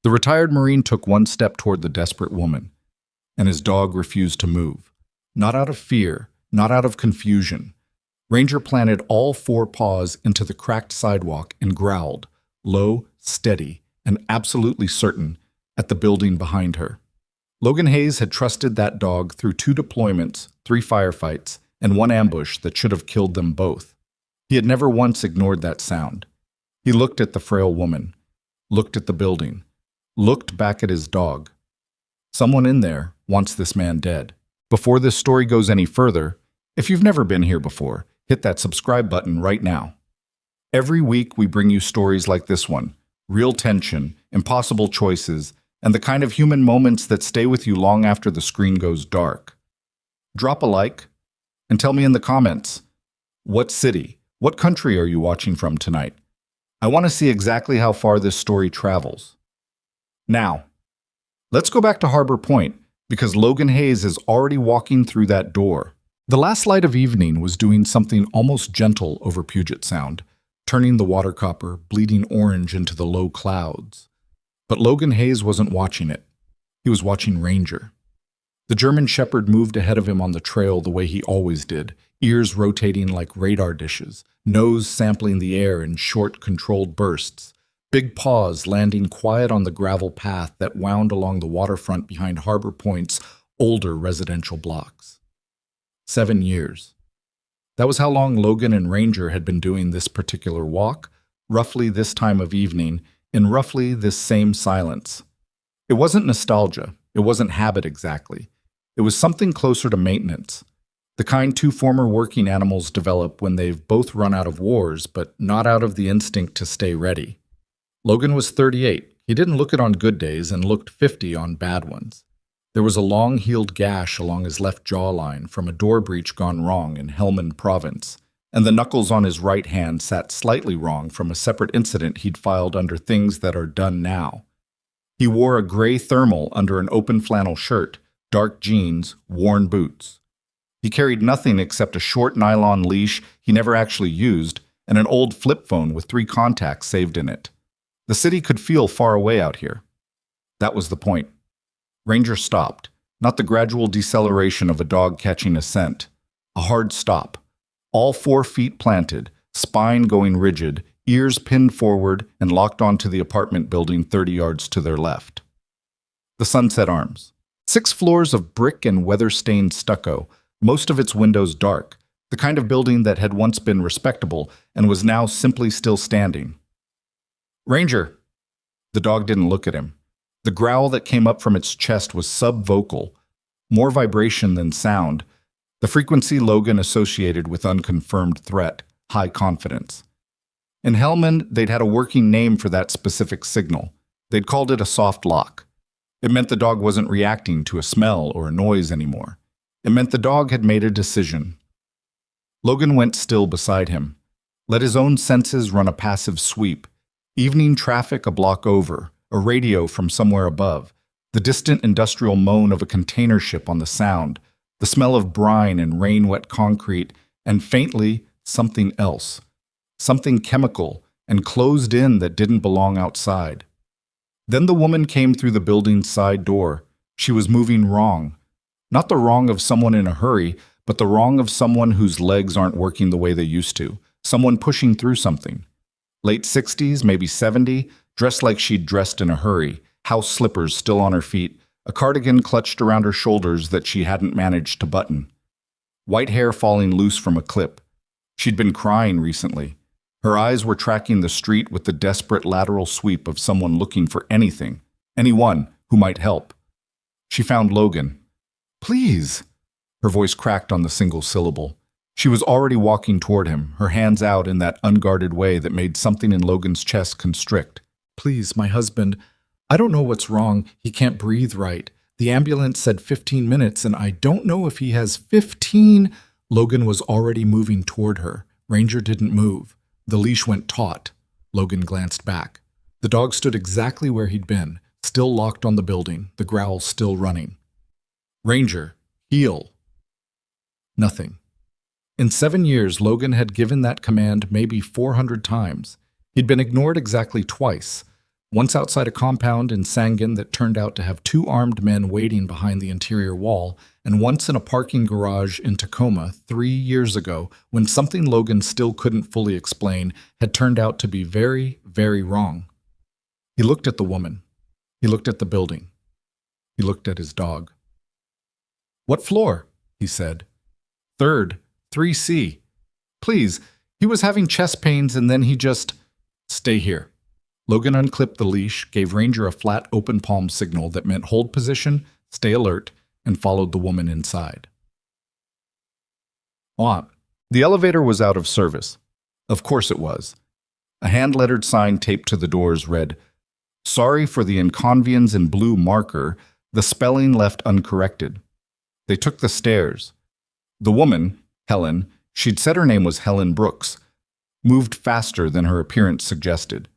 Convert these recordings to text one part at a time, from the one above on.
The retired Marine took one step toward the desperate woman, and his dog refused to move. Not out of fear, not out of confusion. Ranger planted all four paws into the cracked sidewalk and growled, low, steady, and absolutely certain, at the building behind her. Logan Hayes had trusted that dog through 2 deployments, 3 firefights, and 1 ambush that should have killed them both. He had never once ignored that sound. He looked at the frail woman, looked at the building, looked back at his dog. Someone in there wants this man dead. Before this story goes any further, if you've never been here before, hit that subscribe button right now. Every week we bring you stories like this one, real tension, impossible choices, and the kind of human moments that stay with you long after the screen goes dark. Drop a like, and tell me in the comments, what city, what country are you watching from tonight? I want to see exactly how far this story travels. Now, let's go back to Harbor Point, because Logan Hayes is already walking through that door. The last light of evening was doing something almost gentle over Puget Sound, turning the water copper bleeding orange into the low clouds. But Logan Hayes wasn't watching it. He was watching Ranger. The German Shepherd moved ahead of him on the trail the way he always did, ears rotating like radar dishes, nose sampling the air in short, controlled bursts, big paws landing quiet on the gravel path that wound along the waterfront behind Harbor Point's older residential blocks. 7 years. That was how long Logan and Ranger had been doing this particular walk, roughly this time of evening, in roughly this same silence. It wasn't nostalgia. It wasn't habit exactly. It was something closer to maintenance, the kind 2 former working animals develop when they've both run out of wars, but not out of the instinct to stay ready. Logan was 38. He didn't look it on good days and looked 50 on bad ones. There was a long-healed gash along his left jawline from a door breach gone wrong in Helmand Province, and the knuckles on his right hand sat slightly wrong from a separate incident he'd filed under things that are done now. He wore a gray thermal under an open flannel shirt, dark jeans, worn boots. He carried nothing except a short nylon leash he never actually used and an old flip phone with 3 contacts saved in it. The city could feel far away out here. That was the point. Ranger stopped, not the gradual deceleration of a dog catching a scent. A hard stop. All 4 feet planted, spine going rigid, ears pinned forward and locked onto the apartment building 30 yards to their left. The Sunset Arms. 6 floors of brick and weather-stained stucco, most of its windows dark, the kind of building that had once been respectable and was now simply still standing. Ranger! The dog didn't look at him. The growl that came up from its chest was subvocal, more vibration than sound, the frequency Logan associated with unconfirmed threat, high confidence. In Helmand, they'd had a working name for that specific signal. They'd called it a soft lock. It meant the dog wasn't reacting to a smell or a noise anymore. It meant the dog had made a decision. Logan went still beside him, let his own senses run a passive sweep. Evening traffic a block over, a radio from somewhere above, the distant industrial moan of a container ship on the sound, the smell of brine and rain-wet concrete, and faintly, something else. Something chemical and closed in that didn't belong outside. Then the woman came through the building's side door. She was moving wrong. Not the wrong of someone in a hurry, but the wrong of someone whose legs aren't working the way they used to. Someone pushing through something. Late 60s, maybe 70, dressed like she'd dressed in a hurry, house slippers still on her feet, a cardigan clutched around her shoulders that she hadn't managed to button. White hair falling loose from a clip. She'd been crying recently. Her eyes were tracking the street with the desperate lateral sweep of someone looking for anything, anyone who might help. She found Logan. "Please!" Her voice cracked on the single syllable. She was already walking toward him, her hands out in that unguarded way that made something in Logan's chest constrict. "Please, my husband. I don't know what's wrong. He can't breathe right. The ambulance said 15 minutes, and I don't know if he has 15... Logan was already moving toward her. Ranger didn't move. The leash went taut. Logan glanced back. The dog stood exactly where he'd been, still locked on the building, the growl still running. "Ranger, heel." Nothing. In 7 years, Logan had given that command maybe 400 times. He'd been ignored exactly twice. Once outside a compound in Sangan that turned out to have two armed men waiting behind the interior wall, and once in a parking garage in Tacoma 3 years ago when something Logan still couldn't fully explain had turned out to be very, very wrong. He looked at the woman. He looked at the building. He looked at his dog. "What floor?" he said. "Third, 3C. Please, he was having chest pains and then he just—" "Stay here." Logan unclipped the leash, gave Ranger a flat open palm signal that meant hold position, stay alert, and followed the woman inside. The elevator was out of service. Of course it was. A hand-lettered sign taped to the doors read, "Sorry for the inconvenience in blue marker, the spelling left uncorrected." They took the stairs. The woman, Helen, she'd said her name was Helen Brooks, moved faster than her appearance suggested.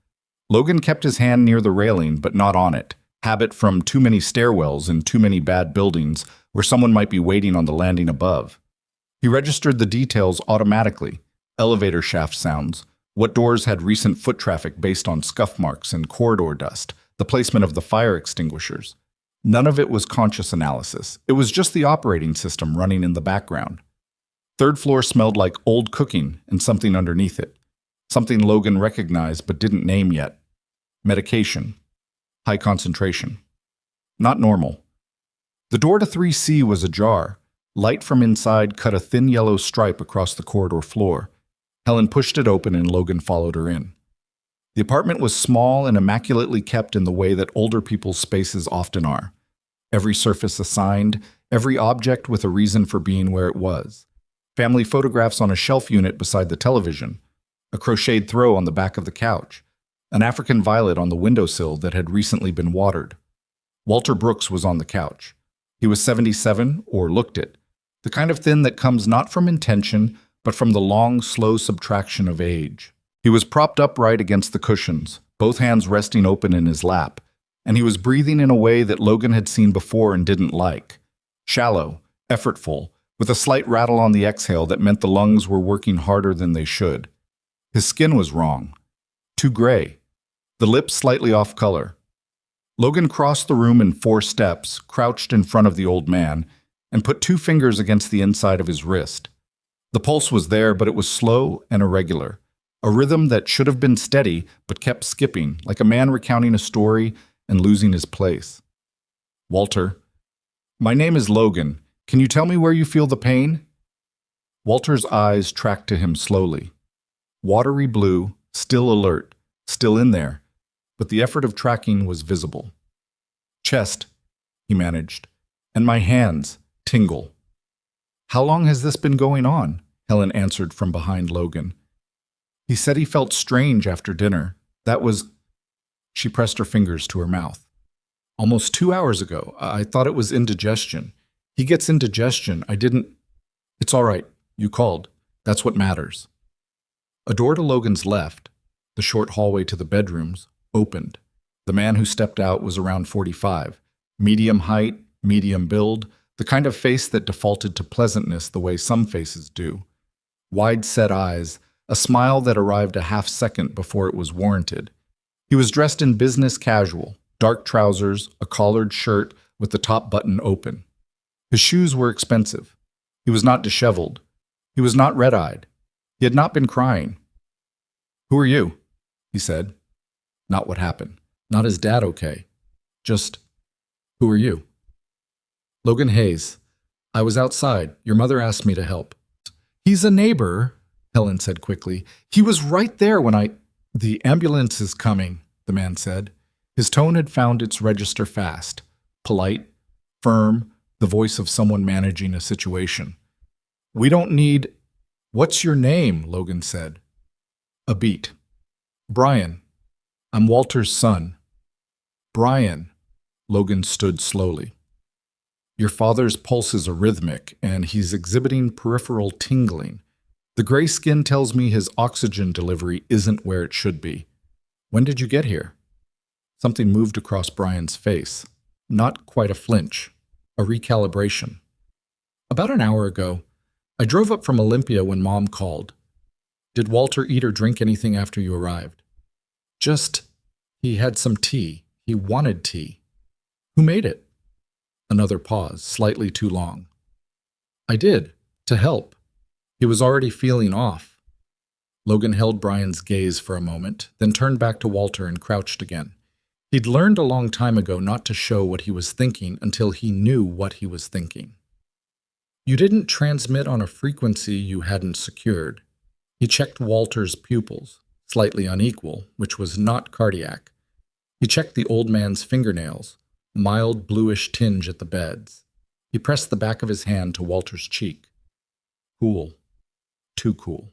Logan kept his hand near the railing, but not on it, habit from too many stairwells in too many bad buildings where someone might be waiting on the landing above. He registered the details automatically, elevator shaft sounds, what doors had recent foot traffic based on scuff marks and corridor dust, the placement of the fire extinguishers. None of it was conscious analysis. It was just the operating system running in the background. Third floor smelled like old cooking and something underneath it. Something Logan recognized but didn't name yet. Medication. High concentration. Not normal. The door to 3C was ajar. Light from inside cut a thin yellow stripe across the corridor floor. Helen pushed it open and Logan followed her in. The apartment was small and immaculately kept in the way that older people's spaces often are. Every surface assigned, every object with a reason for being where it was. Family photographs on a shelf unit beside the television. A crocheted throw on the back of the couch. An African violet on the windowsill that had recently been watered. Walter Brooks was on the couch. He was 77, or looked it. The kind of thin that comes not from intention, but from the long, slow subtraction of age. He was propped upright against the cushions, both hands resting open in his lap, and he was breathing in a way that Logan had seen before and didn't like. Shallow, effortful, with a slight rattle on the exhale that meant the lungs were working harder than they should. His skin was wrong. Too gray. The lips slightly off color. Logan crossed the room in 4 steps, crouched in front of the old man, and put 2 fingers against the inside of his wrist. The pulse was there, but it was slow and irregular. A rhythm that should have been steady, but kept skipping, like a man recounting a story and losing his place. "Walter, my name is Logan. Can you tell me where you feel the pain?" Walter's eyes tracked to him slowly. Watery blue, still alert, still in there, but the effort of tracking was visible. "Chest," he managed, "and my hands tingle." "How long has this been going on?" Helen answered from behind Logan. "He said he felt strange after dinner. That was—" She pressed her fingers to her mouth. "Almost 2 hours ago. I thought it was indigestion. He gets indigestion. I didn't—" "It's all right. You called. That's what matters." A door to Logan's left, the short hallway to the bedrooms, opened. The man who stepped out was around 45, medium height, medium build, the kind of face that defaulted to pleasantness the way some faces do. Wide-set eyes, a smile that arrived a half-second before it was warranted. He was dressed in business casual, dark trousers, a collared shirt with the top button open. His shoes were expensive. He was not disheveled. He was not red-eyed. He had not been crying. "Who are you?" he said. Not what happened. Not his dad okay. Just, "Who are you?" "Logan Hayes. I was outside. Your mother asked me to help." "He's a neighbor," Helen said quickly. "He was right there when I—" "The ambulance is coming," the man said. His tone had found its register fast. Polite, firm, the voice of someone managing a situation. "We don't need—" "What's your name?" Logan said. A beat. "Brian. I'm Walter's son." "Brian." Logan stood slowly. "Your father's pulses are rhythmic, and he's exhibiting peripheral tingling. The gray skin tells me his oxygen delivery isn't where it should be. When did you get here?" Something moved across Brian's face. Not quite a flinch. A recalibration. "About an hour ago. I drove up from Olympia when Mom called." "Did Walter eat or drink anything after you arrived?" "Just He had some tea. He wanted tea. Who made it? Another pause, slightly too long. I did, to help. He was already feeling off. Logan held Brian's gaze for a moment, then turned back to Walter and crouched again. He'd learned a long time ago not to show what he was thinking until he knew what he was thinking. You didn't transmit on a frequency you hadn't secured. He checked Walter's pupils, slightly unequal, which was not cardiac. He checked the old man's fingernails, mild bluish tinge at the beds. He pressed the back of his hand to Walter's cheek. Cool. Too cool.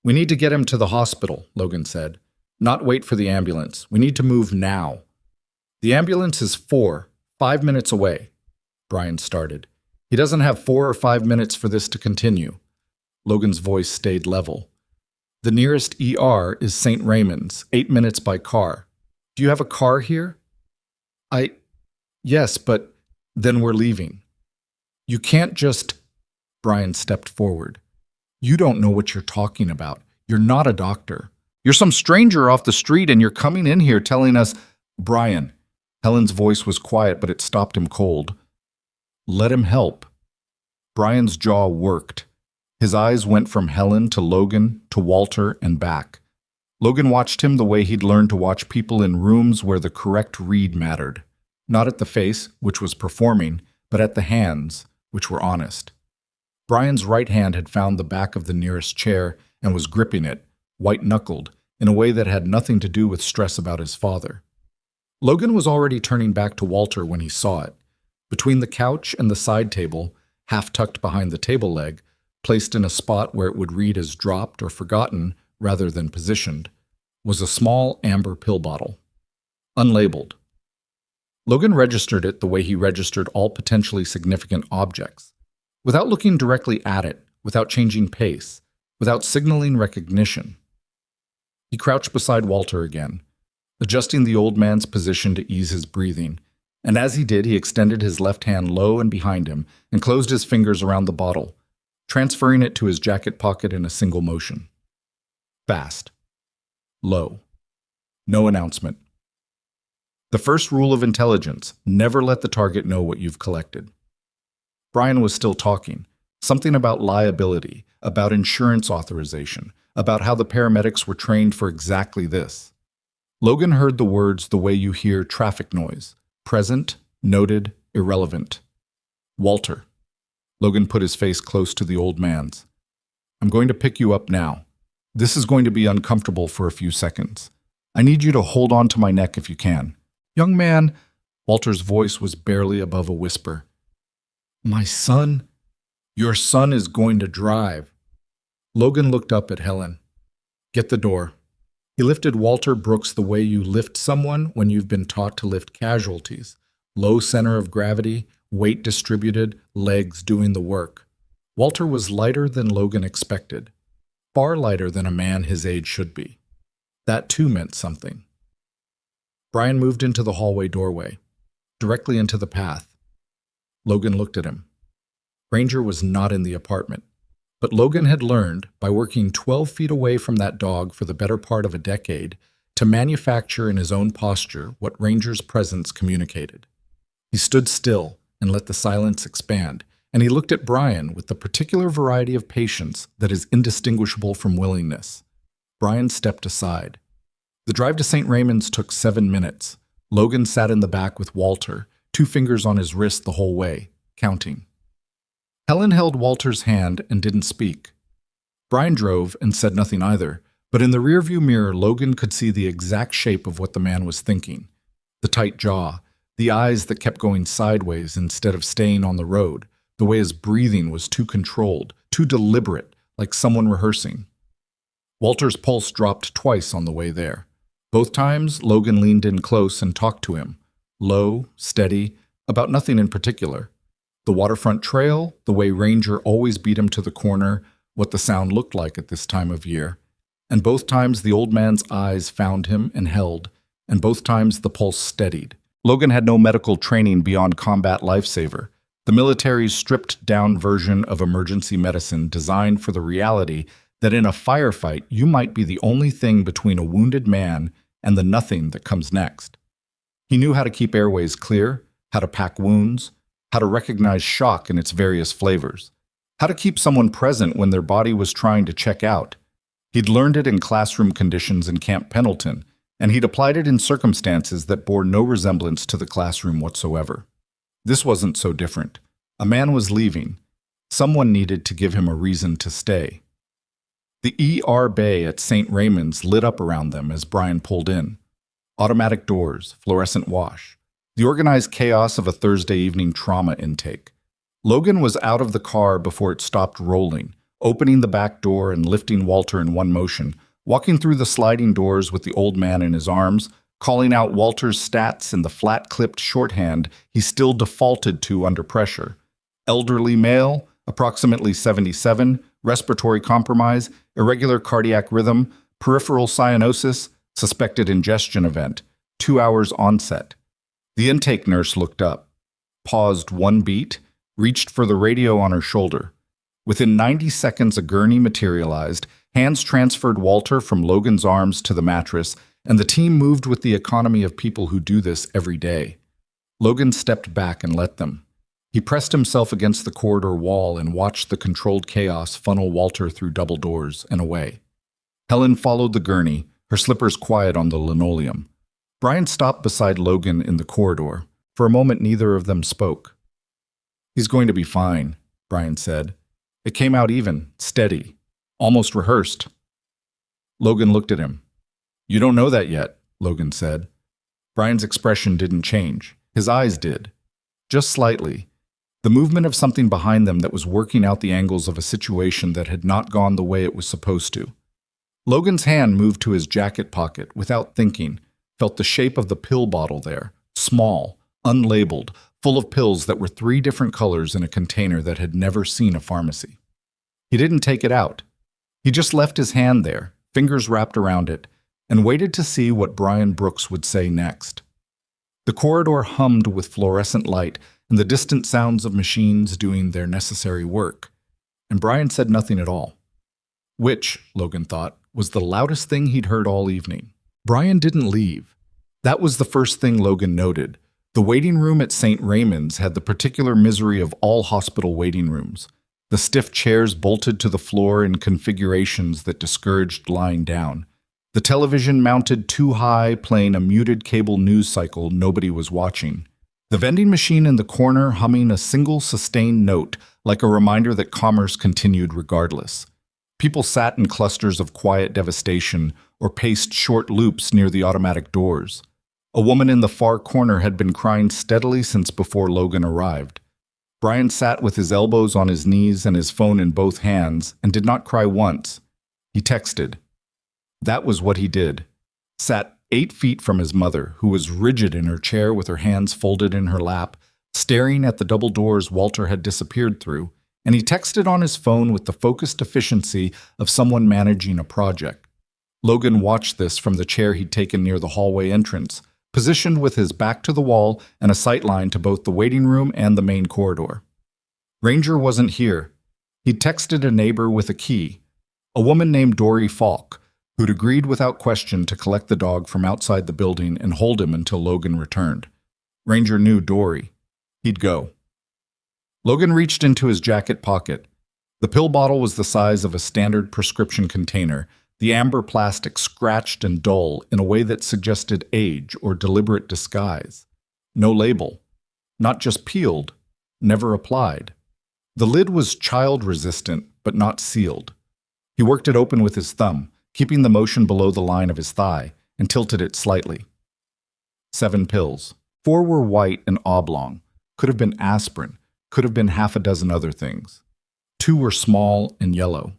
We need to get him to the hospital, Logan said. Not wait for the ambulance. We need to move now. The ambulance is 5 minutes away, Brian started. He doesn't have 4 or 5 minutes for this to continue. Logan's voice stayed level. The nearest ER is St. Raymond's, 8 minutes by car. Do you have a car here? Yes, but then we're leaving. You can't just... Brian stepped forward. You don't know what you're talking about. You're not a doctor. You're some stranger off the street and you're coming in here telling us... Brian. Helen's voice was quiet, but it stopped him cold. Let him help. Brian's jaw worked. His eyes went from Helen to Logan to Walter and back. Logan watched him the way he'd learned to watch people in rooms where the correct read mattered. Not at the face, which was performing, but at the hands, which were honest. Brian's right hand had found the back of the nearest chair and was gripping it, white-knuckled, in a way that had nothing to do with stress about his father. Logan was already turning back to Walter when he saw it. Between the couch and the side table, half tucked behind the table leg, placed in a spot where it would read as dropped or forgotten rather than positioned, was a small amber pill bottle. Unlabeled. Logan registered it the way he registered all potentially significant objects, without looking directly at it, without changing pace, without signaling recognition. He crouched beside Walter again, adjusting the old man's position to ease his breathing, and as he did, he extended his left hand low and behind him and closed his fingers around the bottle, transferring it to his jacket pocket in a single motion. Fast. Low. No announcement. The first rule of intelligence: never let the target know what you've collected. Brian was still talking. Something about liability, about insurance authorization, about how the paramedics were trained for exactly this. Logan heard the words the way you hear traffic noise: present, noted, irrelevant. Walter. Logan put his face close to the old man's. I'm going to pick you up now. This is going to be uncomfortable for a few seconds. I need you to hold on to my neck if you can. Young man, Walter's voice was barely above a whisper. My son? Your son is going to drive. Logan looked up at Helen. Get the door. He lifted Walter Brooks the way you lift someone when you've been taught to lift casualties. Low center of gravity, weight distributed, legs doing the work. Walter was lighter than Logan expected. Far lighter than a man his age should be. That too meant something. Brian moved into the hallway doorway, directly into the path. Logan looked at him. Ranger was not in the apartment, but Logan had learned, by working 12 feet away from that dog for the better part of a decade, to manufacture in his own posture what Ranger's presence communicated. He stood still and let the silence expand, and he looked at Brian with the particular variety of patience that is indistinguishable from willingness. Brian stepped aside. The drive to St. Raymond's took 7 minutes. Logan sat in the back with Walter, 2 fingers on his wrist the whole way, counting. Helen held Walter's hand and didn't speak. Brian drove and said nothing either, but in the rearview mirror Logan could see the exact shape of what the man was thinking. The tight jaw, the eyes that kept going sideways instead of staying on the road, the way his breathing was too controlled, too deliberate, like someone rehearsing. Walter's pulse dropped twice on the way there. Both times, Logan leaned in close and talked to him, low, steady, about nothing in particular. The waterfront trail, the way Ranger always beat him to the corner, what the sound looked like at this time of year. And both times the old man's eyes found him and held, and both times the pulse steadied. Logan had no medical training beyond combat lifesaver, the military's stripped-down version of emergency medicine designed for the reality that in a firefight you might be the only thing between a wounded man and the nothing that comes next. He knew how to keep airways clear, how to pack wounds, how to recognize shock in its various flavors, how to keep someone present when their body was trying to check out. He'd learned it in classroom conditions in Camp Pendleton, and he'd applied it in circumstances that bore no resemblance to the classroom whatsoever. This wasn't so different. A man was leaving. Someone needed to give him a reason to stay. The ER bay at St. Raymond's lit up around them as Brian pulled in. Automatic doors, fluorescent wash, the organized chaos of a Thursday evening trauma intake. Logan was out of the car before it stopped rolling, opening the back door and lifting Walter in one motion, walking through the sliding doors with the old man in his arms, calling out Walter's stats in the flat-clipped shorthand he still defaulted to under pressure. Elderly male, approximately 77, respiratory compromise, irregular cardiac rhythm, peripheral cyanosis, suspected ingestion event, 2 hours onset. The intake nurse looked up, paused one beat, reached for the radio on her shoulder. Within 90 seconds, a gurney materialized, hands transferred Walter from Logan's arms to the mattress, and the team moved with the economy of people who do this every day. Logan stepped back and let them. He pressed himself against the corridor wall and watched the controlled chaos funnel Walter through double doors and away. Helen followed the gurney, her slippers quiet on the linoleum. Brian stopped beside Logan in the corridor. For a moment, neither of them spoke. "He's going to be fine," Brian said. It came out even, steady, almost rehearsed. Logan looked at him. "You don't know that yet," Logan said. Brian's expression didn't change. His eyes did. Just slightly. The movement of something behind them that was working out the angles of a situation that had not gone the way it was supposed to. Logan's hand moved to his jacket pocket without thinking, felt the shape of the pill bottle there, small, unlabeled, full of pills that were 3 different colors in a container that had never seen a pharmacy. He didn't take it out. He just left his hand there, fingers wrapped around it, and waited to see what Brian Brooks would say next. The corridor hummed with fluorescent light and the distant sounds of machines doing their necessary work, and Brian said nothing at all. Which, Logan thought, was the loudest thing he'd heard all evening. Brian didn't leave. That was the first thing Logan noted. The waiting room at St. Raymond's had the particular misery of all hospital waiting rooms. The stiff chairs bolted to the floor in configurations that discouraged lying down. The television mounted too high, playing a muted cable news cycle nobody was watching. The vending machine in the corner humming a single sustained note, like a reminder that commerce continued regardless. People sat in clusters of quiet devastation or paced short loops near the automatic doors. A woman in the far corner had been crying steadily since before Logan arrived. Brian sat with his elbows on his knees and his phone in both hands and did not cry once. He texted. That was what he did. Sat 8 feet from his mother, who was rigid in her chair with her hands folded in her lap, staring at the double doors Walter had disappeared through, and he texted on his phone with the focused efficiency of someone managing a project. Logan watched this from the chair he'd taken near the hallway entrance, positioned with his back to the wall and a sight line to both the waiting room and the main corridor. Ranger wasn't here. He'd texted a neighbor with a key, a woman named Dory Falk, who'd agreed without question to collect the dog from outside the building and hold him until Logan returned. Ranger knew Dory. He'd go. Logan reached into his jacket pocket. The pill bottle was the size of a standard prescription container, the amber plastic scratched and dull in a way that suggested age or deliberate disguise. No label. Not just peeled, never applied. The lid was child-resistant, but not sealed. He worked it open with his thumb, keeping the motion below the line of his thigh, and tilted it slightly. 7 pills. 4 were white and oblong. Could have been aspirin. Could have been half a dozen other things. 2 were small and yellow.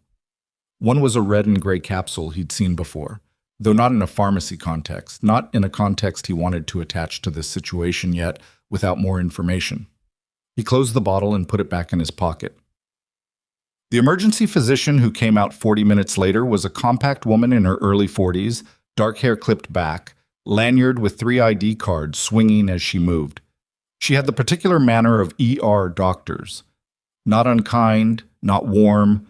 One was a red and gray capsule he'd seen before, though not in a pharmacy context, not in a context he wanted to attach to this situation yet without more information. He closed the bottle and put it back in his pocket. The emergency physician who came out 40 minutes later was a compact woman in her early 40s, dark hair clipped back, lanyard with 3 ID cards swinging as she moved. She had the particular manner of ER doctors. Not unkind, not warm,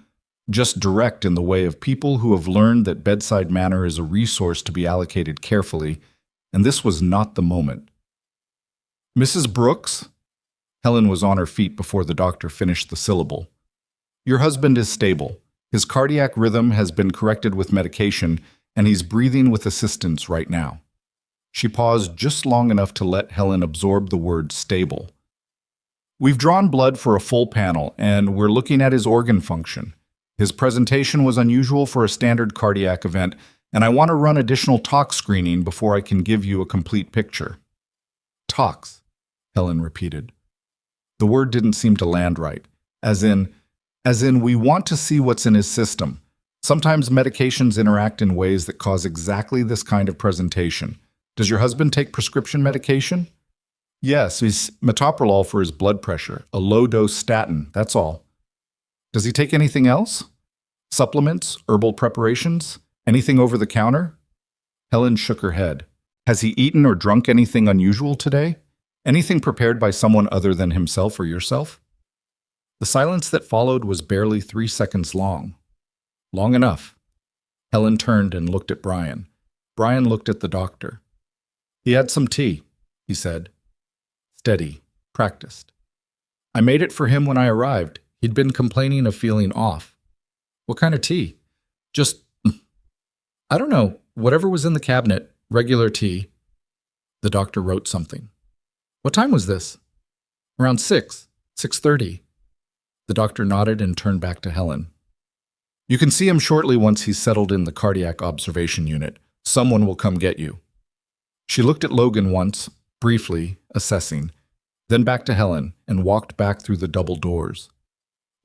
just direct in the way of people who have learned that bedside manner is a resource to be allocated carefully, and this was not the moment. "Mrs. Brooks?" Helen was on her feet before the doctor finished the syllable. "Your husband is stable. His cardiac rhythm has been corrected with medication, and he's breathing with assistance right now." She paused just long enough to let Helen absorb the word stable. "We've drawn blood for a full panel, and we're looking at his organ function. His presentation was unusual for a standard cardiac event, and I want to run additional tox screening before I can give you a complete picture." "Tox," Helen repeated. The word didn't seem to land right, as in, we want to see what's in his system. Sometimes medications interact in ways that cause exactly this kind of presentation. Does your husband take prescription medication? Yes, he's metoprolol for his blood pressure, a low-dose statin, that's all. Does he take anything else? Supplements, herbal preparations, anything over the counter? Helen shook her head. Has he eaten or drunk anything unusual today? Anything prepared by someone other than himself or yourself? The silence that followed was barely 3 seconds long. Long enough. Helen turned and looked at Brian. Brian looked at the doctor. "He had some tea," he said. Steady, practiced. "I made it for him when I arrived. He'd been complaining of feeling off." "What kind of tea?" "Just, I don't know, whatever was in the cabinet, regular tea." The doctor wrote something. "What time was this?" "Around 6:30. The doctor nodded and turned back to Helen. "You can see him shortly once he's settled in the cardiac observation unit. Someone will come get you." She looked at Logan once, briefly, assessing, then back to Helen and walked back through the double doors.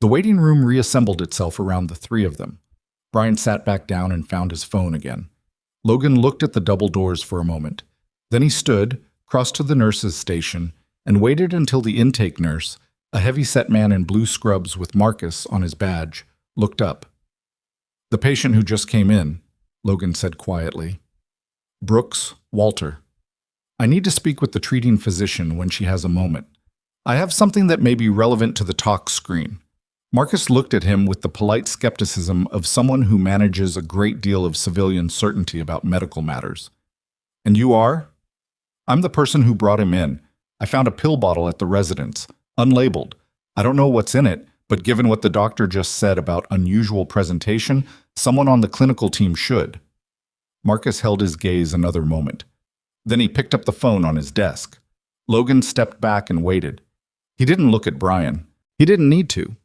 The waiting room reassembled itself around the three of them. Brian sat back down and found his phone again. Logan looked at the double doors for a moment. Then he stood, crossed to the nurse's station, and waited until the intake nurse, a heavy-set man in blue scrubs with Marcus on his badge, looked up. "The patient who just came in," Logan said quietly. "Brooks, Walter. I need to speak with the treating physician when she has a moment. I have something that may be relevant to the tox screen." Marcus looked at him with the polite skepticism of someone who manages a great deal of civilian certainty about medical matters. "And you are?" "I'm the person who brought him in. I found a pill bottle at the residence, unlabeled. I don't know what's in it, but given what the doctor just said about unusual presentation, someone on the clinical team should." Marcus held his gaze another moment. Then he picked up the phone on his desk. Logan stepped back and waited. He didn't look at Brian. He didn't need to.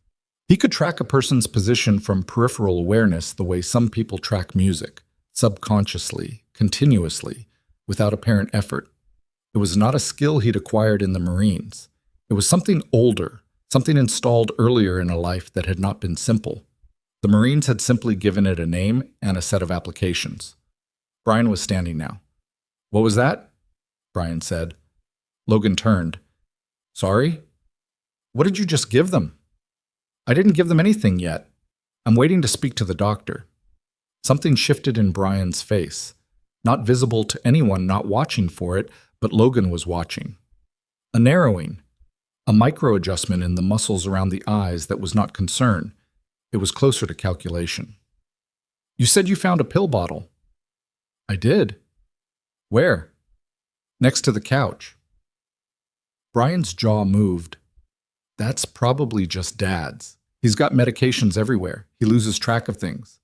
He could track a person's position from peripheral awareness the way some people track music, subconsciously, continuously, without apparent effort. It was not a skill he'd acquired in the Marines. It was something older, something installed earlier in a life that had not been simple. The Marines had simply given it a name and a set of applications. Brian was standing now. "What was that?" Brian said. Logan turned. "Sorry? What did you just give them?" "I didn't give them anything yet. I'm waiting to speak to the doctor." Something shifted in Brian's face, not visible to anyone not watching for it, but Logan was watching. A narrowing, a micro-adjustment in the muscles around the eyes that was not concern. It was closer to calculation. "You said you found a pill bottle." "I did." "Where?" "Next to the couch." Brian's jaw moved. "That's probably just Dad's. He's got medications everywhere. He loses track of things."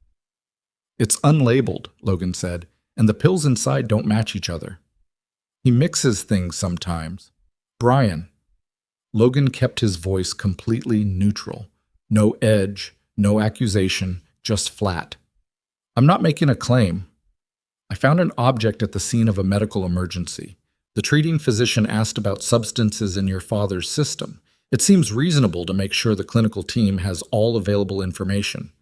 "It's unlabeled," Logan said, "and the pills inside don't match each other. He mixes things sometimes." "Brian." Logan kept his voice completely neutral. No edge, no accusation, just flat. "I'm not making a claim. I found an object at the scene of a medical emergency. The treating physician asked about substances in your father's system. It seems reasonable to make sure the clinical team has all available information."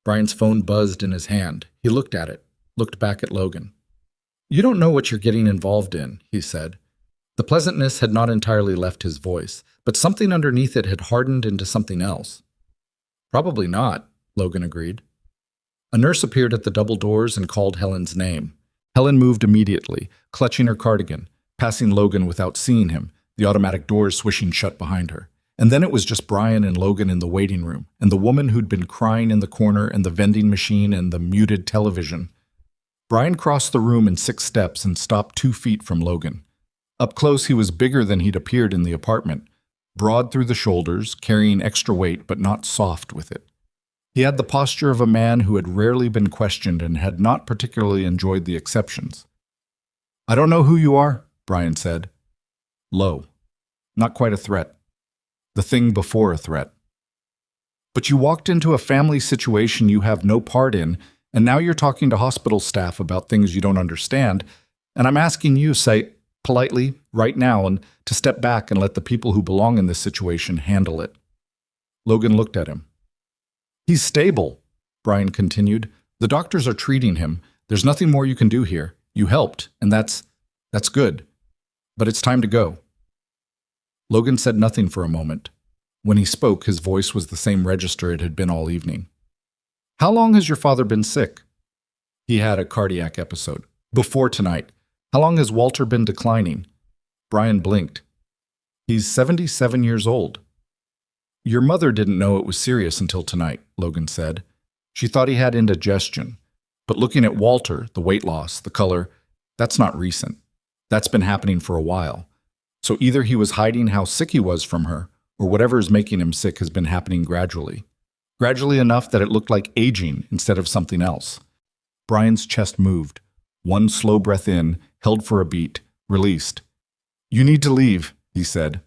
Brian's phone buzzed in his hand. He looked at it, looked back at Logan. "You don't know what you're getting involved in," he said. The pleasantness had not entirely left his voice, but something underneath it had hardened into something else. "Probably not," Logan agreed. A nurse appeared at the double doors and called Helen's name. Helen moved immediately, clutching her cardigan, passing Logan without seeing him, the automatic doors swishing shut behind her. And then it was just Brian and Logan in the waiting room, and the woman who'd been crying in the corner, and the vending machine, and the muted television. Brian crossed the room in 6 steps and stopped 2 feet from Logan. Up close, he was bigger than he'd appeared in the apartment, broad through the shoulders, carrying extra weight but not soft with it. He had the posture of a man who had rarely been questioned and had not particularly enjoyed the exceptions. "I don't know who you are," Brian said. Low. Not quite a threat. The thing before a threat. "But you walked into a family situation you have no part in, and now you're talking to hospital staff about things you don't understand, and I'm asking you, say, politely, right now, and to step back and let the people who belong in this situation handle it." Logan looked at him. "He's stable," Brian continued. "The doctors are treating him. There's nothing more you can do here. You helped, and that's good. But it's time to go." Logan said nothing for a moment. When he spoke, his voice was the same register it had been all evening. "How long has your father been sick?" "He had a cardiac episode. Before tonight. How long has Walter been declining?" Brian blinked. "He's 77 years old." "Your mother didn't know it was serious until tonight," Logan said. "She thought he had indigestion. But looking at Walter, the weight loss, the color, that's not recent. That's been happening for a while. So either he was hiding how sick he was from her, or whatever is making him sick has been happening gradually. Gradually enough that it looked like aging instead of something else." Brian's chest moved. One slow breath in, held for a beat, released. "You need to leave," he said.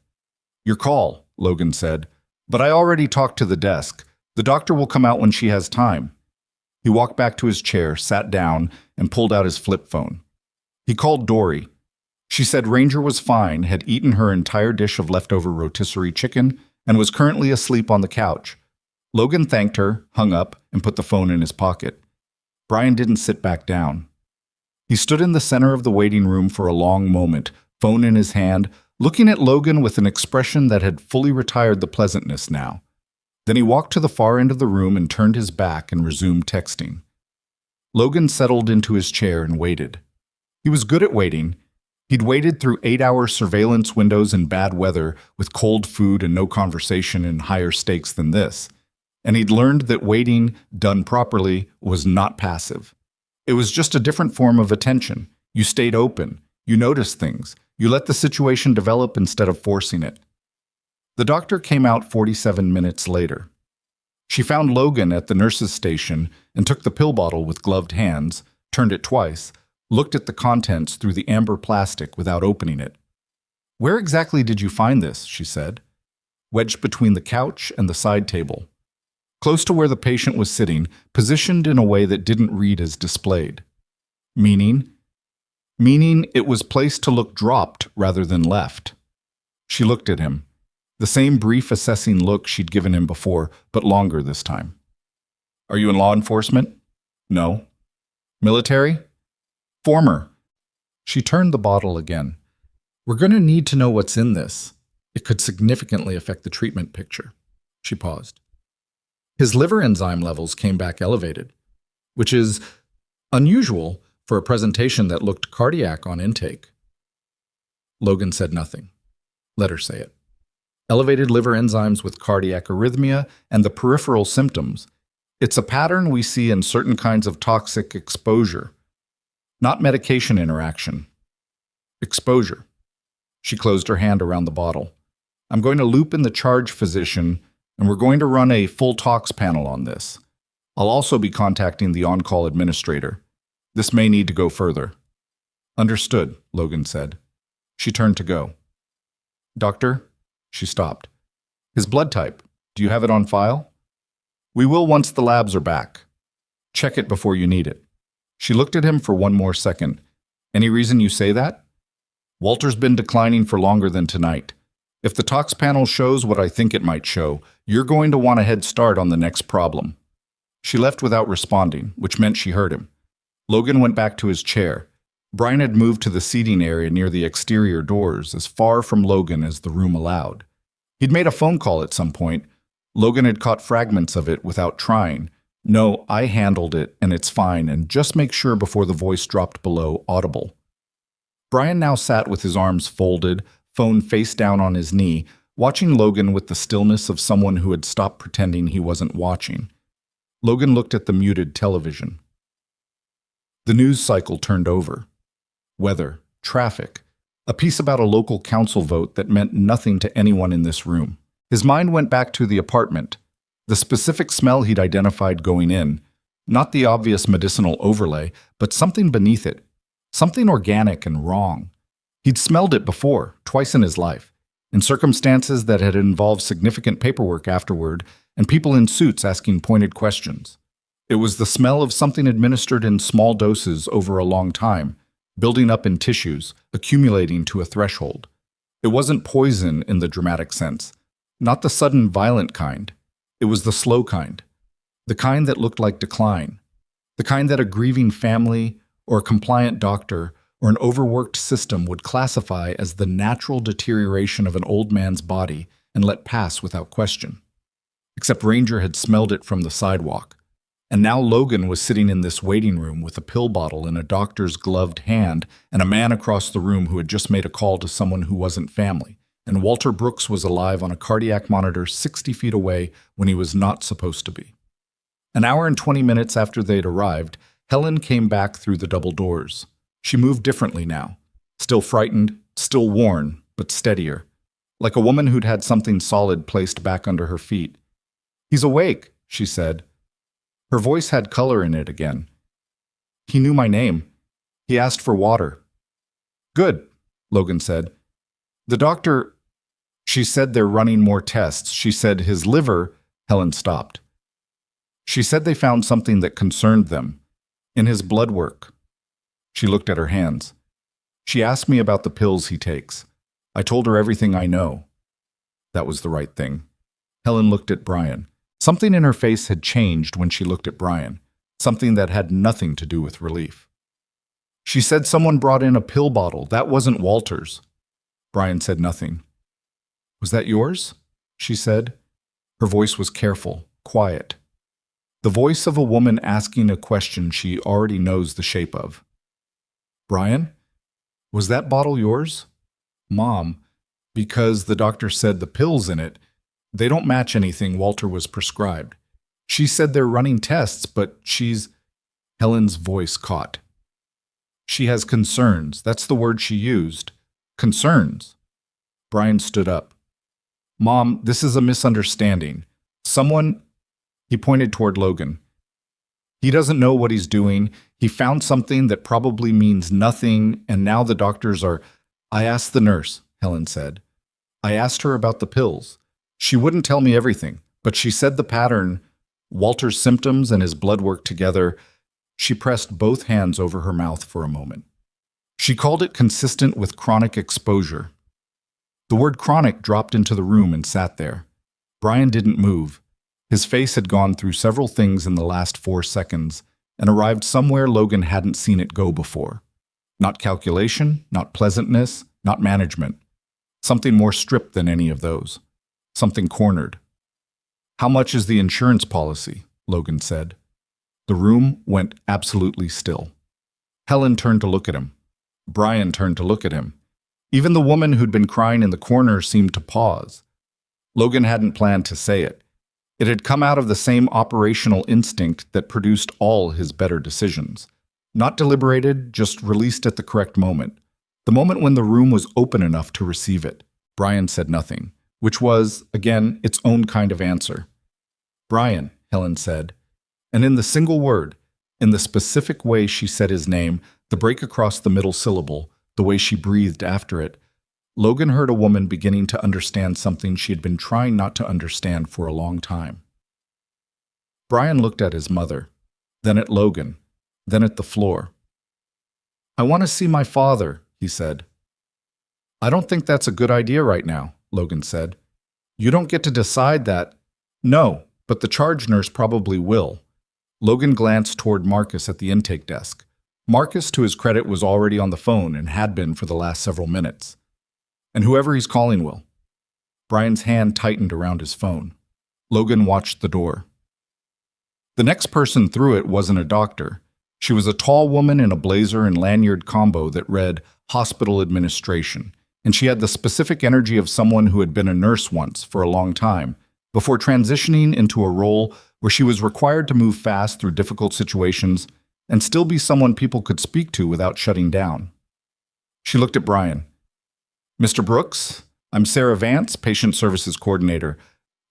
"Your call," Logan said. "But I already talked to the desk. The doctor will come out when she has time." He walked back to his chair, sat down, and pulled out his flip phone. He called Dory. She said Ranger was fine, had eaten her entire dish of leftover rotisserie chicken, and was currently asleep on the couch. Logan thanked her, hung up, and put the phone in his pocket. Brian didn't sit back down. He stood in the center of the waiting room for a long moment, phone in his hand, looking at Logan with an expression that had fully retired the pleasantness now. Then he walked to the far end of the room and turned his back and resumed texting. Logan settled into his chair and waited. He was good at waiting. He'd waited through 8-hour surveillance windows in bad weather with cold food and no conversation and higher stakes than this. And he'd learned that waiting, done properly, was not passive. It was just a different form of attention. You stayed open. You noticed things. You let the situation develop instead of forcing it. The doctor came out 47 minutes later. She found Logan at the nurse's station and took the pill bottle with gloved hands, turned it twice, looked at the contents through the amber plastic without opening it. "Where exactly did you find this?" she said. "Wedged between the couch and the side table. Close to where the patient was sitting, positioned in a way that didn't read as displayed." "Meaning?" "Meaning it was placed to look dropped rather than left." She looked at him. The same brief assessing look she'd given him before, but longer this time. "Are you in law enforcement?" "No." "Military?" "Former." She turned the bottle again. "We're going to need to know what's in this. It could significantly affect the treatment picture." She paused. His liver enzyme levels came back elevated, which is unusual for a presentation that looked cardiac on intake. Logan said nothing. Let her say it. Elevated liver enzymes with cardiac arrhythmia and the peripheral symptoms. It's a pattern we see in certain kinds of toxic exposure. Not medication interaction. Exposure. She closed her hand around the bottle. "I'm going to loop in the charge physician, and we're going to run a full tox panel on this. I'll also be contacting the on-call administrator. This may need to go further." "Understood," Logan said. She turned to go. "Doctor?" She stopped. "His blood type. Do you have it on file?" "We will once the labs are back. Check it before you need it." She looked at him for one more second. "Any reason you say that?" "Walter's been declining for longer than tonight. If the tox panel shows what I think it might show, you're going to want a head start on the next problem." She left without responding, which meant she heard him. Logan went back to his chair. Brian had moved to the seating area near the exterior doors, as far from Logan as the room allowed. He'd made a phone call at some point. Logan had caught fragments of it without trying. "No, I handled it, and it's fine, and just make sure before the voice dropped below, audible." Brian now sat with his arms folded, phone face down on his knee, watching Logan with the stillness of someone who had stopped pretending he wasn't watching. Logan looked at the muted television. The news cycle turned over. Weather, traffic, a piece about a local council vote that meant nothing to anyone in this room. His mind went back to the apartment, the specific smell he'd identified going in, not the obvious medicinal overlay, but something beneath it, something organic and wrong. He'd smelled it before, twice in his life, in circumstances that had involved significant paperwork afterward and people in suits asking pointed questions. It was the smell of something administered in small doses over a long time, building up in tissues, accumulating to a threshold. It wasn't poison in the dramatic sense, not the sudden violent kind. It was the slow kind, the kind that looked like decline, the kind that a grieving family or a compliant doctor or an overworked system would classify as the natural deterioration of an old man's body and let pass without question. Except Ranger had smelled it from the sidewalk. And now Logan was sitting in this waiting room with a pill bottle in a doctor's gloved hand and a man across the room who had just made a call to someone who wasn't family. And Walter Brooks was alive on a cardiac monitor 60 feet away when he was not supposed to be. An hour and 20 minutes after they'd arrived, Helen came back through the double doors. She moved differently now, still frightened, still worn, but steadier, like a woman who'd had something solid placed back under her feet. "He's awake," she said. Her voice had color in it again. "He knew my name. He asked for water." "Good," Logan said. "The doctor—" She said they're running more tests. She said his liver— Helen stopped. She said they found something that concerned them. In his blood work. She looked at her hands. She asked me about the pills he takes. I told her everything I know. That was the right thing. Helen looked at Brian. Something in her face had changed when she looked at Brian, something that had nothing to do with relief. She said someone brought in a pill bottle. That wasn't Walter's. Brian said nothing. "Was that yours?" she said. Her voice was careful, quiet. The voice of a woman asking a question she already knows the shape of. "Brian, was that bottle yours?" "Mom, because the doctor said the pills in it, they don't match anything Walter was prescribed. She said they're running tests, but she's—" Helen's voice caught. "She has concerns. That's the word she used. Concerns." Brian stood up. "Mom, this is a misunderstanding. Someone—" He pointed toward Logan. "He doesn't know what he's doing. He found something that probably means nothing, and now the doctors are—" "I asked the nurse," Helen said. "I asked her about the pills. She wouldn't tell me everything, but she said the pattern, Walter's symptoms and his blood work together." She pressed both hands over her mouth for a moment. She called it consistent with chronic exposure. The word chronic dropped into the room and sat there. Brian didn't move. His face had gone through several things in the last 4 seconds and arrived somewhere Logan hadn't seen it go before. Not calculation, not pleasantness, not management. Something more stripped than any of those. Something cornered. "How much is the insurance policy?" Logan said. The room went absolutely still. Helen turned to look at him. Brian turned to look at him. Even the woman who'd been crying in the corner seemed to pause. Logan hadn't planned to say it. It had come out of the same operational instinct that produced all his better decisions. Not deliberated, just released at the correct moment. The moment when the room was open enough to receive it. Brian said nothing, which was, again, its own kind of answer. "Brian," Helen said. And in the single word, in the specific way she said his name, the break across the middle syllable, the way she breathed after it, Logan heard a woman beginning to understand something she had been trying not to understand for a long time. Brian looked at his mother, then at Logan, then at the floor. "I want to see my father," he said. "I don't think that's a good idea right now," Logan said. "You don't get to decide that." "No, but the charge nurse probably will." Logan glanced toward Marcus at the intake desk. Marcus, to his credit, was already on the phone and had been for the last several minutes. "And whoever he's calling will." Brian's hand tightened around his phone. Logan watched the door. The next person through it wasn't a doctor. She was a tall woman in a blazer and lanyard combo that read Hospital Administration, and she had the specific energy of someone who had been a nurse once for a long time, before transitioning into a role where she was required to move fast through difficult situations and still be someone people could speak to without shutting down. She looked at Brian. "Mr. Brooks, I'm Sarah Vance, Patient Services Coordinator.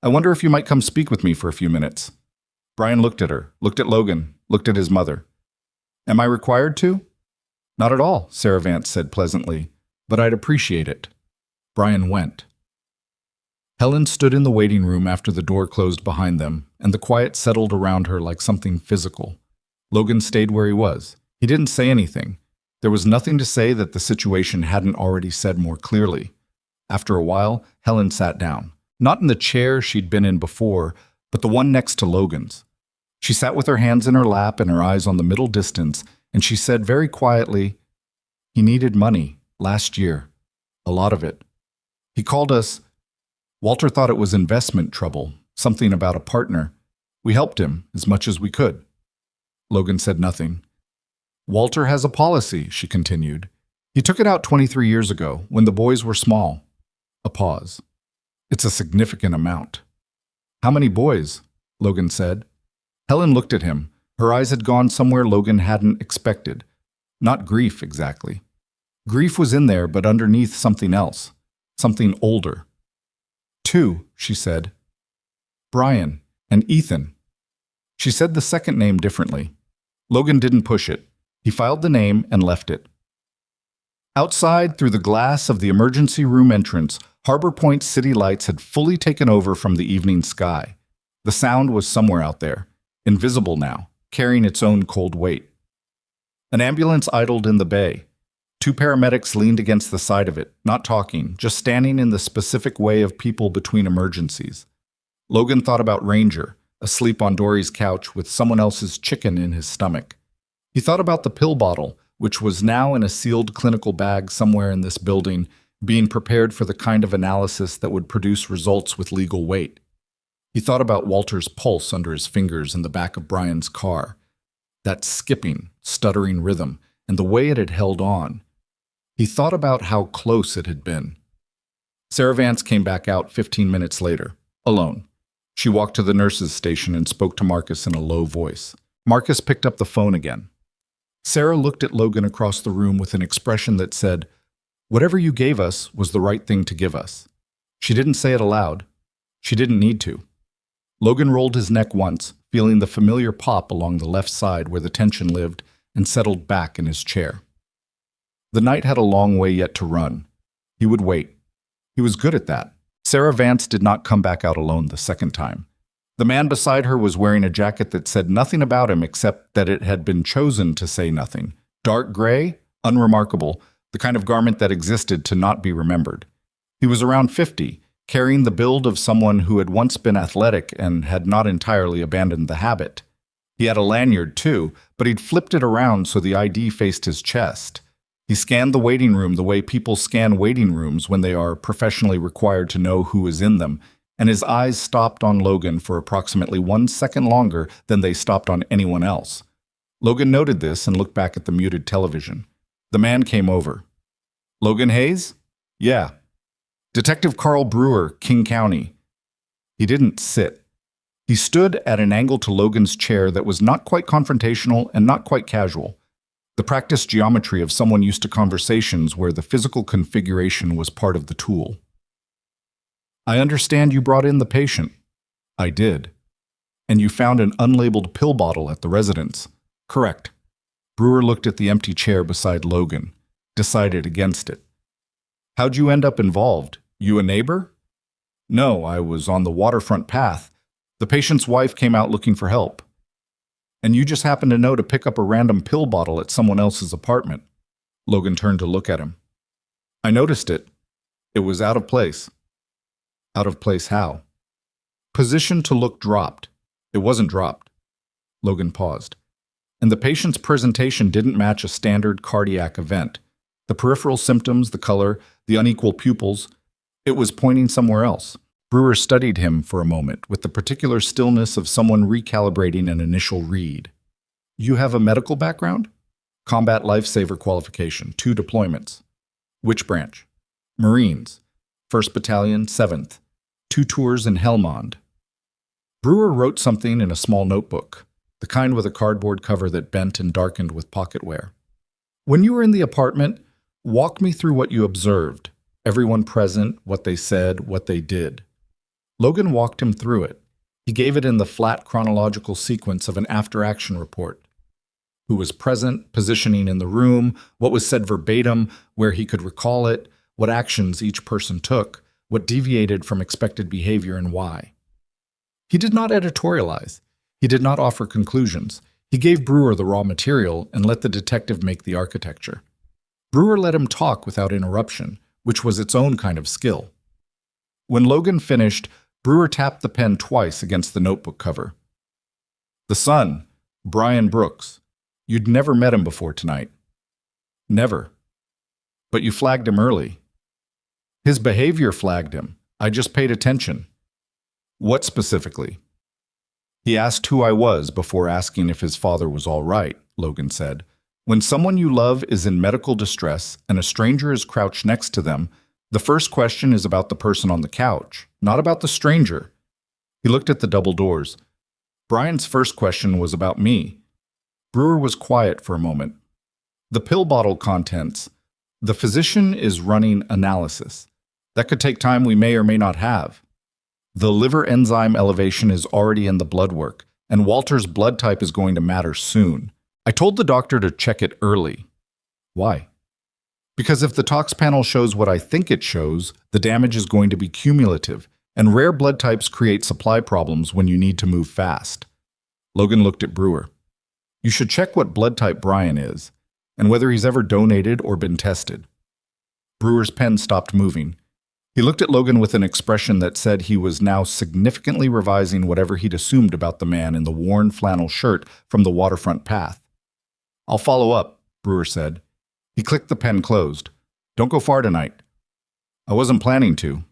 I wonder if you might come speak with me for a few minutes." Brian looked at her, looked at Logan, looked at his mother. "Am I required to?" "Not at all," Sarah Vance said pleasantly, "but I'd appreciate it." Brian went. Helen stood in the waiting room after the door closed behind them, and the quiet settled around her like something physical. Logan stayed where he was. He didn't say anything. There was nothing to say that the situation hadn't already said more clearly. After a while, Helen sat down. Not in the chair she'd been in before, but the one next to Logan's. She sat with her hands in her lap and her eyes on the middle distance, and she said very quietly, "He needed money last year. A lot of it. He called us. Walter thought it was investment trouble, something about a partner. We helped him as much as we could." Logan said nothing. "Walter has a policy," she continued. "He took it out 23 years ago, when the boys were small." A pause. "It's a significant amount." "How many boys?" Logan said. Helen looked at him. Her eyes had gone somewhere Logan hadn't expected. Not grief, exactly. Grief was in there, but underneath something else. Something older. "Two," she said. "Brian and Ethan." She said the second name differently. Logan didn't push it. He filed the name and left it. Outside, through the glass of the emergency room entrance, Harbor Point's city lights had fully taken over from the evening sky. The sound was somewhere out there, invisible now, carrying its own cold weight. An ambulance idled in the bay. Two paramedics leaned against the side of it, not talking, just standing in the specific way of people between emergencies. Logan thought about Ranger, asleep on Dory's couch with someone else's chicken in his stomach. He thought about the pill bottle, which was now in a sealed clinical bag somewhere in this building, being prepared for the kind of analysis that would produce results with legal weight. He thought about Walter's pulse under his fingers in the back of Brian's car, that skipping, stuttering rhythm, and the way it had held on. He thought about how close it had been. Sarah Vance came back out 15 minutes later, alone. She walked to the nurse's station and spoke to Marcus in a low voice. Marcus picked up the phone again. Sarah looked at Logan across the room with an expression that said, "Whatever you gave us was the right thing to give us." She didn't say it aloud. She didn't need to. Logan rolled his neck once, feeling the familiar pop along the left side where the tension lived, and settled back in his chair. The night had a long way yet to run. He would wait. He was good at that. Sarah Vance did not come back out alone the second time. The man beside her was wearing a jacket that said nothing about him except that it had been chosen to say nothing. Dark gray, unremarkable, the kind of garment that existed to not be remembered. He was around 50, carrying the build of someone who had once been athletic and had not entirely abandoned the habit. He had a lanyard too, but he'd flipped it around so the ID faced his chest. He scanned the waiting room the way people scan waiting rooms when they are professionally required to know who is in them, and his eyes stopped on Logan for approximately 1 second longer than they stopped on anyone else. Logan noted this and looked back at the muted television. The man came over. "Logan Hayes?" "Yeah." "Detective Carl Brewer, King County." He didn't sit. He stood at an angle to Logan's chair that was not quite confrontational and not quite casual. The practiced geometry of someone used to conversations where the physical configuration was part of the tool. "I understand you brought in the patient." "I did." "And you found an unlabeled pill bottle at the residence." "Correct." Brewer looked at the empty chair beside Logan, decided against it. "How'd you end up involved? You a neighbor?" "No, I was on the waterfront path. The patient's wife came out looking for help." "And you just happened to know to pick up a random pill bottle at someone else's apartment." Logan turned to look at him. "I noticed it. It was out of place." "Out of place how?" "Position to look dropped. It wasn't dropped." Logan paused. "And the patient's presentation didn't match a standard cardiac event. The peripheral symptoms, the color, the unequal pupils, it was pointing somewhere else." Brewer studied him for a moment with the particular stillness of someone recalibrating an initial read. "You have a medical background?" "Combat lifesaver qualification, 2 deployments." "Which branch?" Marines, 1st Battalion, 7th, 2 tours in Helmand. Brewer wrote something in a small notebook, the kind with a cardboard cover that bent and darkened with pocket wear. When you were in the apartment, walk me through what you observed, everyone present, what they said, what they did. Logan walked him through it. He gave it in the flat chronological sequence of an after-action report. Who was present, positioning in the room, what was said verbatim, where he could recall it, what actions each person took, what deviated from expected behavior and why. He did not editorialize. He did not offer conclusions. He gave Brewer the raw material and let the detective make the architecture. Brewer let him talk without interruption, which was its own kind of skill. When Logan finished, Brewer tapped the pen twice against the notebook cover. The son, Brian Brooks. You'd never met him before tonight. Never. But you flagged him early. His behavior flagged him. I just paid attention. What specifically? He asked who I was before asking if his father was all right, Logan said. When someone you love is in medical distress and a stranger is crouched next to them, the first question is about the person on the couch, not about the stranger. He looked at the double doors. Brian's first question was about me. Brewer was quiet for a moment. The pill bottle contents. The physician is running analysis. That could take time we may or may not have. The liver enzyme elevation is already in the blood work, and Walter's blood type is going to matter soon. I told the doctor to check it early. Why? Because if the tox panel shows what I think it shows, the damage is going to be cumulative, and rare blood types create supply problems when you need to move fast. Logan looked at Brewer. You should check what blood type Brian is, and whether he's ever donated or been tested. Brewer's pen stopped moving. He looked at Logan with an expression that said he was now significantly revising whatever he'd assumed about the man in the worn flannel shirt from the waterfront path. I'll follow up, Brewer said. He clicked the pen closed. Don't go far tonight. I wasn't planning to.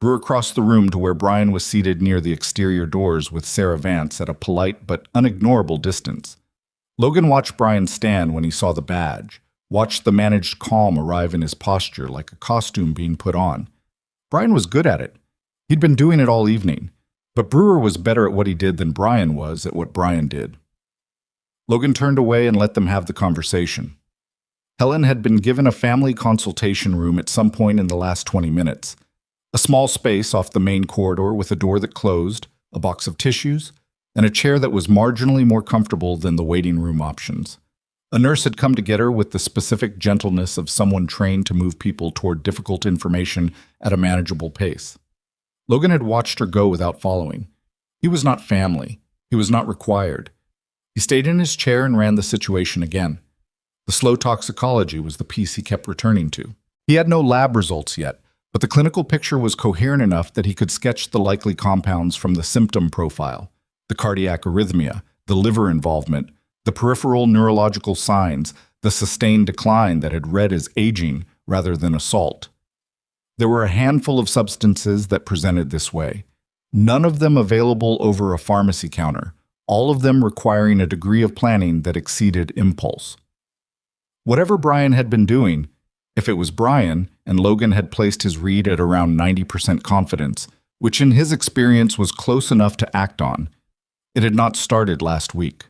Brewer crossed the room to where Brian was seated near the exterior doors with Sarah Vance at a polite but unignorable distance. Logan watched Brian stand when he saw the badge, watched the managed calm arrive in his posture like a costume being put on. Brian was good at it. He'd been doing it all evening, but Brewer was better at what he did than Brian was at what Brian did. Logan turned away and let them have the conversation. Helen had been given a family consultation room at some point in the last 20 minutes. A small space off the main corridor with a door that closed, a box of tissues, and a chair that was marginally more comfortable than the waiting room options. A nurse had come to get her with the specific gentleness of someone trained to move people toward difficult information at a manageable pace. Logan had watched her go without following. He was not family. He was not required. He stayed in his chair and ran the situation again. The slow toxicology was the piece he kept returning to. He had no lab results yet, but the clinical picture was coherent enough that he could sketch the likely compounds from the symptom profile, the cardiac arrhythmia, the liver involvement, the peripheral neurological signs, the sustained decline that had read as aging rather than assault. There were a handful of substances that presented this way, none of them available over a pharmacy counter, all of them requiring a degree of planning that exceeded impulse. Whatever Brian had been doing, if it was Brian and Logan had placed his read at around 90% confidence, which in his experience was close enough to act on, it had not started last week.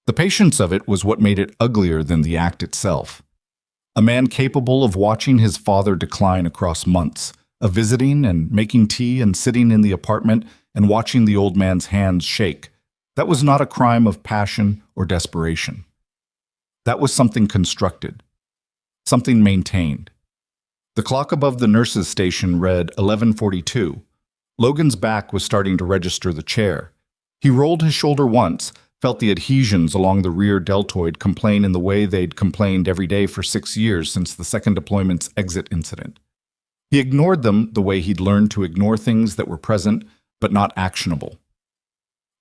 The patience of it was what made it uglier than the act itself. A man capable of watching his father decline across months, of visiting and making tea and sitting in the apartment and watching the old man's hands shake. That was not a crime of passion or desperation. That was something constructed, something maintained. The clock above the nurse's station read 11:42. Logan's back was starting to register the chair. He rolled his shoulder once, felt the adhesions along the rear deltoid complain in the way they'd complained every day for 6 years since the second deployment's exit incident. He ignored them the way he'd learned to ignore things that were present but not actionable.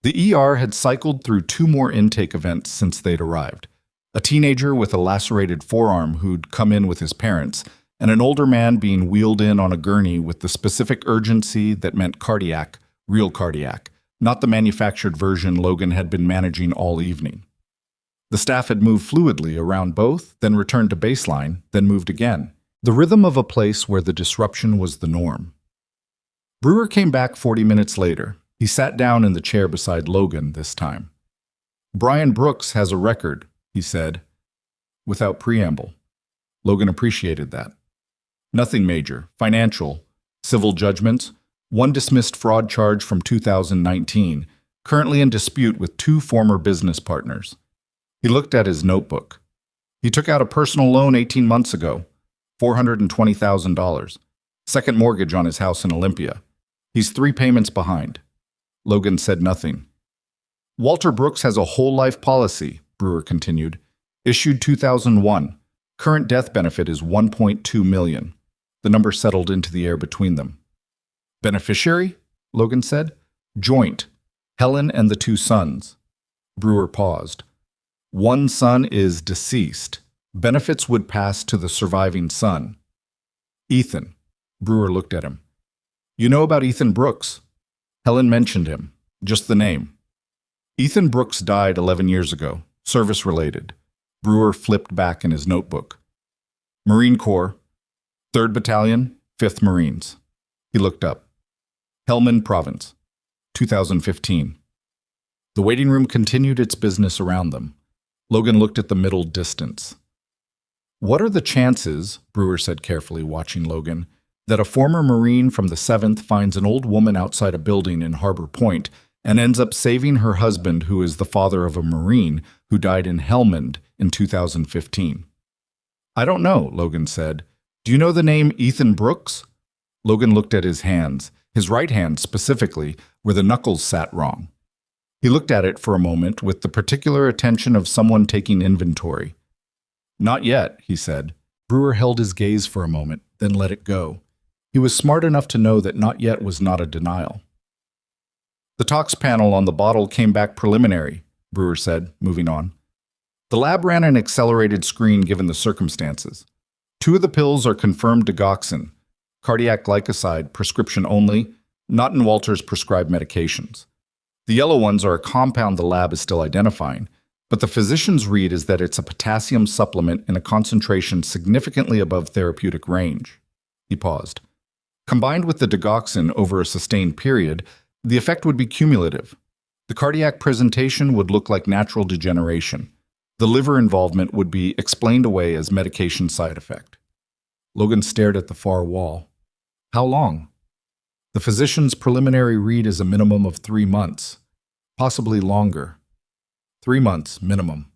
The ER had cycled through 2 more intake events since they'd arrived. A teenager with a lacerated forearm who'd come in with his parents, and an older man being wheeled in on a gurney with the specific urgency that meant cardiac, real cardiac, not the manufactured version Logan had been managing all evening. The staff had moved fluidly around both, then returned to baseline, then moved again. The rhythm of a place where the disruption was the norm. Brewer came back 40 minutes later. He sat down in the chair beside Logan this time. "Brian Brooks has a record," he said, without preamble. Logan appreciated that. "Nothing major. Financial. Civil judgments. One dismissed fraud charge from 2019, currently in dispute with 2 former business partners." He looked at his notebook. "He took out a personal loan 18 months ago, $420,000. Second mortgage on his house in Olympia. He's 3 payments behind." Logan said nothing. "Walter Brooks has a whole life policy," Brewer continued. "Issued 2001. Current death benefit is $1.2 million. The number settled into the air between them. "Beneficiary?" Logan said. "Joint. Helen and the 2 sons." Brewer paused. "One son is deceased. Benefits would pass to the surviving son." "Ethan." Brewer looked at him. "You know about Ethan Brooks?" Helen mentioned him. Just the name. "Ethan Brooks died 11 years ago. Service-related." Brewer flipped back in his notebook. "Marine Corps. 3rd Battalion, 5th Marines." He looked up. "Helmand Province. 2015. The waiting room continued its business around them. Logan looked at the middle distance. "What are the chances," Brewer said carefully, watching Logan, "that a former Marine from the 7th finds an old woman outside a building in Harbor Point and ends up saving her husband, who is the father of a Marine who died in Helmand in 2015? "I don't know," Logan said. "Do you know the name Ethan Brooks?" Logan looked at his hands, his right hand specifically, where the knuckles sat wrong. He looked at it for a moment with the particular attention of someone taking inventory. "Not yet," he said. Brewer held his gaze for a moment, then let it go. He was smart enough to know that "not yet" was not a denial. "The tox panel on the bottle came back preliminary," Brewer said, moving on. "The lab ran an accelerated screen given the circumstances. 2 of the pills are confirmed digoxin, cardiac glycoside, prescription only, not in Walter's prescribed medications. The yellow ones are a compound the lab is still identifying, but the physician's read is that it's a potassium supplement in a concentration significantly above therapeutic range." He paused. "Combined with the digoxin over a sustained period, the effect would be cumulative. The cardiac presentation would look like natural degeneration. The liver involvement would be explained away as medication side effect." Logan stared at the far wall. "How long?" "The physician's preliminary read is a minimum of 3 months, possibly longer. 3 months, minimum."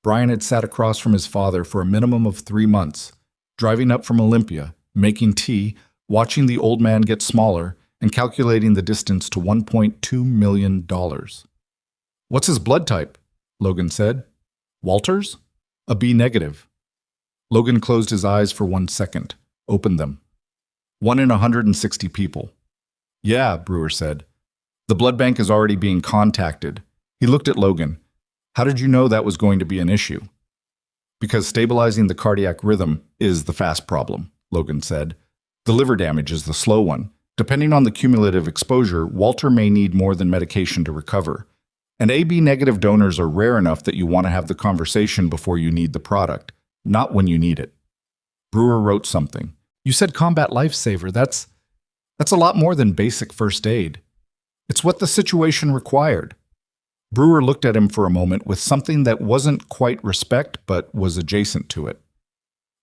Brian had sat across from his father for a minimum of 3 months, driving up from Olympia, making tea, watching the old man get smaller, and calculating the distance to $1.2 million. "What's his blood type?" Logan said. "Walter's?" "A B negative." Logan closed his eyes for 1 second, opened them. 1 in 160 people. "Yeah," Brewer said. "The blood bank is already being contacted." He looked at Logan. "How did you know that was going to be an issue?" "Because stabilizing the cardiac rhythm is the fast problem," Logan said. "The liver damage is the slow one. Depending on the cumulative exposure, Walter may need more than medication to recover. And AB negative donors are rare enough that you want to have the conversation before you need the product, not when you need it." Brewer wrote something. "You said combat lifesaver. That's a lot more than basic first aid. It's what the situation required." Brewer looked at him for a moment with something that wasn't quite respect, but was adjacent to it.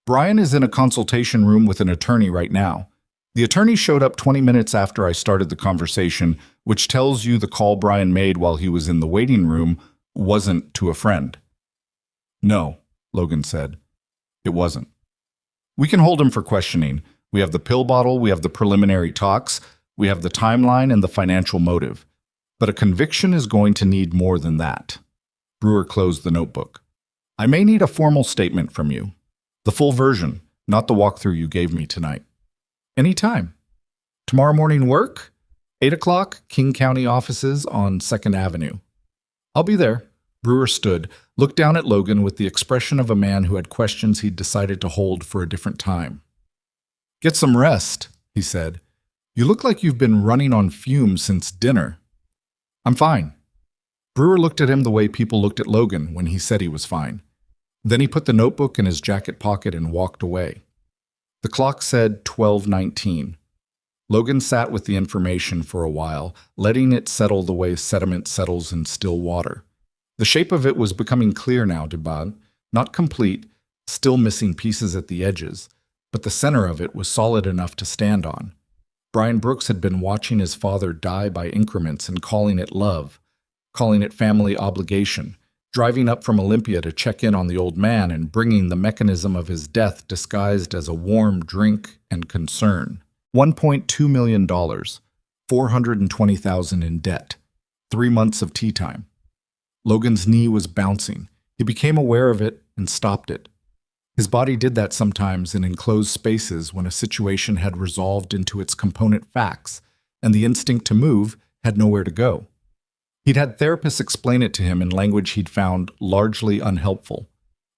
"Brian is in a consultation room with an attorney right now. The attorney showed up 20 minutes after I started the conversation, which tells you the call Brian made while he was in the waiting room wasn't to a friend." "No," Logan said. "It wasn't. We can hold him for questioning. We have the pill bottle, we have the preliminary talks, we have the timeline and the financial motive. But a conviction is going to need more than that." Brewer closed the notebook. "I may need a formal statement from you. The full version, not the walkthrough you gave me tonight." "Anytime. Tomorrow morning work? 8 o'clock, King County offices on 2nd Avenue. "I'll be there." Brewer stood, looked down at Logan with the expression of a man who had questions he'd decided to hold for a different time. "Get some rest," he said. "You look like you've been running on fumes since dinner." "I'm fine." Brewer looked at him the way people looked at Logan when he said he was fine. Then he put the notebook in his jacket pocket and walked away. The clock said 12:19. Logan sat with the information for a while, letting it settle the way sediment settles in still water. The shape of it was becoming clear now, Dubad. Not complete, still missing pieces at the edges, but the center of it was solid enough to stand on. Brian Brooks had been watching his father die by increments and calling it love, calling it family obligation, driving up from Olympia to check in on the old man and bringing the mechanism of his death disguised as a warm drink and concern. $1.2 million, $420,000 in debt, 3 months of tea time. Logan's knee was bouncing. He became aware of it and stopped it. His body did that sometimes in enclosed spaces when a situation had resolved into its component facts, and the instinct to move had nowhere to go. He'd had therapists explain it to him in language he'd found largely unhelpful.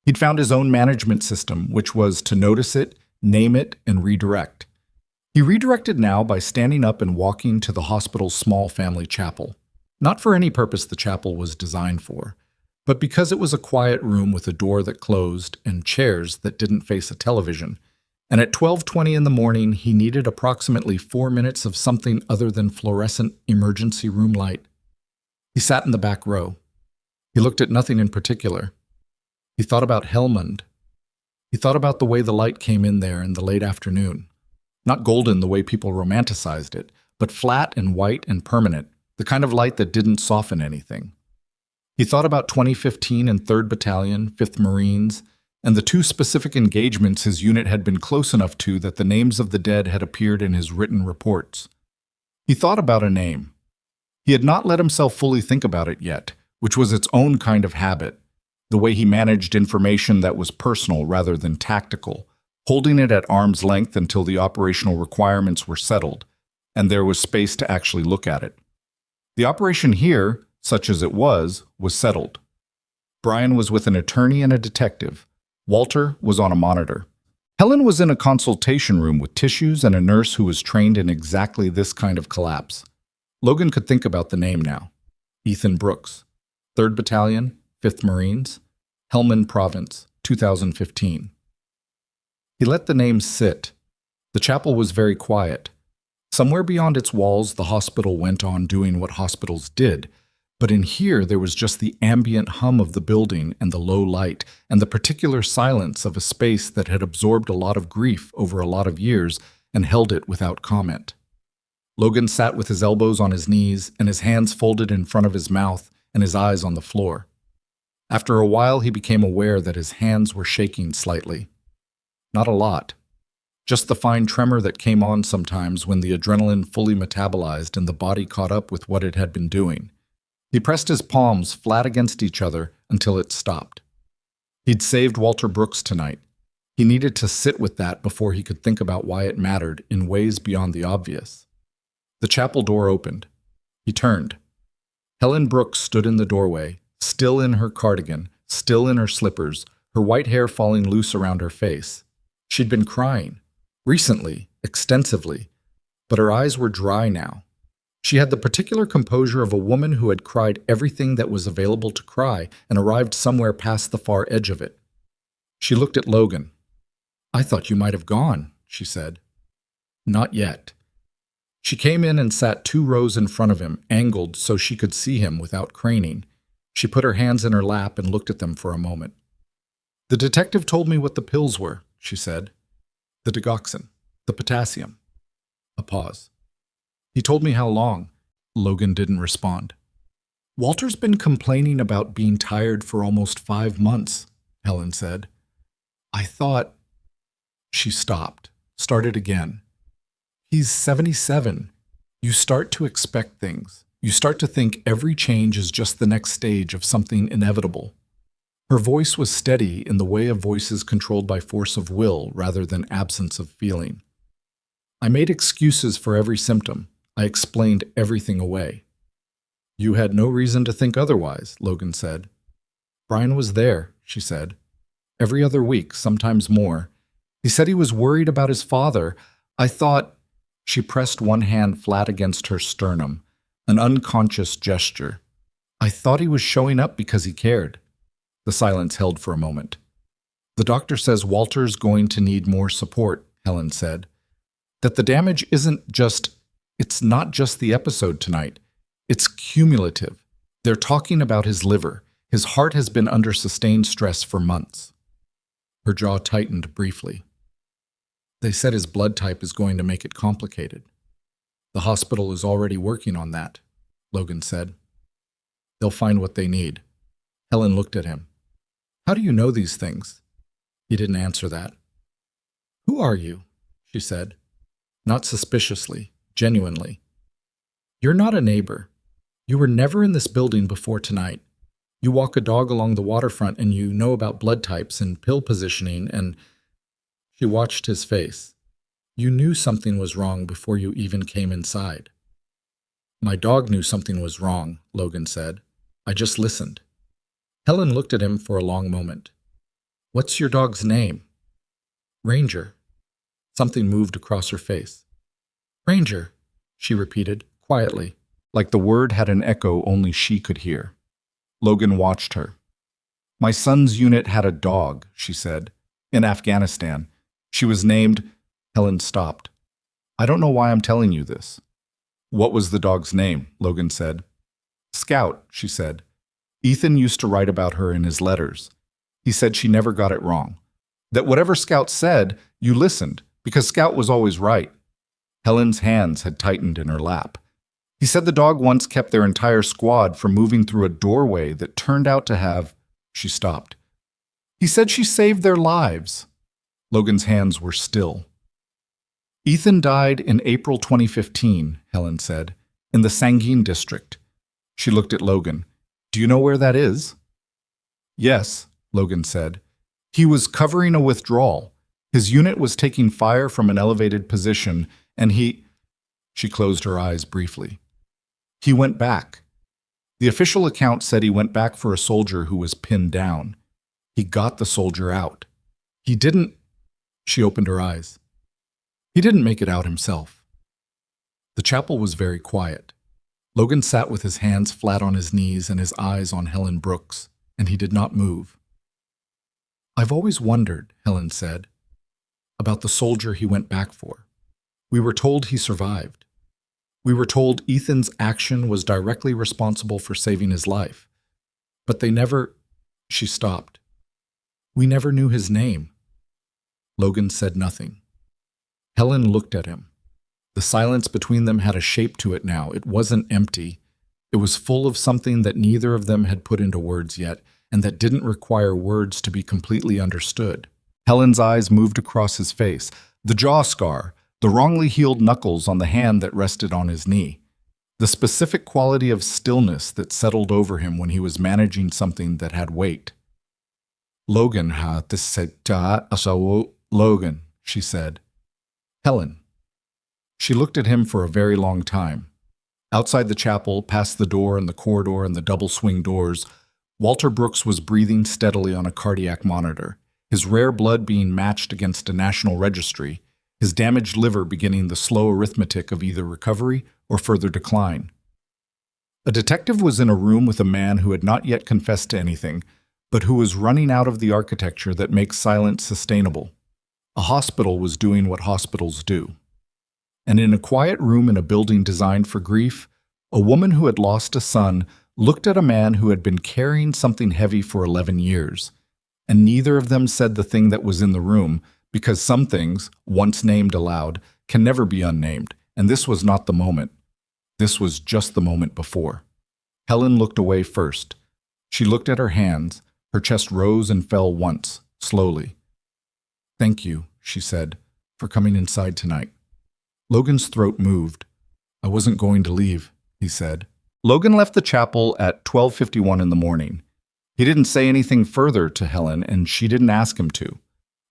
He'd found his own management system, which was to notice it, name it, and redirect. He redirected now by standing up and walking to the hospital's small family chapel. Not for any purpose the chapel was designed for, but because it was a quiet room with a door that closed and chairs that didn't face a television. And at 12:20 in the morning, he needed approximately 4 minutes of something other than fluorescent emergency room light. He sat in the back row. He looked at nothing in particular. He thought about Helmund. He thought about the way the light came in there in the late afternoon. Not golden the way people romanticized it, but flat and white and permanent, the kind of light that didn't soften anything. He thought about 2015 and 3rd Battalion, 5th Marines, and the 2 specific engagements his unit had been close enough to that the names of the dead had appeared in his written reports. He thought about a name. He had not let himself fully think about it yet, which was its own kind of habit, the way he managed information that was personal rather than tactical, holding it at arm's length until the operational requirements were settled, and there was space to actually look at it. The operation here, such as it was settled. Brian was with an attorney and a detective. Walter was on a monitor. Helen was in a consultation room with tissues and a nurse who was trained in exactly this kind of collapse. Logan could think about the name now. Ethan Brooks, 3rd Battalion, 5th Marines, Helmand Province, 2015. He let the name sit. The chapel was very quiet. Somewhere beyond its walls, the hospital went on doing what hospitals did, but in here there was just the ambient hum of the building and the low light and the particular silence of a space that had absorbed a lot of grief over a lot of years and held it without comment. Logan sat with his elbows on his knees and his hands folded in front of his mouth and his eyes on the floor. After a while, he became aware that his hands were shaking slightly. Not a lot. Just the fine tremor that came on sometimes when the adrenaline fully metabolized and the body caught up with what it had been doing. He pressed his palms flat against each other until it stopped. He'd saved Walter Brooks tonight. He needed to sit with that before he could think about why it mattered in ways beyond the obvious. The chapel door opened. He turned. Helen Brooks stood in the doorway, still in her cardigan, still in her slippers, her white hair falling loose around her face. She'd been crying. Recently, extensively, but her eyes were dry now. She had the particular composure of a woman who had cried everything that was available to cry and arrived somewhere past the far edge of it. She looked at Logan. "I thought you might have gone," she said. "Not yet." She came in and sat 2 rows in front of him, angled so she could see him without craning. She put her hands in her lap and looked at them for a moment. "The detective told me what the pills were," she said. "The digoxin, the potassium." A pause. "He told me how long." Logan didn't respond. "Walter's been complaining about being tired for almost 5 months," Helen said. "I thought—" She stopped, started again. "He's 77. You start to expect things. You start to think every change is just the next stage of something inevitable." Her voice was steady in the way of voices controlled by force of will rather than absence of feeling. "I made excuses for every symptom. I explained everything away." "You had no reason to think otherwise," Logan said. "Brian was there," she said. "Every other week, sometimes more. He said he was worried about his father. I thought—" She pressed one hand flat against her sternum, an unconscious gesture. "I thought he was showing up because he cared." The silence held for a moment. "The doctor says Walter's going to need more support," Helen said. That the damage it's not just the episode tonight. It's cumulative. They're talking about his liver. His heart has been under sustained stress for months. Her jaw tightened briefly. They said his blood type is going to make it complicated. The hospital is already working on that, Logan said. They'll find what they need. Helen looked at him. How do you know these things? He didn't answer that. Who are you? She said. Not suspiciously, genuinely. You're not a neighbor. You were never in this building before tonight. You walk a dog along the waterfront and you know about blood types and pill positioning and... She watched his face. You knew something was wrong before you even came inside. My dog knew something was wrong, Logan said. I just listened. Helen looked at him for a long moment. What's your dog's name? Ranger. Something moved across her face. Ranger, she repeated, quietly, like the word had an echo only she could hear. Logan watched her. My son's unit had a dog, she said, in Afghanistan. She was named... Helen stopped. I don't know why I'm telling you this. What was the dog's name? Logan said. Scout, she said. Ethan used to write about her in his letters. He said she never got it wrong. That whatever Scout said, you listened, because Scout was always right. Helen's hands had tightened in her lap. He said the dog once kept their entire squad from moving through a doorway that turned out to have... She stopped. He said she saved their lives. Logan's hands were still. Ethan died in April 2015, Helen said, in the Sangin district. She looked at Logan. Do you know where that is? Yes, Logan said. He was covering a withdrawal. His unit was taking fire from an elevated position, and he... She closed her eyes briefly. He went back. The official account said he went back for a soldier who was pinned down. He got the soldier out. He didn't... She opened her eyes. He didn't make it out himself. The chapel was very quiet. Logan sat with his hands flat on his knees and his eyes on Helen Brooks, and he did not move. I've always wondered, Helen said, about the soldier he went back for. We were told he survived. We were told Ethan's action was directly responsible for saving his life. But they never... She stopped. We never knew his name. Logan said nothing. Helen looked at him. The silence between them had a shape to it now. It wasn't empty. It was full of something that neither of them had put into words yet, and that didn't require words to be completely understood. Helen's eyes moved across his face, the jaw scar, the wrongly healed knuckles on the hand that rested on his knee, the specific quality of stillness that settled over him when he was managing something that had weight. Logan, Logan, she said. Helen. She looked at him for a very long time. Outside the chapel, past the door and the corridor and the double swing doors, Walter Brooks was breathing steadily on a cardiac monitor, his rare blood being matched against a national registry, his damaged liver beginning the slow arithmetic of either recovery or further decline. A detective was in a room with a man who had not yet confessed to anything, but who was running out of the architecture that makes silence sustainable. A hospital was doing what hospitals do. And in a quiet room in a building designed for grief, a woman who had lost a son looked at a man who had been carrying something heavy for 11 years. And neither of them said the thing that was in the room, because some things, once named aloud, can never be unnamed, and this was not the moment. This was just the moment before. Helen looked away first. She looked at her hands. Her chest rose and fell once, slowly. Thank you, she said, for coming inside tonight. Logan's throat moved. I wasn't going to leave, he said. Logan left the chapel at 12:51 in the morning. He didn't say anything further to Helen, and she didn't ask him to.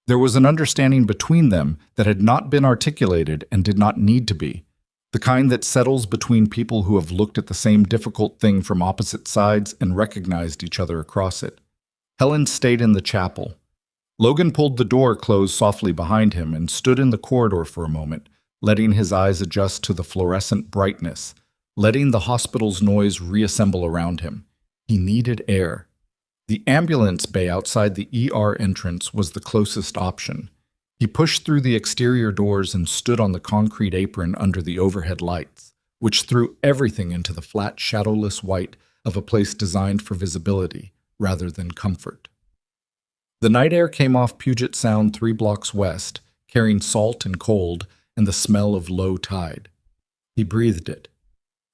There was an understanding between them that had not been articulated and did not need to be, the kind that settles between people who have looked at the same difficult thing from opposite sides and recognized each other across it. Helen stayed in the chapel. Logan pulled the door closed softly behind him and stood in the corridor for a moment, letting his eyes adjust to the fluorescent brightness, letting the hospital's noise reassemble around him. He needed air. The ambulance bay outside the ER entrance was the closest option. He pushed through the exterior doors and stood on the concrete apron under the overhead lights, which threw everything into the flat, shadowless white of a place designed for visibility rather than comfort. The night air came off Puget Sound 3 blocks west, carrying salt and cold and the smell of low tide. He breathed it.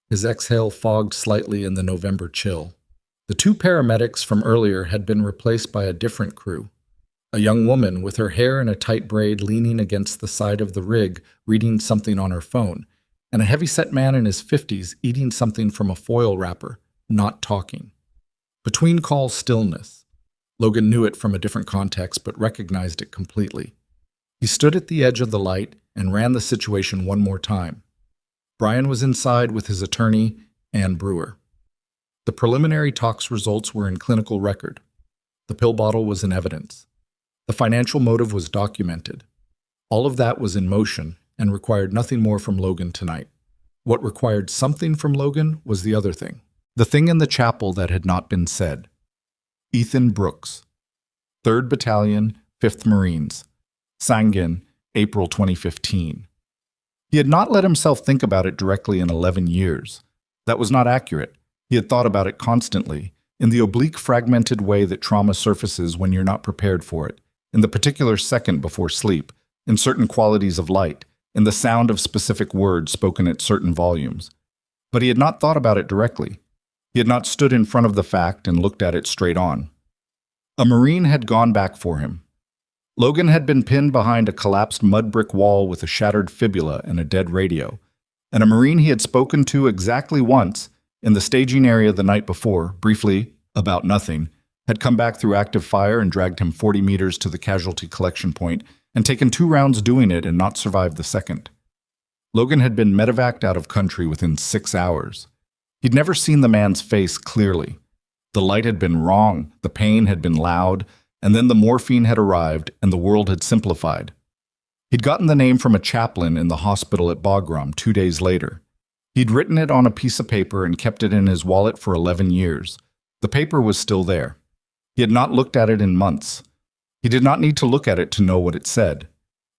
His exhale fogged slightly in the November chill. The 2 paramedics from earlier had been replaced by a different crew. A young woman with her hair in a tight braid leaning against the side of the rig, reading something on her phone, and a heavy-set man in his 50s eating something from a foil wrapper, not talking. Between calls, stillness. Logan knew it from a different context, but recognized it completely. He stood at the edge of the light and ran the situation one more time. Brian was inside with his attorney, Ann Brewer. The preliminary tox results were in clinical record. The pill bottle was in evidence. The financial motive was documented. All of that was in motion and required nothing more from Logan tonight. What required something from Logan was the other thing. The thing in the chapel that had not been said. Ethan Brooks, 3rd Battalion, 5th Marines, Sangin, April 2015. He had not let himself think about it directly in 11 years. That was not accurate. He had thought about it constantly, in the oblique, fragmented way that trauma surfaces when you're not prepared for it, in the particular second before sleep, in certain qualities of light, in the sound of specific words spoken at certain volumes. But he had not thought about it directly. He had not stood in front of the fact and looked at it straight on. A Marine had gone back for him. Logan had been pinned behind a collapsed mud brick wall with a shattered fibula and a dead radio, and a Marine he had spoken to exactly once, in the staging area the night before, briefly, about nothing, had come back through active fire and dragged him 40 meters to the casualty collection point and taken 2 rounds doing it and not survived the second. Logan had been medevaced out of country within 6 hours. He'd never seen the man's face clearly. The light had been wrong, the pain had been loud, and then the morphine had arrived and the world had simplified. He'd gotten the name from a chaplain in the hospital at Bagram 2 days later. He'd written it on a piece of paper and kept it in his wallet for 11 years. The paper was still there. He had not looked at it in months. He did not need to look at it to know what it said.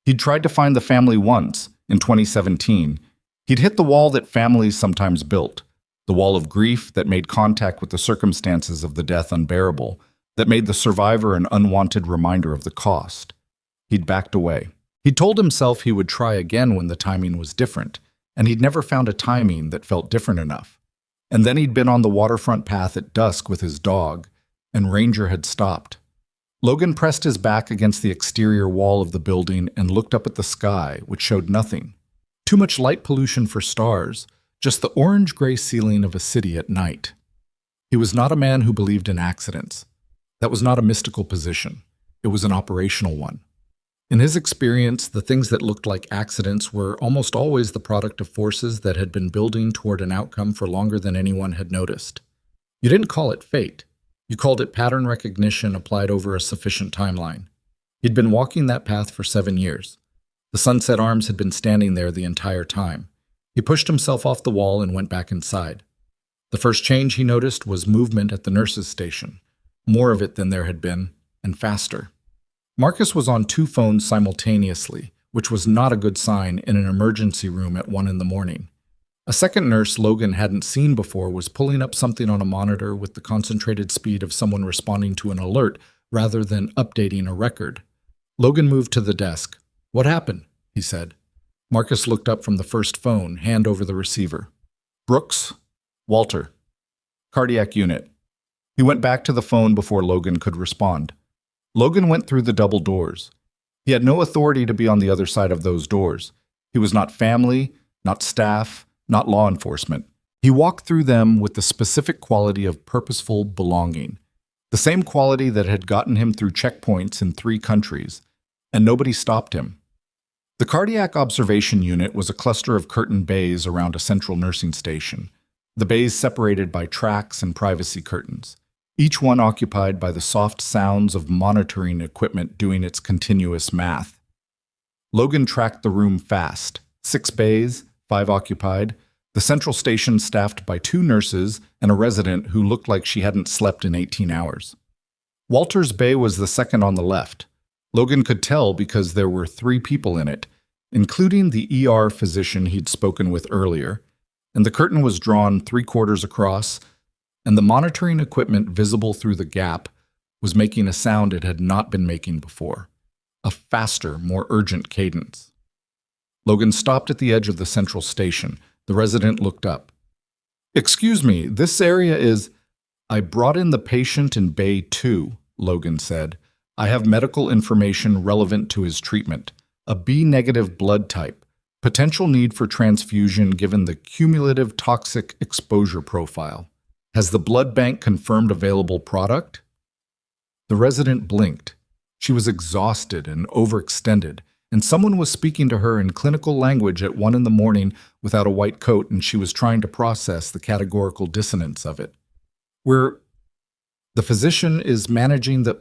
He'd tried to find the family once, in 2017. He'd hit the wall that families sometimes built, the wall of grief that made contact with the circumstances of the death unbearable, that made the survivor an unwanted reminder of the cost. He'd backed away. He'd told himself he would try again when the timing was different, and he'd never found a timing that felt different enough. And then he'd been on the waterfront path at dusk with his dog, and Ranger had stopped. Logan pressed his back against the exterior wall of the building and looked up at the sky, which showed nothing. Too much light pollution for stars, just the orange-gray ceiling of a city at night. He was not a man who believed in accidents. That was not a mystical position. It was an operational one. In his experience, the things that looked like accidents were almost always the product of forces that had been building toward an outcome for longer than anyone had noticed. You didn't call it fate. You called it pattern recognition applied over a sufficient timeline. He'd been walking that path for 7 years. The Sunset Arms had been standing there the entire time. He pushed himself off the wall and went back inside. The first change he noticed was movement at the nurses' station. More of it than there had been, and faster. Marcus was on 2 phones simultaneously, which was not a good sign in an emergency room at 1 a.m. A second nurse Logan hadn't seen before was pulling up something on a monitor with the concentrated speed of someone responding to an alert rather than updating a record. Logan moved to the desk. "What happened?" he said. Marcus looked up from the first phone, hand over the receiver. "Brooks? Walter. Cardiac unit." He went back to the phone before Logan could respond. Logan went through the double doors. He had no authority to be on the other side of those doors. He was not family, not staff, not law enforcement. He walked through them with the specific quality of purposeful belonging, the same quality that had gotten him through checkpoints in 3 countries, and nobody stopped him. The cardiac observation unit was a cluster of curtained bays around a central nursing station, the bays separated by tracks and privacy curtains, each one occupied by the soft sounds of monitoring equipment doing its continuous math. Logan tracked the room fast. 6 bays, 5 occupied, the central station staffed by 2 nurses and a resident who looked like she hadn't slept in 18 hours. Walter's bay was the second on the left. Logan could tell because there were 3 people in it, including the ER physician he'd spoken with earlier, and the curtain was drawn 3/4 across, and the monitoring equipment visible through the gap was making a sound it had not been making before, a faster, more urgent cadence. Logan stopped at the edge of the central station. The resident looked up. "Excuse me, this area is—" "I brought in the patient in Bay 2, Logan said. "I have medical information relevant to his treatment. A B-negative blood type. Potential need for transfusion given the cumulative toxic exposure profile. Has the blood bank confirmed available product?" The resident blinked. She was exhausted and overextended, and someone was speaking to her in clinical language at 1 in the morning without a white coat, and she was trying to process the categorical dissonance of it. The physician is managing the...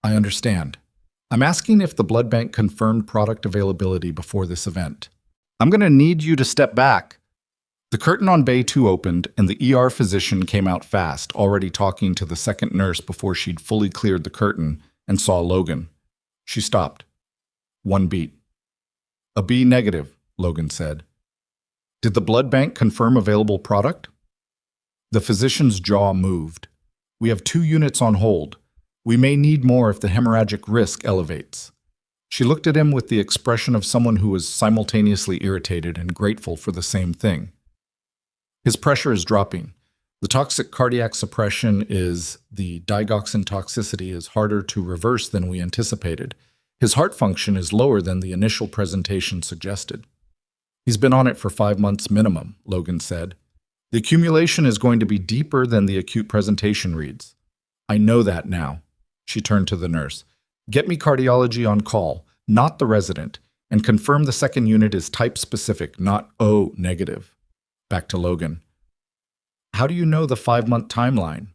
I understand. I'm asking if the blood bank confirmed product availability before this event. I'm going to need you to step back. The curtain on Bay 2 opened, and the ER physician came out fast, already talking to the second nurse before she'd fully cleared the curtain and saw Logan. She stopped. 1 beat. "A B negative, Logan said. "Did the blood bank confirm available product?" The physician's jaw moved. "We have 2 units on hold. We may need more if the hemorrhagic risk elevates." She looked at him with the expression of someone who was simultaneously irritated and grateful for the same thing. "His pressure is dropping. The toxic cardiac suppression the digoxin toxicity is harder to reverse than we anticipated. His heart function is lower than the initial presentation suggested." "He's been on it for 5 months minimum," Logan said. "The accumulation is going to be deeper than the acute presentation reads." "I know that now." She turned to the nurse. "Get me cardiology on call, not the resident, and confirm the second unit is type-specific, not O negative." Back to Logan. "How do you know the 5-month timeline?"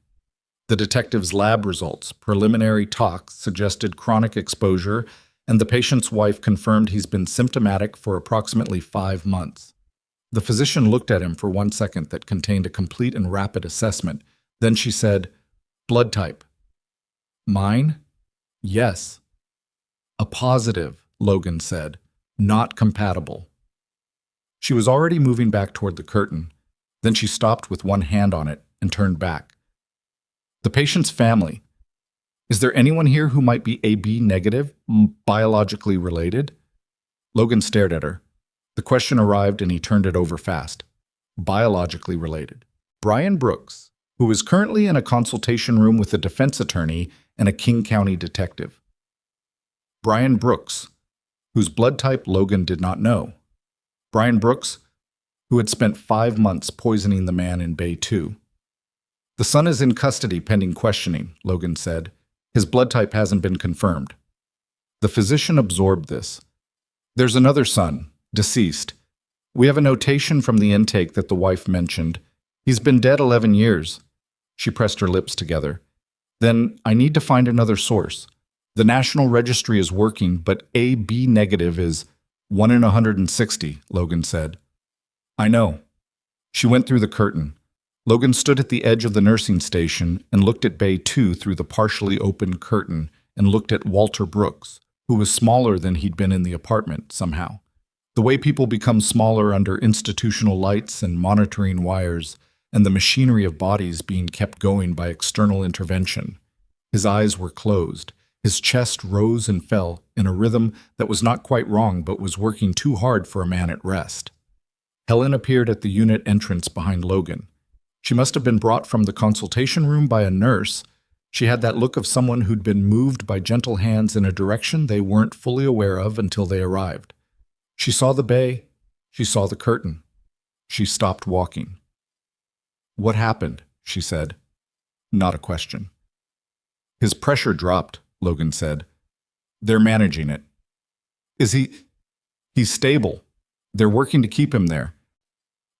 "The detective's lab results, preliminary tox, suggested chronic exposure, and the patient's wife confirmed he's been symptomatic for approximately 5 months." The physician looked at him for 1 second that contained a complete and rapid assessment. Then she said, "Blood type." "Mine?" "Yes." "A positive," Logan said. "Not compatible." She was already moving back toward the curtain. Then she stopped with one hand on it and turned back. "The patient's family. Is there anyone here who might be AB negative, biologically related?" Logan stared at her. The question arrived and he turned it over fast. "Biologically related. Brian Brooks, who is currently in a consultation room with a defense attorney and a King County detective." Brian Brooks, whose blood type Logan did not know. Brian Brooks, who had spent 5 months poisoning the man in Bay 2. "The son is in custody pending questioning," Logan said. "His blood type hasn't been confirmed." The physician absorbed this. "There's another son, deceased. We have a notation from the intake that the wife mentioned. He's been dead 11 years. She pressed her lips together. "Then I need to find another source. The National Registry is working, but AB negative is 1 in 160, Logan said. "I know." She went through the curtain. Logan stood at the edge of the nursing station and looked at Bay 2 through the partially open curtain and looked at Walter Brooks, who was smaller than he'd been in the apartment somehow. The way people become smaller under institutional lights and monitoring wires, and the machinery of bodies being kept going by external intervention. His eyes were closed. His chest rose and fell in a rhythm that was not quite wrong but was working too hard for a man at rest. Helen appeared at the unit entrance behind Logan. She must have been brought from the consultation room by a nurse. She had that look of someone who'd been moved by gentle hands in a direction they weren't fully aware of until they arrived. She saw the bay. She saw the curtain. She stopped walking. "What happened?" she said. Not a question. "His pressure dropped," Logan said. "They're managing it." "Is he... He's stable. They're working to keep him there."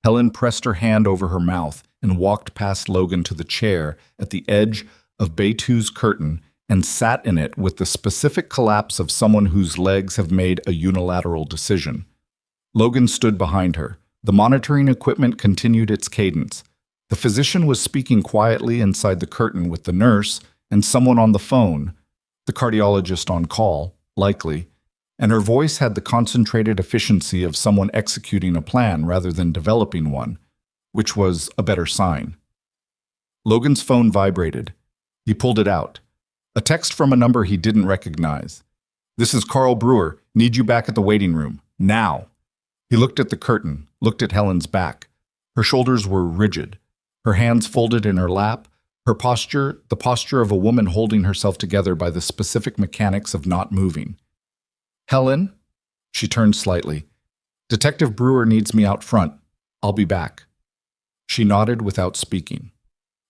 Helen pressed her hand over her mouth and walked past Logan to the chair at the edge of Bay 2's curtain and sat in it with the specific collapse of someone whose legs have made a unilateral decision. Logan stood behind her. The monitoring equipment continued its cadence. The physician was speaking quietly inside the curtain with the nurse and someone on the phone. The cardiologist on call, likely, and her voice had the concentrated efficiency of someone executing a plan rather than developing one, which was a better sign. Logan's phone vibrated. He pulled it out. A text from a number he didn't recognize. "This is Carl Brewer. Need you back at the waiting room. Now." He looked at the curtain, looked at Helen's back. Her shoulders were rigid, her hands folded in her lap, her posture, the posture of a woman holding herself together by the specific mechanics of not moving. "Helen?" She turned slightly. "Detective Brewer needs me out front. I'll be back." She nodded without speaking.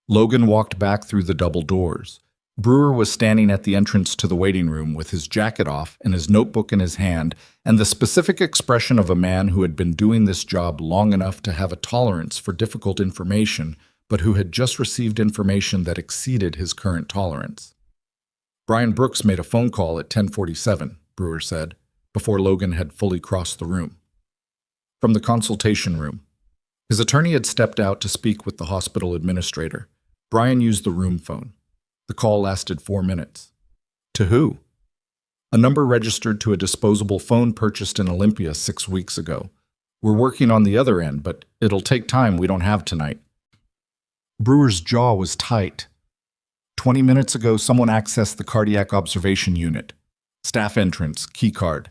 Logan walked back through the double doors. Brewer was standing at the entrance to the waiting room with his jacket off and his notebook in his hand, and the specific expression of a man who had been doing this job long enough to have a tolerance for difficult information, but who had just received information that exceeded his current tolerance. "Brian Brooks made a phone call at 10:47, Brewer said, before Logan had fully crossed the room. From the consultation room. His attorney had stepped out to speak with the hospital administrator. Brian used the room phone. The call lasted 4 minutes. To who? A number registered to a disposable phone purchased in Olympia 6 weeks ago. "We're working on the other end, but it'll take time we don't have tonight." Brewer's jaw was tight. 20 minutes ago, someone accessed the cardiac observation unit. Staff entrance, keycard.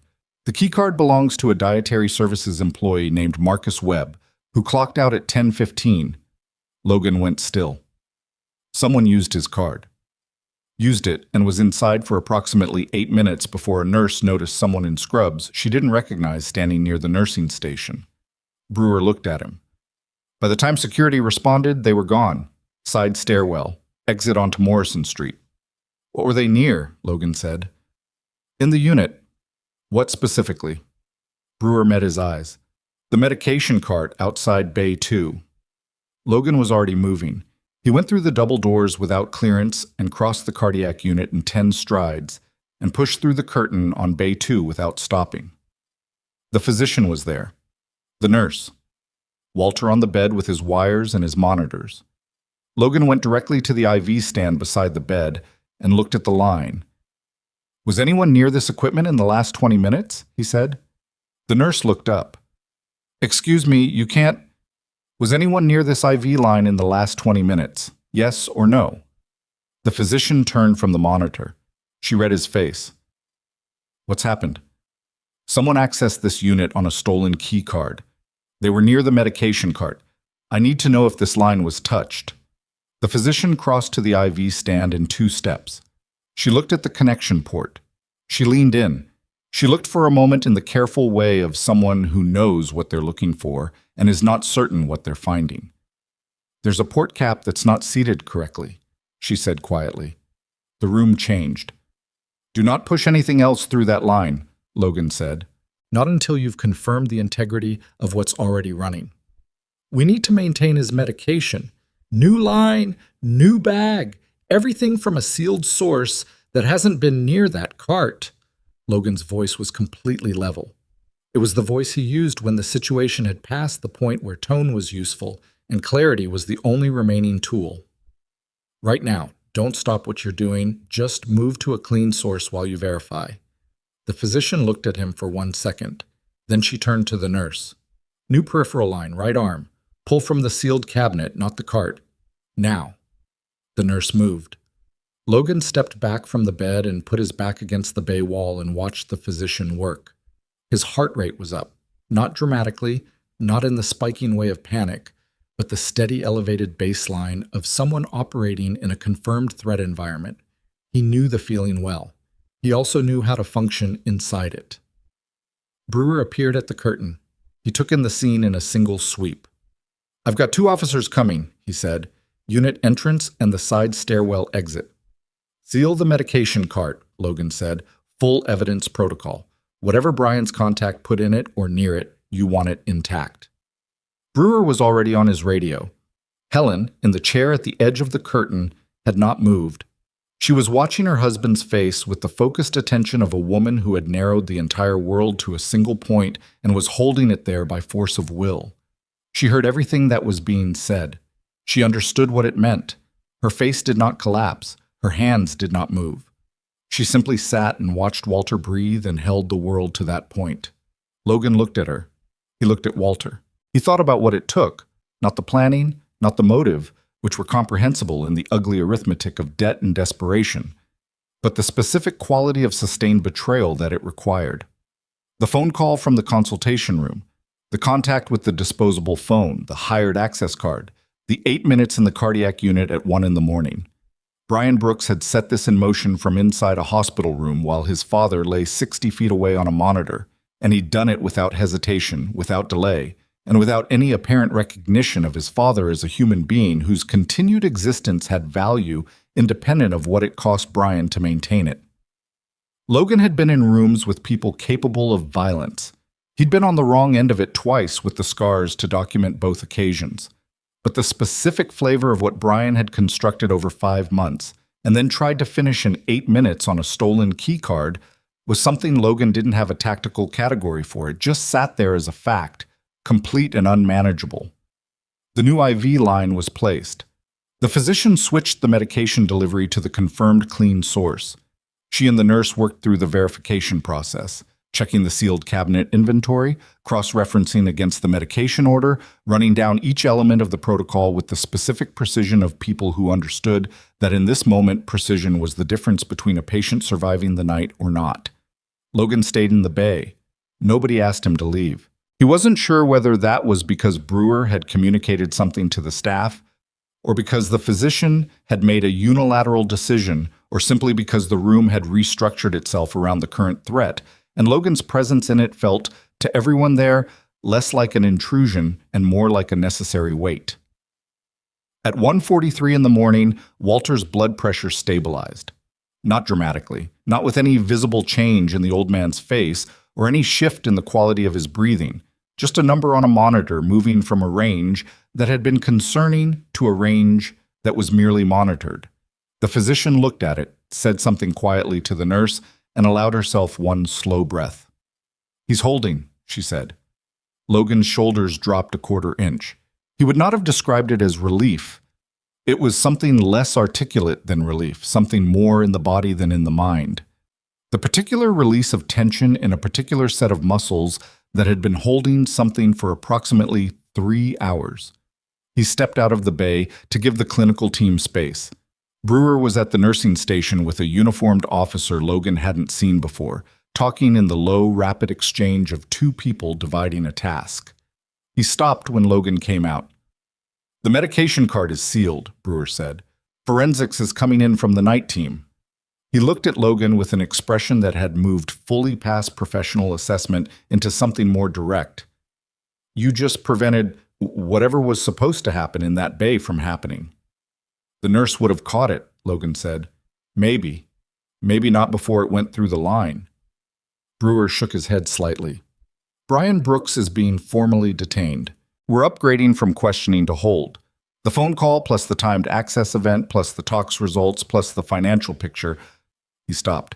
The keycard belongs to a dietary services employee named Marcus Webb, who clocked out at 10:15. Logan went still. Someone used his card. Used it and was inside for approximately 8 minutes before a nurse noticed someone in scrubs she didn't recognize standing near the nursing station. Brewer looked at him. By the time security responded, they were gone. Side stairwell, exit onto Morrison Street. "What were they near?" Logan said. "In the unit." "What specifically?" Brewer met his eyes. "The medication cart outside Bay 2. Logan was already moving. He went through the double doors without clearance and crossed the cardiac unit in 10 strides and pushed through the curtain on Bay 2 without stopping. The physician was there. The nurse. Walter on the bed with his wires and his monitors. Logan went directly to the IV stand beside the bed and looked at the line. "Was anyone near this equipment in the last 20 minutes?" he said. The nurse looked up. "Excuse me, you can't... Was anyone near this IV line in the last 20 minutes? Yes or no?" The physician turned from the monitor. She read his face. "What's happened?" "Someone accessed this unit on a stolen key card. They were near the medication cart. I need to know if this line was touched." The physician crossed to the IV stand in 2 steps. She looked at the connection port. She leaned in. She looked for a moment in the careful way of someone who knows what they're looking for and is not certain what they're finding. "There's a port cap that's not seated correctly," she said quietly. The room changed. "Do not push anything else through that line," Logan said. "Not until you've confirmed the integrity of what's already running. We need to maintain his medication. New line, new bag, everything from a sealed source that hasn't been near that cart." Logan's voice was completely level. It was the voice he used when the situation had passed the point where tone was useful and clarity was the only remaining tool. "Right now, don't stop what you're doing. Just move to a clean source while you verify." The physician looked at him for 1 second. Then she turned to the nurse. "New peripheral line, right arm. Pull from the sealed cabinet, not the cart. Now." The nurse moved. Logan stepped back from the bed and put his back against the bay wall and watched the physician work. His heart rate was up, not dramatically, not in the spiking way of panic, but the steady elevated baseline of someone operating in a confirmed threat environment. He knew the feeling well. He also knew how to function inside it. Brewer appeared at the curtain. He took in the scene in a single sweep. "I've got 2 officers coming," he said. "Unit entrance and the side stairwell exit." "Seal the medication cart," Logan said. "Full evidence protocol. Whatever Brian's contact put in it or near it, you want it intact." Brewer was already on his radio. Helen, in the chair at the edge of the curtain, had not moved. She was watching her husband's face with the focused attention of a woman who had narrowed the entire world to a single point and was holding it there by force of will. She heard everything that was being said. She understood what it meant. Her face did not collapse. Her hands did not move. She simply sat and watched Walter breathe and held the world to that point. Logan looked at her. He looked at Walter. He thought about what it took, not the planning, not the motive, which were comprehensible in the ugly arithmetic of debt and desperation, but the specific quality of sustained betrayal that it required. The phone call from the consultation room, the contact with the disposable phone, the hired access card, the 8 minutes in the cardiac unit at 1 in the morning. Brian Brooks had set this in motion from inside a hospital room while his father lay 60 feet away on a monitor, and he'd done it without hesitation, without delay, and without any apparent recognition of his father as a human being whose continued existence had value independent of what it cost Brian to maintain it. Logan had been in rooms with people capable of violence. He'd been on the wrong end of it twice with the scars to document both occasions. But the specific flavor of what Brian had constructed over 5 months, and then tried to finish in 8 minutes on a stolen key card, was something Logan didn't have a tactical category for. It just sat there as a fact, complete and unmanageable. The new IV line was placed. The physician switched the medication delivery to the confirmed clean source. She and the nurse worked through the verification process, checking the sealed cabinet inventory, cross-referencing against the medication order, running down each element of the protocol with the specific precision of people who understood that in this moment precision was the difference between a patient surviving the night or not. Logan stayed in the bay. Nobody asked him to leave. He wasn't sure whether that was because Brewer had communicated something to the staff, or because the physician had made a unilateral decision, or simply because the room had restructured itself around the current threat, and Logan's presence in it felt, to everyone there, less like an intrusion and more like a necessary wait. At 1:43 in the morning, Walter's blood pressure stabilized. Not dramatically, not with any visible change in the old man's face or any shift in the quality of his breathing, just a number on a monitor moving from a range that had been concerning to a range that was merely monitored. The physician looked at it, said something quietly to the nurse, and allowed herself one slow breath. "He's holding," she said. Logan's shoulders dropped a quarter inch. He would not have described it as relief. It was something less articulate than relief, something more in the body than in the mind. The particular release of tension in a particular set of muscles that had been holding something for approximately 3 hours. He stepped out of the bay to give the clinical team space. Brewer was at the nursing station with a uniformed officer Logan hadn't seen before, talking in the low, rapid exchange of 2 people dividing a task. He stopped when Logan came out. "The medication card is sealed," Brewer said. "Forensics is coming in from the night team." He looked at Logan with an expression that had moved fully past professional assessment into something more direct. "You just prevented whatever was supposed to happen in that bay from happening." "The nurse would have caught it," Logan said. "Maybe. Maybe not before it went through the line." Brewer shook his head slightly. "Brian Brooks is being formally detained. We're upgrading from questioning to hold. The phone call plus the timed access event plus the talks results plus the financial picture." He stopped.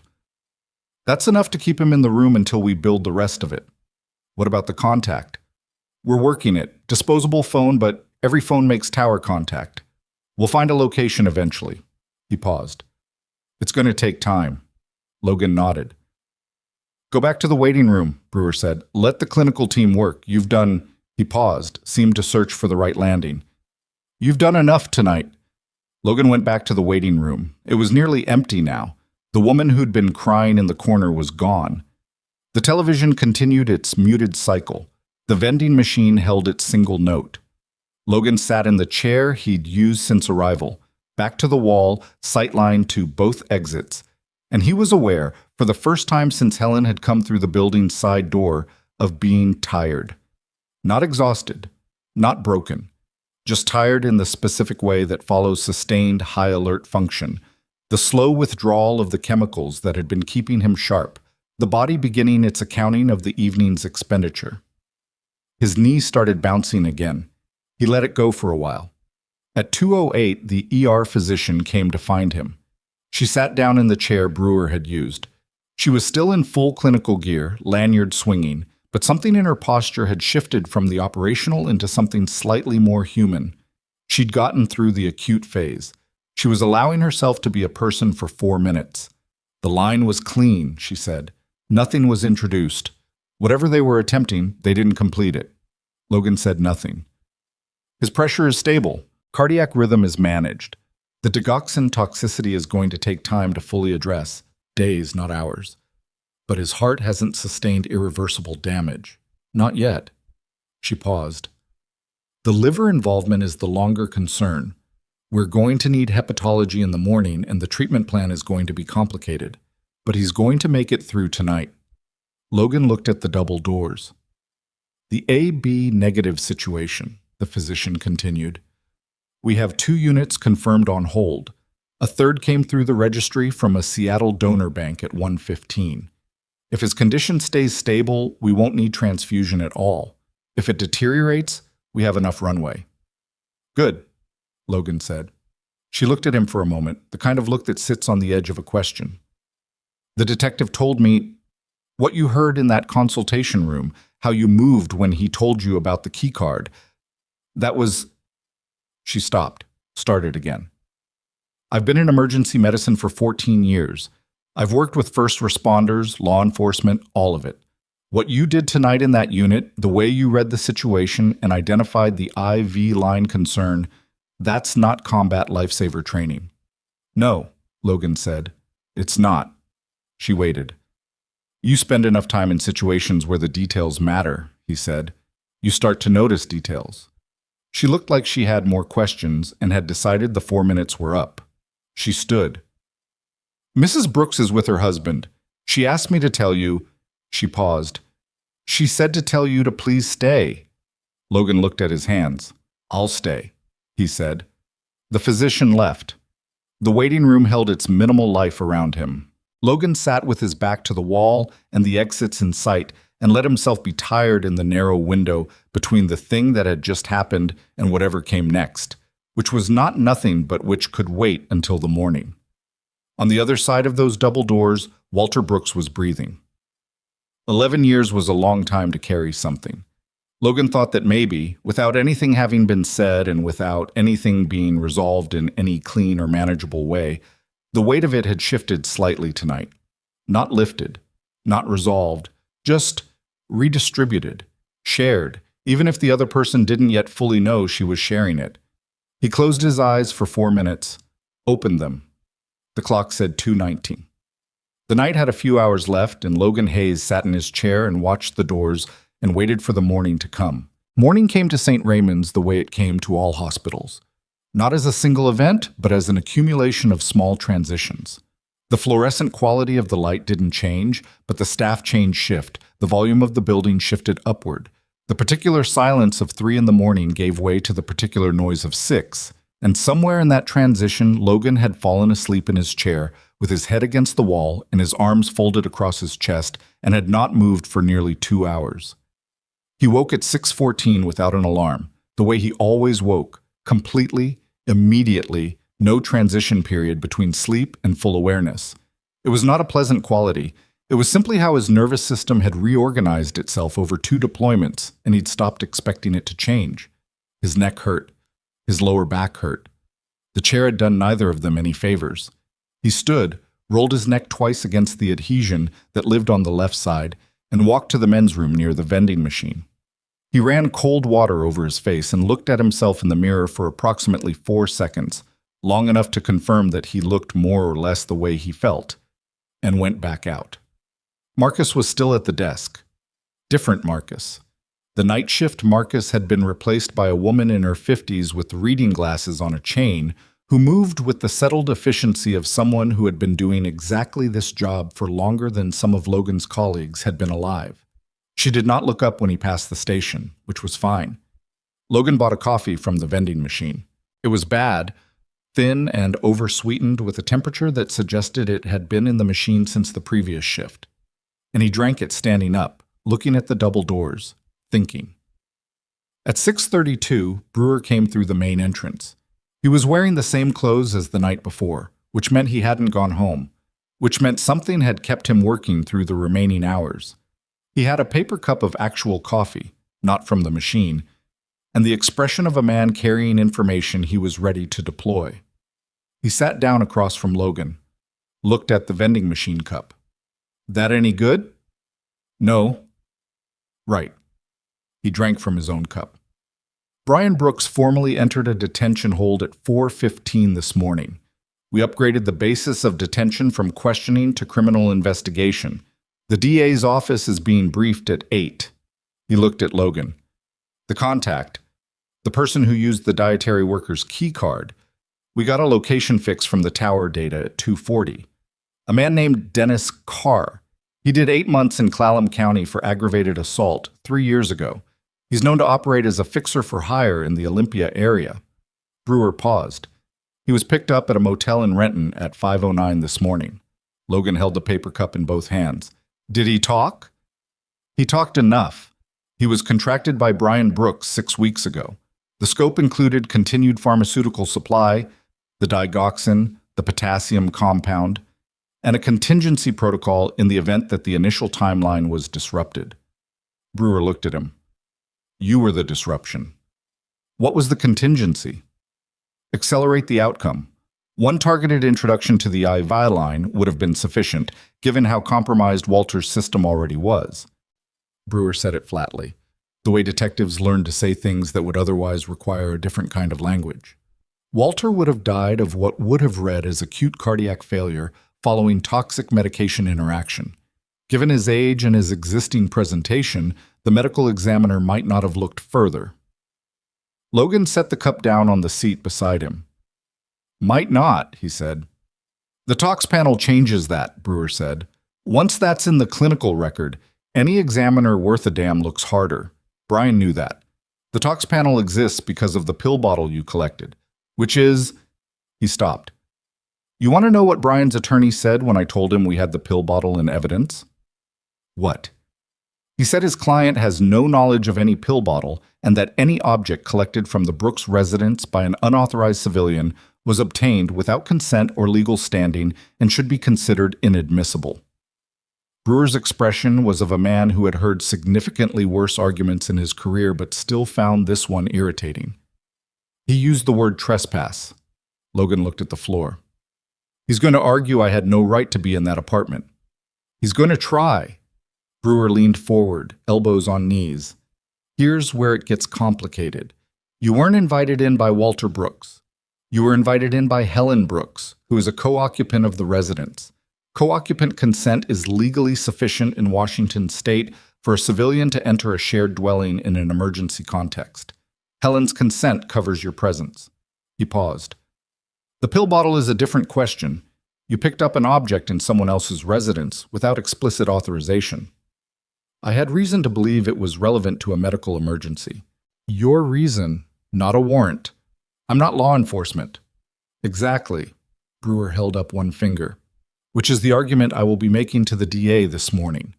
"That's enough to keep him in the room until we build the rest of it." "What about the contact?" "We're working it. Disposable phone, but every phone makes tower contact. We'll find a location eventually." He paused. "It's going to take time." Logan nodded. "Go back to the waiting room," Brewer said. "Let the clinical team work. You've done—" He paused, seemed to search for the right landing. "You've done enough tonight." Logan went back to the waiting room. It was nearly empty now. The woman who'd been crying in the corner was gone. The television continued its muted cycle. The vending machine held its single note. Logan sat in the chair he'd used since arrival, back to the wall, sightline to both exits, and he was aware, for the first time since Helen had come through the building's side door, of being tired. Not exhausted, not broken, just tired in the specific way that follows sustained high-alert function, the slow withdrawal of the chemicals that had been keeping him sharp, the body beginning its accounting of the evening's expenditure. His knee started bouncing again. He let it go for a while. At 2:08, the ER physician came to find him. She sat down in the chair Brewer had used. She was still in full clinical gear, lanyard swinging, but something in her posture had shifted from the operational into something slightly more human. She'd gotten through the acute phase. She was allowing herself to be a person for 4 minutes. The line was clean, she said. Nothing was introduced. Whatever they were attempting, they didn't complete it. Logan said nothing. His pressure is stable. Cardiac rhythm is managed. The digoxin toxicity is going to take time to fully address, days, not hours. But his heart hasn't sustained irreversible damage. Not yet. She paused. The liver involvement is the longer concern. We're going to need hepatology in the morning, and the treatment plan is going to be complicated. But he's going to make it through tonight. Logan looked at the double doors. The AB negative situation, the physician continued. We have 2 units confirmed on hold. A third came through the registry from a Seattle donor bank at 1:15. If his condition stays stable, we won't need transfusion at all. If it deteriorates, we have enough runway. Good, Logan said. She looked at him for a moment, the kind of look that sits on the edge of a question. The detective told me what you heard in that consultation room, how you moved when he told you about the key card. That was... She stopped, started again. I've been in emergency medicine for 14 years. I've worked with first responders, law enforcement, all of it. What you did tonight in that unit, the way you read the situation and identified the IV line concern, that's not combat lifesaver training. No, Logan said. It's not. She waited. You spend enough time in situations where the details matter, he said. You start to notice details. She looked like she had more questions and had decided the 4 minutes were up. She stood. Mrs. Brooks is with her husband. She asked me to tell you... She paused. She said to tell you to please stay. Logan looked at his hands. I'll stay, he said. The physician left. The waiting room held its minimal life around him. Logan sat with his back to the wall and the exits in sight and let himself be tired in the narrow window between the thing that had just happened and whatever came next, which was not nothing but which could wait until the morning. On the other side of those double doors, Walter Brooks was breathing. 11 years was a long time to carry something. Logan thought that maybe, without anything having been said and without anything being resolved in any clean or manageable way, the weight of it had shifted slightly tonight. Not lifted, not resolved, just redistributed, shared, even if the other person didn't yet fully know she was sharing it. He closed his eyes for 4 minutes, opened them. The clock said 2:19. The night had a few hours left, and Logan Hayes sat in his chair and watched the doors and waited for the morning to come. Morning came to St. Raymond's the way it came to all hospitals. Not as a single event, but as an accumulation of small transitions. The fluorescent quality of the light didn't change, but the staff change shift. The volume of the building shifted upward. The particular silence of 3 in the morning gave way to the particular noise of 6. And somewhere in that transition, Logan had fallen asleep in his chair, with his head against the wall and his arms folded across his chest, and had not moved for nearly 2 hours. He woke at 6:14 without an alarm, the way he always woke, completely, immediately, no transition period between sleep and full awareness. It was not a pleasant quality. It was simply how his nervous system had reorganized itself over 2 deployments, and he'd stopped expecting it to change. His neck hurt. His lower back hurt. The chair had done neither of them any favors. He stood, rolled his neck twice against the adhesion that lived on the left side, and walked to the men's room near the vending machine. He ran cold water over his face and looked at himself in the mirror for approximately 4 seconds, long enough to confirm that he looked more or less the way he felt, and went back out. Marcus was still at the desk. Different Marcus. The night shift Marcus had been replaced by a woman in her 50s with reading glasses on a chain, who moved with the settled efficiency of someone who had been doing exactly this job for longer than some of Logan's colleagues had been alive. She did not look up when he passed the station, which was fine. Logan bought a coffee from the vending machine. It was bad, thin and over-sweetened with a temperature that suggested it had been in the machine since the previous shift. And he drank it standing up, looking at the double doors, thinking. At 6:32, Brewer came through the main entrance. He was wearing the same clothes as the night before, which meant he hadn't gone home, which meant something had kept him working through the remaining hours. He had a paper cup of actual coffee, not from the machine, and the expression of a man carrying information he was ready to deploy. He sat down across from Logan. looked at the vending machine cup. That any good? No. Right. He drank from his own cup. Brian Brooks formally entered a detention hold at 4:15 this morning. We upgraded the basis of detention from questioning to criminal investigation. The DA's office is being briefed at 8. He looked at Logan. The contact, the person who used the dietary worker's key card, we got a location fix from the tower data at 2:40. A man named Dennis Carr. He did 8 months in Clallam County for aggravated assault 3 years ago. He's known to operate as a fixer for hire in the Olympia area. Brewer paused. He was picked up at a motel in Renton at 5:09 this morning. Logan held the paper cup in both hands. Did he talk? He talked enough. He was contracted by Brian Brooks 6 weeks ago. The scope included continued pharmaceutical supply, the digoxin, the potassium compound, and a contingency protocol in the event that the initial timeline was disrupted. Brewer looked at him. You were the disruption. What was the contingency? Accelerate the outcome. One targeted introduction to the IV line would have been sufficient, given how compromised Walter's system already was. Brewer said it flatly, the way detectives learned to say things that would otherwise require a different kind of language. Walter would have died of what would have read as acute cardiac failure following toxic medication interaction. Given his age and his existing presentation, the medical examiner might not have looked further. Logan set the cup down on the seat beside him. Might not, he said. The tox panel changes that, Brewer said. Once that's in the clinical record, any examiner worth a damn looks harder. Brian knew that. The tox panel exists because of the pill bottle you collected, which is... He stopped. You want to know what Brian's attorney said when I told him we had the pill bottle in evidence? What? He said his client has no knowledge of any pill bottle and that any object collected from the Brooks residence by an unauthorized civilian was obtained without consent or legal standing and should be considered inadmissible. Brewer's expression was of a man who had heard significantly worse arguments in his career but still found this one irritating. He used the word trespass. Logan looked at the floor. He's going to argue I had no right to be in that apartment. He's going to try. Brewer leaned forward, elbows on knees. Here's where it gets complicated. You weren't invited in by Walter Brooks. You were invited in by Helen Brooks, who is a co-occupant of the residence. Co-occupant consent is legally sufficient in Washington state for a civilian to enter a shared dwelling in an emergency context. Helen's consent covers your presence. He paused. The pill bottle is a different question. You picked up an object in someone else's residence without explicit authorization. I had reason to believe it was relevant to a medical emergency. Your reason, not a warrant. I'm not law enforcement. Exactly. Brewer held up one finger. Which is the argument I will be making to the DA this morning.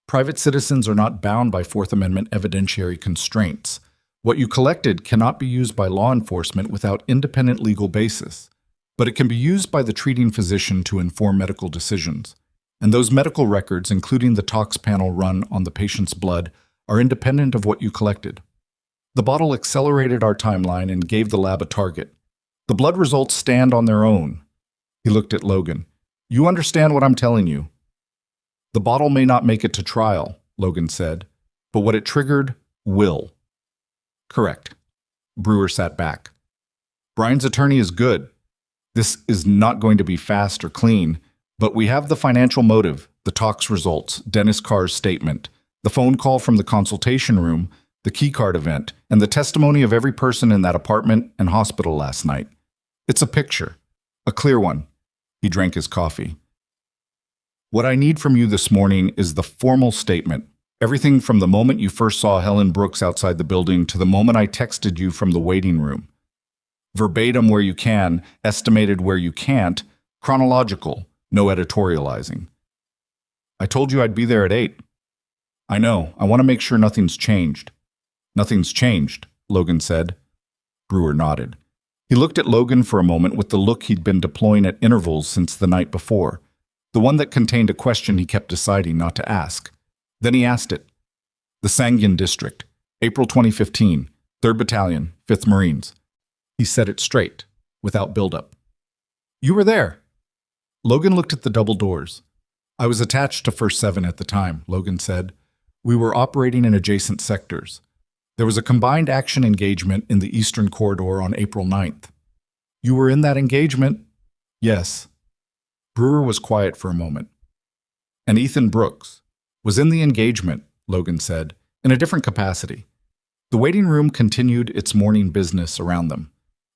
Private citizens are not bound by Fourth Amendment evidentiary constraints. What you collected cannot be used by law enforcement without independent legal basis, but it can be used by the treating physician to inform medical decisions. And those medical records, including the tox panel run on the patient's blood, are independent of what you collected. The bottle accelerated our timeline and gave the lab a target. The blood results stand on their own. He looked at Logan. You understand what I'm telling you. The bottle may not make it to trial, Logan said, but what it triggered will. Correct. Brewer sat back. Brian's attorney is good. This is not going to be fast or clean, but we have the financial motive, the tox results, Dennis Carr's statement, the phone call from the consultation room, the keycard event, and the testimony of every person in that apartment and hospital last night. It's a picture, a clear one. He drank his coffee. What I need from you this morning is the formal statement, everything from the moment you first saw Helen Brooks outside the building to the moment I texted you from the waiting room. Verbatim where you can, estimated where you can't, chronological, no editorializing. I told you I'd be there at 8. I know, I want to make sure nothing's changed. Nothing's changed, Logan said. Brewer nodded. He looked at Logan for a moment with the look he'd been deploying at intervals since the night before, the one that contained a question he kept deciding not to ask. Then he asked it. The Sanguin District, April 2015, 3rd Battalion, 5th Marines. He said it straight, without buildup. You were there. Logan looked at the double doors. I was attached to First 7 at the time, Logan said. We were operating in adjacent sectors. There was a combined action engagement in the Eastern Corridor on April 9th. You were in that engagement? Yes. Brewer was quiet for a moment. And Ethan Brooks was in the engagement, Logan said, in a different capacity. The waiting room continued its morning business around them.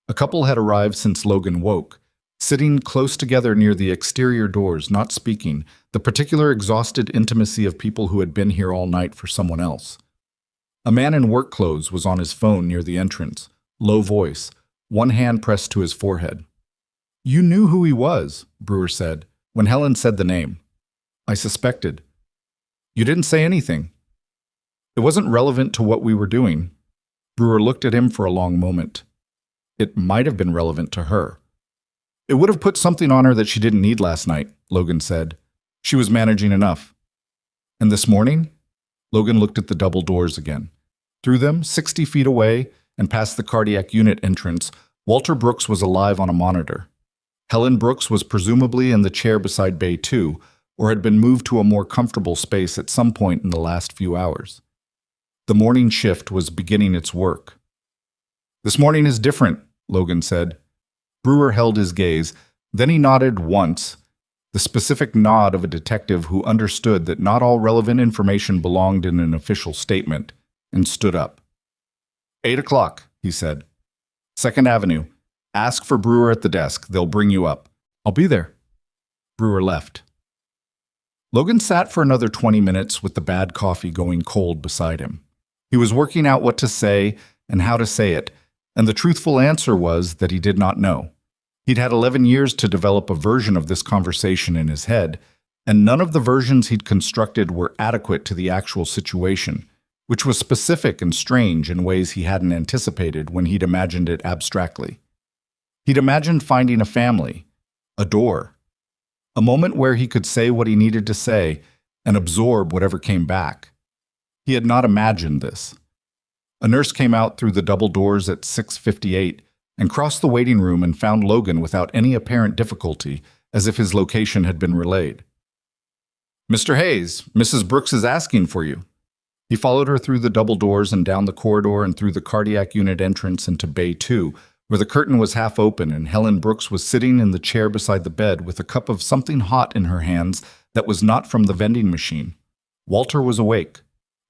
A couple had arrived since Logan woke, sitting close together near the exterior doors, not speaking, the particular exhausted intimacy of people who had been here all night for someone else. A man in work clothes was on his phone near the entrance, low voice, one hand pressed to his forehead. You knew who he was, Brewer said, when Helen said the name. I suspected. You didn't say anything. It wasn't relevant to what we were doing. Brewer looked at him for a long moment. It might have been relevant to her. It would have put something on her that she didn't need last night, Logan said. She was managing enough. And this morning? Logan looked at the double doors again. Through them, 60 feet away, and past the cardiac unit entrance, Walter Brooks was alive on a monitor. Helen Brooks was presumably in the chair beside Bay 2, or had been moved to a more comfortable space at some point in the last few hours. The morning shift was beginning its work. This morning is different, Logan said. Brewer held his gaze, then he nodded once, the specific nod of a detective who understood that not all relevant information belonged in an official statement, and stood up. 8 o'clock, he said. 2nd Avenue. Ask for Brewer at the desk. They'll bring you up. I'll be there. Brewer left. Logan sat for another 20 minutes with the bad coffee going cold beside him. He was working out what to say and how to say it, and the truthful answer was that he did not know. He'd had 11 years to develop a version of this conversation in his head, and none of the versions he'd constructed were adequate to the actual situation, which was specific and strange in ways he hadn't anticipated when he'd imagined it abstractly. He'd imagined finding a family, a door, a moment where he could say what he needed to say and absorb whatever came back. He had not imagined this. A nurse came out through the double doors at 6:58 and crossed the waiting room and found Logan without any apparent difficulty, as if his location had been relayed. Mr. Hayes, Mrs. Brooks is asking for you. He followed her through the double doors and down the corridor and through the cardiac unit entrance into Bay 2, where the curtain was half open and Helen Brooks was sitting in the chair beside the bed with a cup of something hot in her hands that was not from the vending machine. Walter was awake.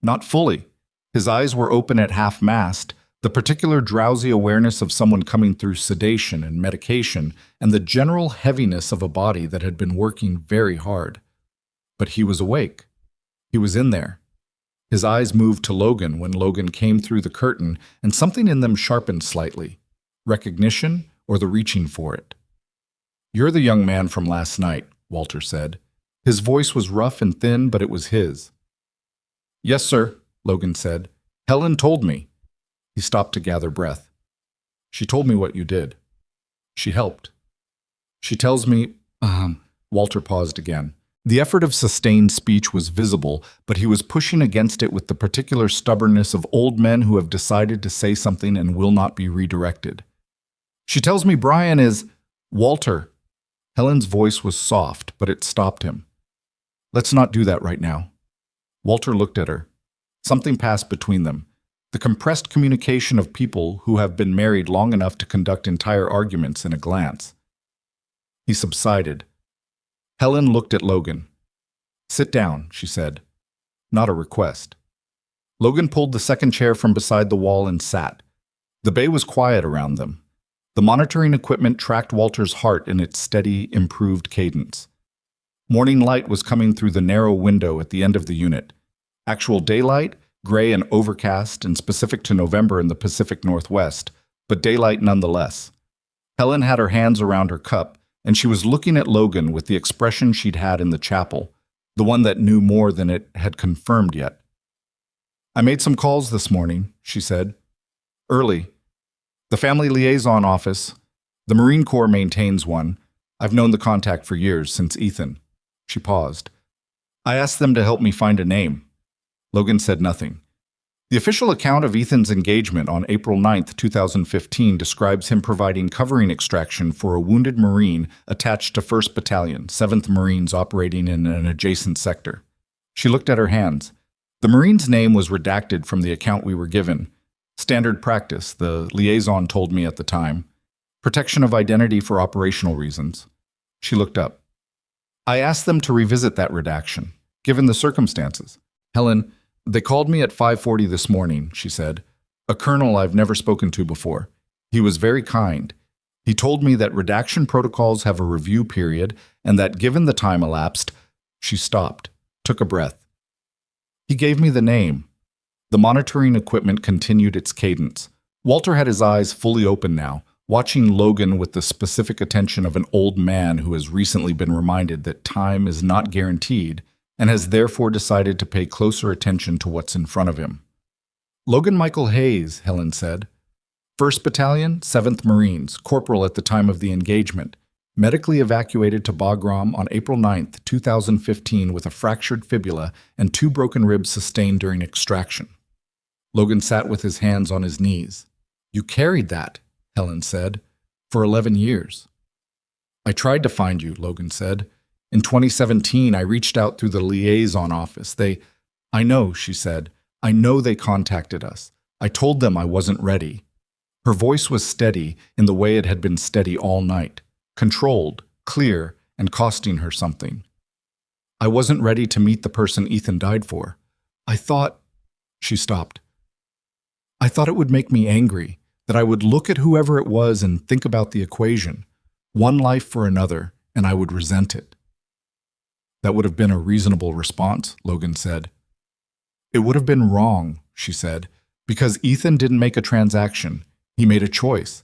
Not fully. His eyes were open at half-mast, the particular drowsy awareness of someone coming through sedation and medication and the general heaviness of a body that had been working very hard. But he was awake. He was in there. His eyes moved to Logan when Logan came through the curtain, and something in them sharpened slightly. Recognition or the reaching for it. You're the young man from last night, Walter said. His voice was rough and thin, but it was his. Yes, sir, Logan said. Helen told me. He stopped to gather breath. She told me what you did. She helped. She tells me, Walter paused again. The effort of sustained speech was visible, but he was pushing against it with the particular stubbornness of old men who have decided to say something and will not be redirected. She tells me Brian is... Walter. Helen's voice was soft, but it stopped him. Let's not do that right now. Walter looked at her. Something passed between them. The compressed communication of people who have been married long enough to conduct entire arguments in a glance. He subsided. Helen looked at Logan. Sit down, she said. Not a request. Logan pulled the second chair from beside the wall and sat. The bay was quiet around them. The monitoring equipment tracked Walter's heart in its steady, improved cadence. Morning light was coming through the narrow window at the end of the unit. Actual daylight, gray and overcast and specific to November in the Pacific Northwest, but daylight nonetheless. Helen had her hands around her cup, and she was looking at Logan with the expression she'd had in the chapel, the one that knew more than it had confirmed yet. I made some calls this morning, she said. Early. The Family Liaison Office. The Marine Corps maintains one. I've known the contact for years, since Ethan. She paused. I asked them to help me find a name. Logan said nothing. The official account of Ethan's engagement on April 9th, 2015 describes him providing covering extraction for a wounded Marine attached to 1st Battalion, 7th Marines operating in an adjacent sector. She looked at her hands. The Marine's name was redacted from the account we were given. Standard practice, the liaison told me at the time. Protection of identity for operational reasons. She looked up. I asked them to revisit that redaction, given the circumstances. Helen, they called me at 5:40 this morning, she said. A colonel I've never spoken to before. He was very kind. He told me that redaction protocols have a review period and that given the time elapsed, she stopped, took a breath. He gave me the name. The monitoring equipment continued its cadence. Walter had his eyes fully open now, watching Logan with the specific attention of an old man who has recently been reminded that time is not guaranteed and has therefore decided to pay closer attention to what's in front of him. Logan Michael Hayes, Helen said. 1st Battalion, 7th Marines, corporal at the time of the engagement, medically evacuated to Bagram on April 9th, 2015 with a fractured fibula and 2 broken ribs sustained during extraction. Logan sat with his hands on his knees. You carried that, Helen said, for 11 years. I tried to find you, Logan said. In 2017, I reached out through the liaison office. I know, she said. I know they contacted us. I told them I wasn't ready. Her voice was steady in the way it had been steady all night, controlled, clear, and costing her something. I wasn't ready to meet the person Ethan died for. I thought, she stopped. I thought it would make me angry, that I would look at whoever it was and think about the equation, one life for another, and I would resent it. That would have been a reasonable response, Logan said. It would have been wrong, she said, because Ethan didn't make a transaction. He made a choice.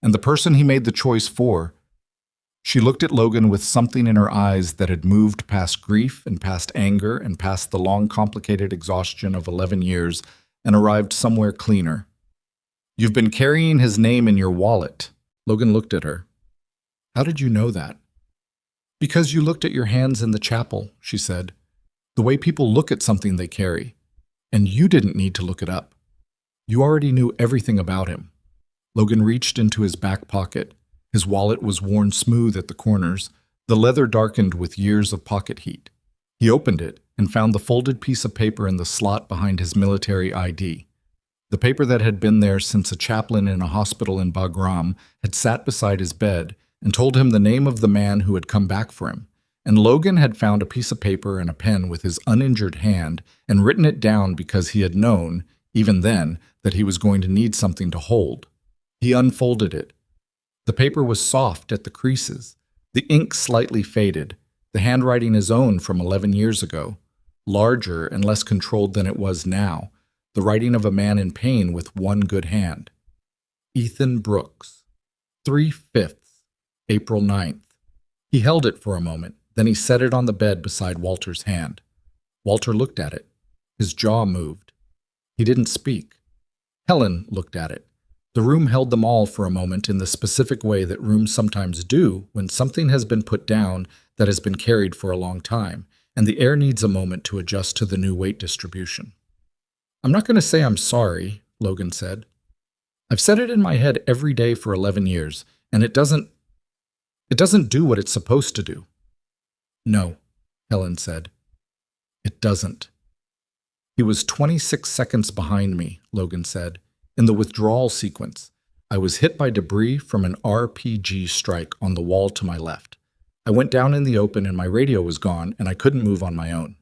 And the person he made the choice for. She looked at Logan with something in her eyes that had moved past grief and past anger and past the long, complicated exhaustion of 11 years and arrived somewhere cleaner. You've been carrying his name in your wallet. Logan looked at her. How did you know that? Because you looked at your hands in the chapel, she said. The way people look at something they carry. And you didn't need to look it up. You already knew everything about him. Logan reached into his back pocket. His wallet was worn smooth at the corners, the leather darkened with years of pocket heat. He opened it and found the folded piece of paper in the slot behind his military ID. The paper that had been there since a chaplain in a hospital in Bagram had sat beside his bed and told him the name of the man who had come back for him, and Logan had found a piece of paper and a pen with his uninjured hand and written it down because he had known, even then, that he was going to need something to hold. He unfolded it. The paper was soft at the creases, the ink slightly faded, the handwriting his own from 11 years ago, larger and less controlled than it was now, the writing of a man in pain with one good hand. Ethan Brooks, 3/5, April 9th. He held it for a moment, then he set it on the bed beside Walter's hand. Walter looked at it. His jaw moved. He didn't speak. Helen looked at it. The room held them all for a moment in the specific way that rooms sometimes do when something has been put down that has been carried for a long time, and the air needs a moment to adjust to the new weight distribution. I'm not going to say I'm sorry, Logan said. I've said it in my head every day for 11 years, and it doesn't do what it's supposed to do. No, Helen said. It doesn't. He was 26 seconds behind me, Logan said. In the withdrawal sequence, I was hit by debris from an RPG strike on the wall to my left. I went down in the open and my radio was gone and I couldn't move on my own.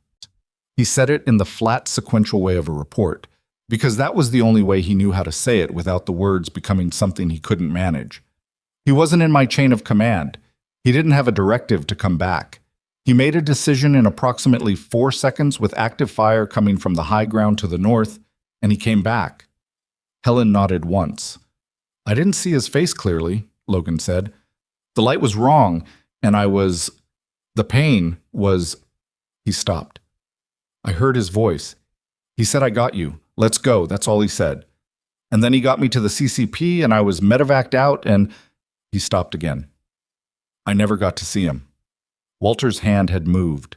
He said it in the flat sequential way of a report, because that was the only way he knew how to say it without the words becoming something he couldn't manage. He wasn't in my chain of command. He didn't have a directive to come back. He made a decision in approximately 4 seconds with active fire coming from the high ground to the north, and he came back. Helen nodded once. I didn't see his face clearly, Logan said. The light was wrong, and the pain was... He stopped. I heard his voice. He said, I got you. Let's go. That's all he said. And then he got me to the CCP, and I was medevaced out, and... He stopped again. I never got to see him. Walter's hand had moved.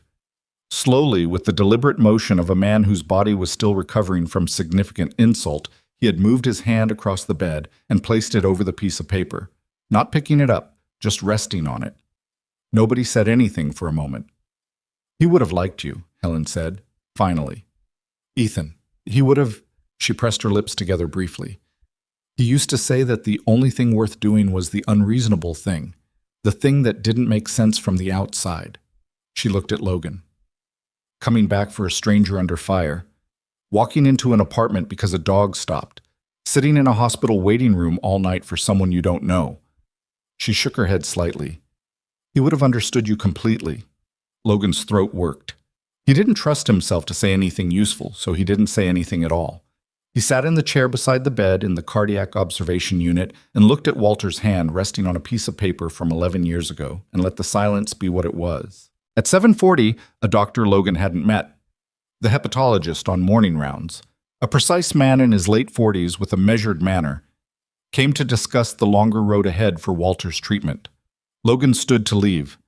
Slowly, with the deliberate motion of a man whose body was still recovering from significant insult, he had moved his hand across the bed and placed it over the piece of paper, not picking it up, just resting on it. Nobody said anything for a moment. "He would have liked you," Helen said, finally. "Ethan, he would have—" She pressed her lips together briefly. "He used to say that the only thing worth doing was the unreasonable thing, the thing that didn't make sense from the outside." She looked at Logan. Coming back for a stranger under fire, walking into an apartment because a dog stopped, sitting in a hospital waiting room all night for someone you don't know. She shook her head slightly. "He would have understood you completely." Logan's throat worked. He didn't trust himself to say anything useful, so he didn't say anything at all. He sat in the chair beside the bed in the cardiac observation unit and looked at Walter's hand resting on a piece of paper from 11 years ago and let the silence be what it was. At 7:40, a doctor Logan hadn't met. The hepatologist on morning rounds, a precise man in his late 40s with a measured manner, came to discuss the longer road ahead for Walter's treatment. Logan stood to leave.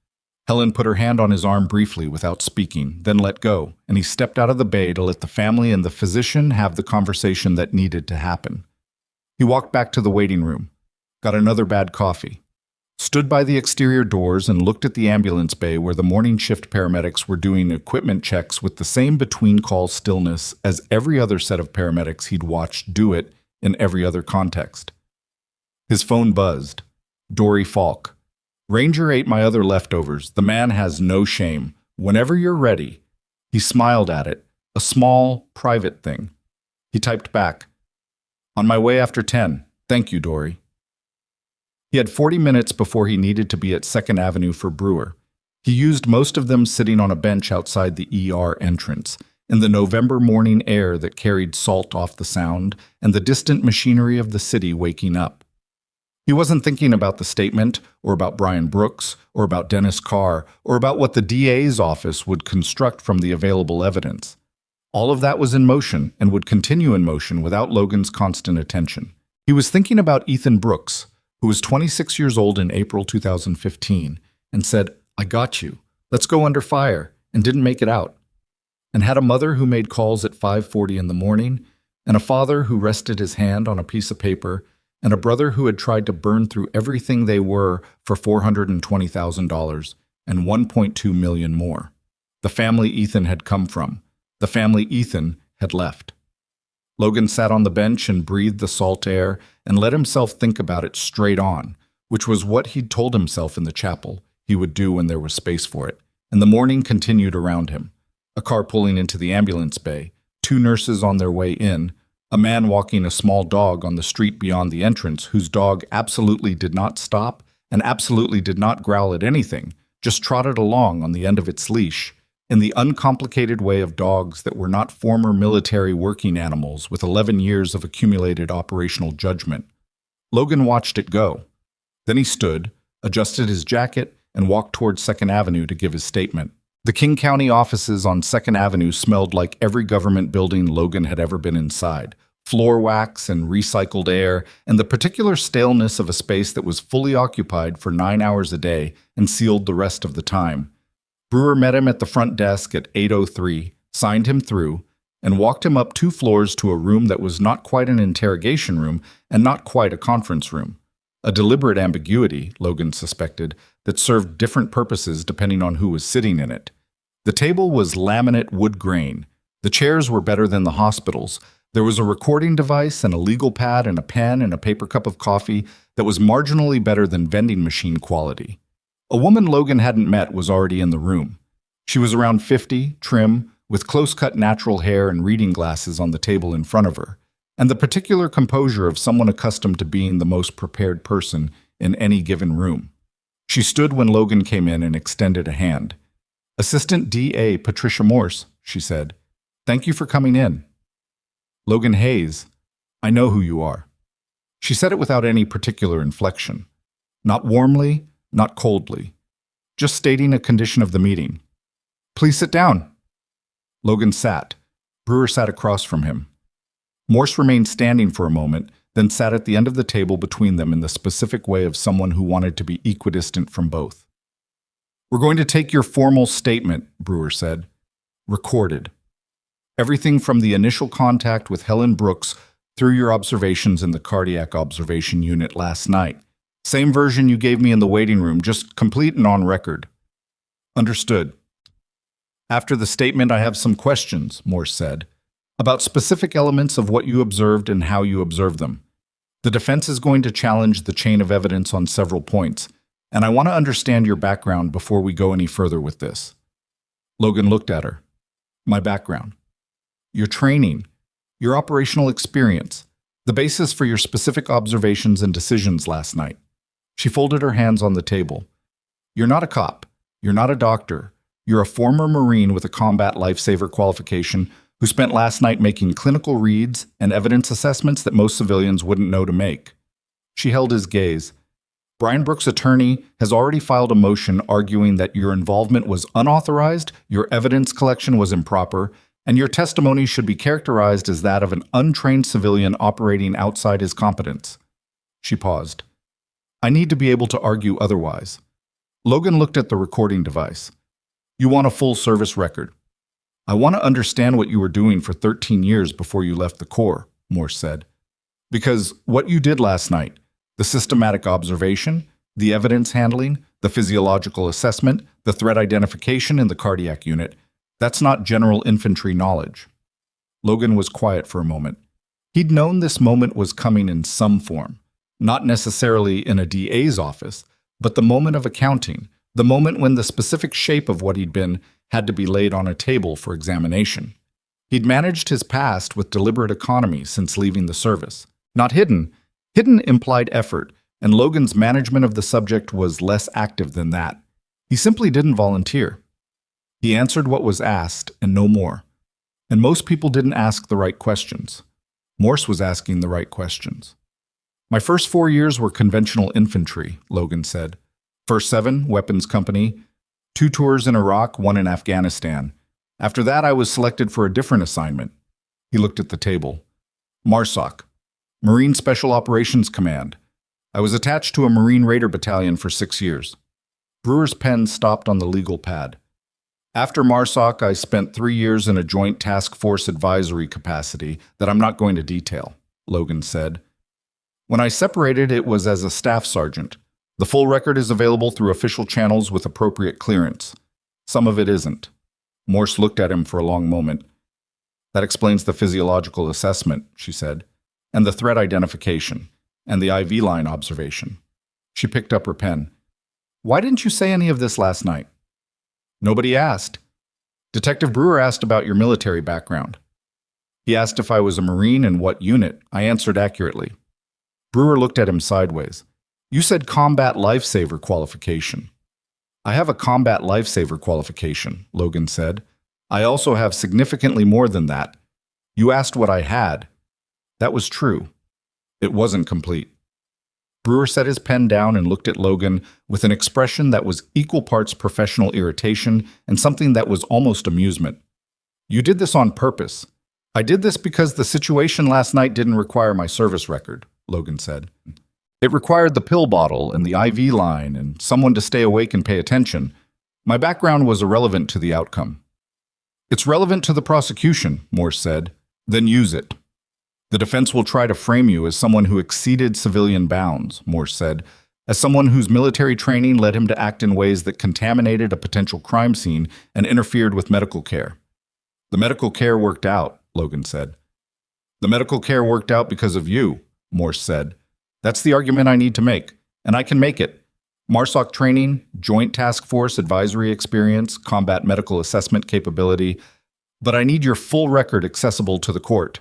Helen put her hand on his arm briefly without speaking, then let go, and he stepped out of the bay to let the family and the physician have the conversation that needed to happen. He walked back to the waiting room, got another bad coffee, stood by the exterior doors and looked at the ambulance bay where the morning shift paramedics were doing equipment checks with the same between-call stillness as every other set of paramedics he'd watched do it in every other context. His phone buzzed. Dory Falk. "Ranger ate my other leftovers. The man has no shame. Whenever you're ready." He smiled at it, a small, private thing. He typed back, "On my way after 10. Thank you, Dory." He had 40 minutes before he needed to be at 2nd Avenue for Brewer. He used most of them sitting on a bench outside the ER entrance, in the November morning air that carried salt off the sound and the distant machinery of the city waking up. He wasn't thinking about the statement, or about Brian Brooks, or about Dennis Carr, or about what the DA's office would construct from the available evidence. All of that was in motion and would continue in motion without Logan's constant attention. He was thinking about Ethan Brooks, who was 26 years old in April 2015, and said, "I got you. Let's go under fire," and didn't make it out. And had a mother who made calls at 5:40 in the morning, and a father who rested his hand on a piece of paper, and a brother who had tried to burn through everything they were for $420,000 and $1.2 million more. The family Ethan had come from. The family Ethan had left. Logan sat on the bench and breathed the salt air and let himself think about it straight on, which was what he'd told himself in the chapel he would do when there was space for it. And the morning continued around him. A car pulling into the ambulance bay, 2 nurses on their way in, a man walking a small dog on the street beyond the entrance whose dog absolutely did not stop and absolutely did not growl at anything, just trotted along on the end of its leash, in the uncomplicated way of dogs that were not former military working animals with 11 years of accumulated operational judgment. Logan watched it go. Then he stood, adjusted his jacket, and walked toward 2nd Avenue to give his statement. The King County offices on 2nd Avenue smelled like every government building Logan had ever been inside. Floor wax and recycled air, and the particular staleness of a space that was fully occupied for 9 hours a day and sealed the rest of the time. Brewer met him at the front desk at 8:03, signed him through, and walked him up 2 floors to a room that was not quite an interrogation room and not quite a conference room. A deliberate ambiguity, Logan suspected, that served different purposes depending on who was sitting in it. The table was laminate wood grain. The chairs were better than the hospital's. There was a recording device and a legal pad and a pen and a paper cup of coffee that was marginally better than vending machine quality. A woman Logan hadn't met was already in the room. She was around 50, trim, with close-cut natural hair and reading glasses on the table in front of her, and the particular composure of someone accustomed to being the most prepared person in any given room. She stood when Logan came in and extended a hand. "Assistant DA Patricia Morse," she said. "Thank you for coming in." "Logan Hayes, I know who you are." She said it without any particular inflection. Not warmly, not coldly. Just stating a condition of the meeting. "Please sit down." Logan sat. Brewer sat across from him. Morse remained standing for a moment, then sat at the end of the table between them in the specific way of someone who wanted to be equidistant from both. "We're going to take your formal statement," Brewer said. recorded. Everything from the initial contact with Helen Brooks through your observations in the cardiac observation unit last night. Same version you gave me in the waiting room, just complete and on record. Understood. After the statement, I have some questions, Morse said, about specific elements of what you observed and how you observed them. The defense is going to challenge the chain of evidence on several points, and I want to understand your background before we go any further with this. Logan looked at her. My background. Your training, your operational experience, the basis for your specific observations and decisions last night. She folded her hands on the table. You're not a cop. You're not a doctor. You're a former Marine with a combat lifesaver qualification who spent last night making clinical reads and evidence assessments that most civilians wouldn't know to make. She held his gaze. Brian Brooks' attorney has already filed a motion arguing that your involvement was unauthorized, your evidence collection was improper, and your testimony should be characterized as that of an untrained civilian operating outside his competence. She paused. I need to be able to argue otherwise. Logan looked at the recording device. You want a full service record. I want to understand what you were doing for 13 years before you left the Corps, Morse said. Because what you did last night, the systematic observation, the evidence handling, the physiological assessment, the threat identification in the cardiac unit, that's not general infantry knowledge. Logan was quiet for a moment. He'd known this moment was coming in some form, not necessarily in a DA's office, but the moment of accounting, the moment when the specific shape of what he'd been had to be laid on a table for examination. He'd managed his past with deliberate economy since leaving the service. Not hidden. Hidden implied effort, and Logan's management of the subject was less active than that. He simply didn't volunteer. He answered what was asked, and no more. And most people didn't ask the right questions. Morse was asking the right questions. My first 4 years were conventional infantry, Logan said. First 7, weapons company. 2 tours in Iraq, 1 in Afghanistan. After that, I was selected for a different assignment. He looked at the table. MARSOC, Marine Special Operations Command. I was attached to a Marine Raider battalion for 6 years. Brewer's pen stopped on the legal pad. After MARSOC, I spent 3 years in a Joint Task Force advisory capacity that I'm not going to detail, Logan said. When I separated, it was as a staff sergeant. The full record is available through official channels with appropriate clearance. Some of it isn't. Morse looked at him for a long moment. That explains the physiological assessment, she said, and the threat identification, and the IV line observation. She picked up her pen. Why didn't you say any of this last night? Nobody asked. Detective Brewer asked about your military background. He asked if I was a Marine and what unit. I answered accurately. Brewer looked at him sideways. You said combat lifesaver qualification. I have a combat lifesaver qualification, Logan said. I also have significantly more than that. You asked what I had. That was true. It wasn't complete. Brewer set his pen down and looked at Logan with an expression that was equal parts professional irritation and something that was almost amusement. You did this on purpose. I did this because the situation last night didn't require my service record, Logan said. It required the pill bottle and the IV line and someone to stay awake and pay attention. My background was irrelevant to the outcome. It's relevant to the prosecution, Morse said. Then use it. The defense will try to frame you as someone who exceeded civilian bounds, Morse said, as someone whose military training led him to act in ways that contaminated a potential crime scene and interfered with medical care. The medical care worked out, Logan said. The medical care worked out because of you, Morse said. That's the argument I need to make, and I can make it. MARSOC training, Joint Task Force advisory experience, combat medical assessment capability, but I need your full record accessible to the court.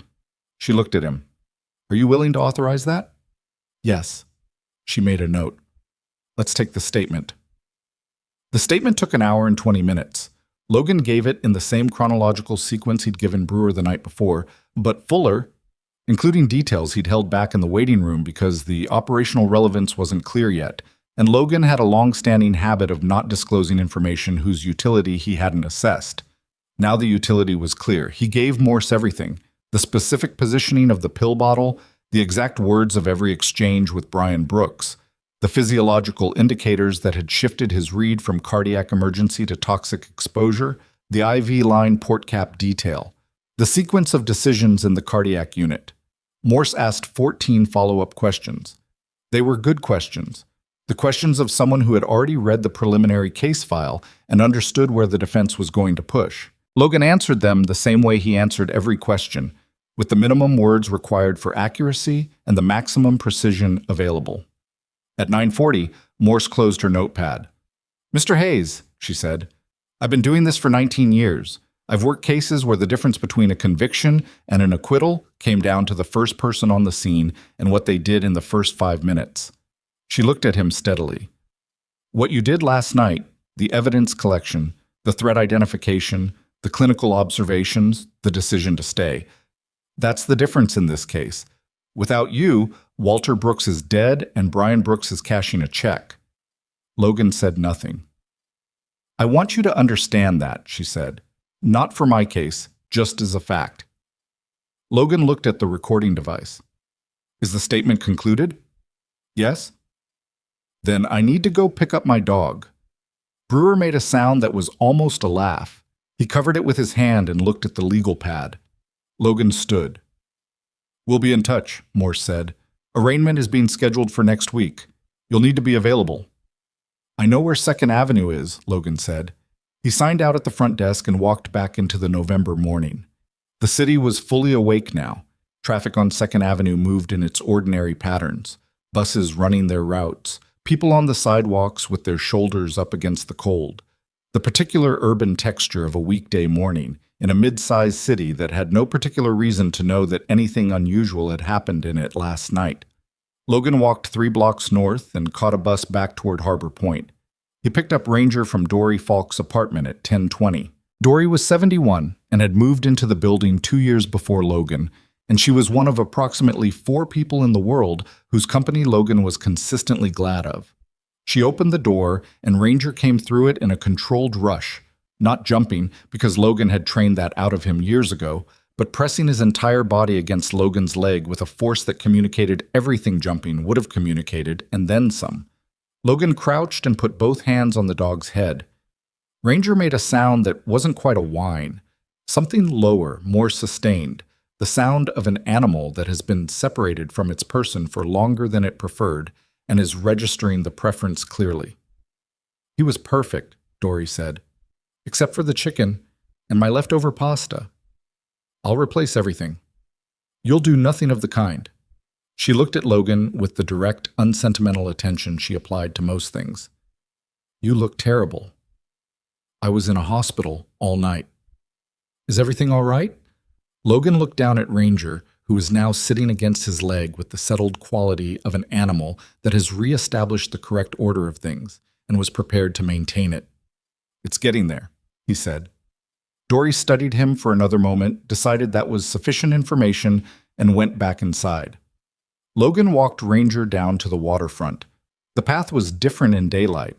She looked at him. Are you willing to authorize that? Yes. She made a note. Let's take the statement. The statement took 1 hour and 20 minutes. Logan gave it in the same chronological sequence he'd given Brewer the night before, but fuller, including details he'd held back in the waiting room because the operational relevance wasn't clear yet, and Logan had a long-standing habit of not disclosing information whose utility he hadn't assessed. Now the utility was clear. He gave Morse everything. The specific positioning of the pill bottle, the exact words of every exchange with Brian Brooks, the physiological indicators that had shifted his read from cardiac emergency to toxic exposure, the IV line port cap detail, the sequence of decisions in the cardiac unit. Morse asked 14 follow-up questions. They were good questions. The questions of someone who had already read the preliminary case file and understood where the defense was going to push. Logan answered them the same way he answered every question, with the minimum words required for accuracy and the maximum precision available. At 9:40, Morse closed her notepad. "Mr. Hayes," she said, "I've been doing this for 19 years. I've worked cases where the difference between a conviction and an acquittal came down to the first person on the scene and what they did in the first 5 minutes." She looked at him steadily. "What you did last night, the evidence collection, the threat identification, the clinical observations, the decision to stay, that's the difference in this case. Without you, Walter Brooks is dead and Brian Brooks is cashing a check." Logan said nothing. "I want you to understand that," she said. "Not for my case, just as a fact." Logan looked at the recording device. "Is the statement concluded?" "Yes." "Then I need to go pick up my dog." Brewer made a sound that was almost a laugh. He covered it with his hand and looked at the legal pad. Logan stood. "We'll be in touch," Morse said. "Arraignment is being scheduled for next week. You'll need to be available." "I know where 2nd Avenue is," Logan said. He signed out at the front desk and walked back into the November morning. The city was fully awake now. Traffic on 2nd Avenue moved in its ordinary patterns. Buses running their routes. People on the sidewalks with their shoulders up against the cold. The particular urban texture of a weekday morning in a mid-sized city that had no particular reason to know that anything unusual had happened in it last night. Logan walked 3 blocks north and caught a bus back toward Harbor Point. He picked up Ranger from Dory Falk's apartment at 10:20. Dory was 71 and had moved into the building 2 years before Logan, and she was one of approximately 4 people in the world whose company Logan was consistently glad of. She opened the door, and Ranger came through it in a controlled rush, not jumping because Logan had trained that out of him years ago, but pressing his entire body against Logan's leg with a force that communicated everything jumping would have communicated, and then some. Logan crouched and put both hands on the dog's head. Ranger made a sound that wasn't quite a whine, something lower, more sustained, the sound of an animal that has been separated from its person for longer than it preferred and is registering the preference clearly. "He was perfect," Dory said, "except for the chicken and my leftover pasta. I'll replace everything." "You'll do nothing of the kind." She looked at Logan with the direct, unsentimental attention she applied to most things. "You look terrible. I was in a hospital all night. Is everything all right?" Logan looked down at Ranger, who was now sitting against his leg with the settled quality of an animal that has reestablished the correct order of things and was prepared to maintain it. "It's getting there," he said. Dory studied him for another moment, decided that was sufficient information, and went back inside. Logan walked Ranger down to the waterfront. The path was different in daylight.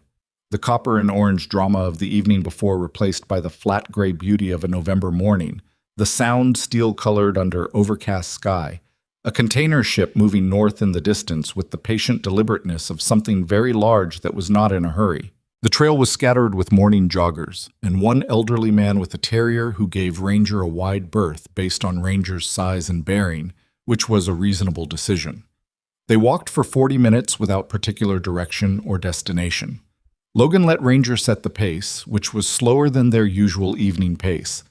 The copper and orange drama of the evening before replaced by the flat gray beauty of a November morning, the sound steel-colored under overcast sky, a container ship moving north in the distance with the patient deliberateness of something very large that was not in a hurry. The trail was scattered with morning joggers, and one elderly man with a terrier who gave Ranger a wide berth based on Ranger's size and bearing, which was a reasonable decision. They walked for 40 minutes without particular direction or destination. Logan let Ranger set the pace, which was slower than their usual evening pace,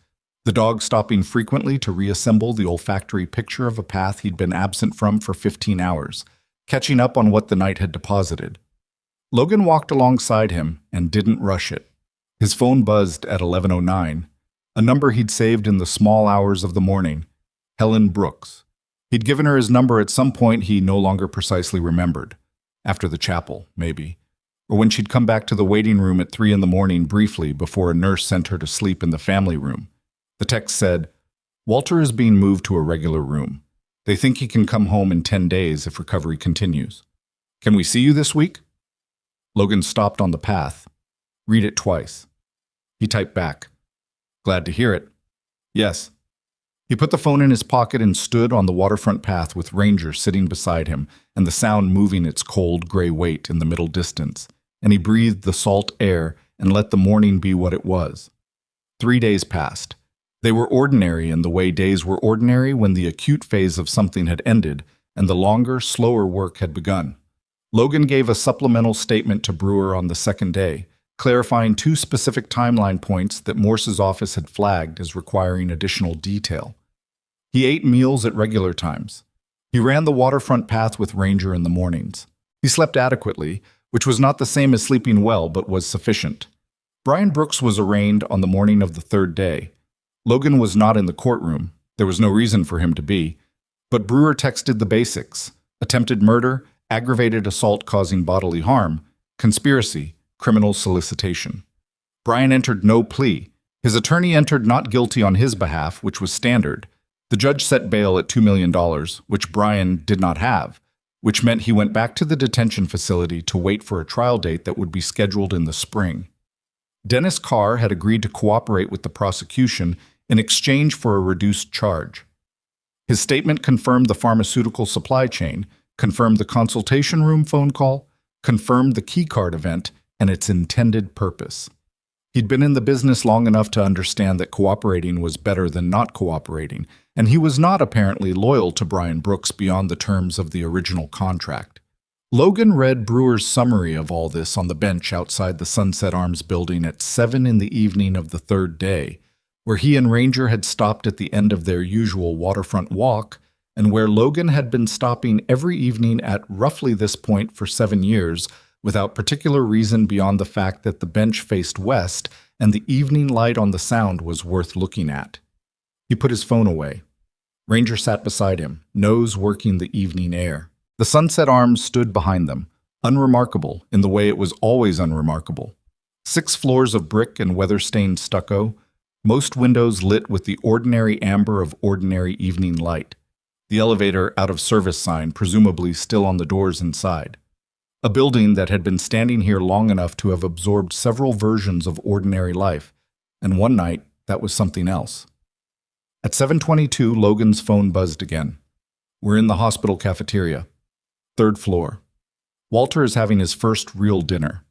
the dog stopping frequently to reassemble the olfactory picture of a path he'd been absent from for 15 hours, catching up on what the night had deposited. Logan walked alongside him and didn't rush it. His phone buzzed at 11:09, a number he'd saved in the small hours of the morning, Helen Brooks. He'd given her his number at some point he no longer precisely remembered. After the chapel, maybe. Or when she'd come back to the waiting room at 3 a.m. briefly before a nurse sent her to sleep in the family room. The text said, "Walter is being moved to a regular room. They think he can come home in 10 days if recovery continues. Can we see you this week?" Logan stopped on the path. "Read it twice." He typed back, "Glad to hear it." "Yes." He put the phone in his pocket and stood on the waterfront path with Ranger sitting beside him and the sound moving its cold gray weight in the middle distance, and he breathed the salt air and let the morning be what it was. 3 days passed. They were ordinary in the way days were ordinary when the acute phase of something had ended and the longer, slower work had begun. Logan gave a supplemental statement to Brewer on the second day, clarifying two specific timeline points that Morse's office had flagged as requiring additional detail. He ate meals at regular times. He ran the waterfront path with Ranger in the mornings. He slept adequately, which was not the same as sleeping well but was sufficient. Brian Brooks was arraigned on the morning of the third day. Logan was not in the courtroom. There was no reason for him to be. But Brewer texted the basics: attempted murder, aggravated assault causing bodily harm, conspiracy, criminal solicitation. Brian entered no plea. His attorney entered not guilty on his behalf, which was standard. The judge set bail at $2 million, which Brian did not have, which meant he went back to the detention facility to wait for a trial date that would be scheduled in the spring. Dennis Carr had agreed to cooperate with the prosecution in exchange for a reduced charge. His statement confirmed the pharmaceutical supply chain, confirmed the consultation room phone call, confirmed the keycard event, and its intended purpose. He'd been in the business long enough to understand that cooperating was better than not cooperating, and he was not apparently loyal to Brian Brooks beyond the terms of the original contract. Logan read Brewer's summary of all this on the bench outside the Sunset Arms building at 7 in the evening of the third day, where he and Ranger had stopped at the end of their usual waterfront walk, and where Logan had been stopping every evening at roughly this point for 7 years, without particular reason beyond the fact that the bench faced west and the evening light on the Sound was worth looking at. He put his phone away. Ranger sat beside him, nose working the evening air. The Sunset Arms stood behind them, unremarkable in the way it was always unremarkable. 6 floors of brick and weather-stained stucco, most windows lit with the ordinary amber of ordinary evening light. The elevator out-of-service sign presumably still on the doors inside. A building that had been standing here long enough to have absorbed several versions of ordinary life, and one night that was something else. At 7:22, Logan's phone buzzed again. "We're in the hospital cafeteria. 3rd floor. Walter is having his first real dinner.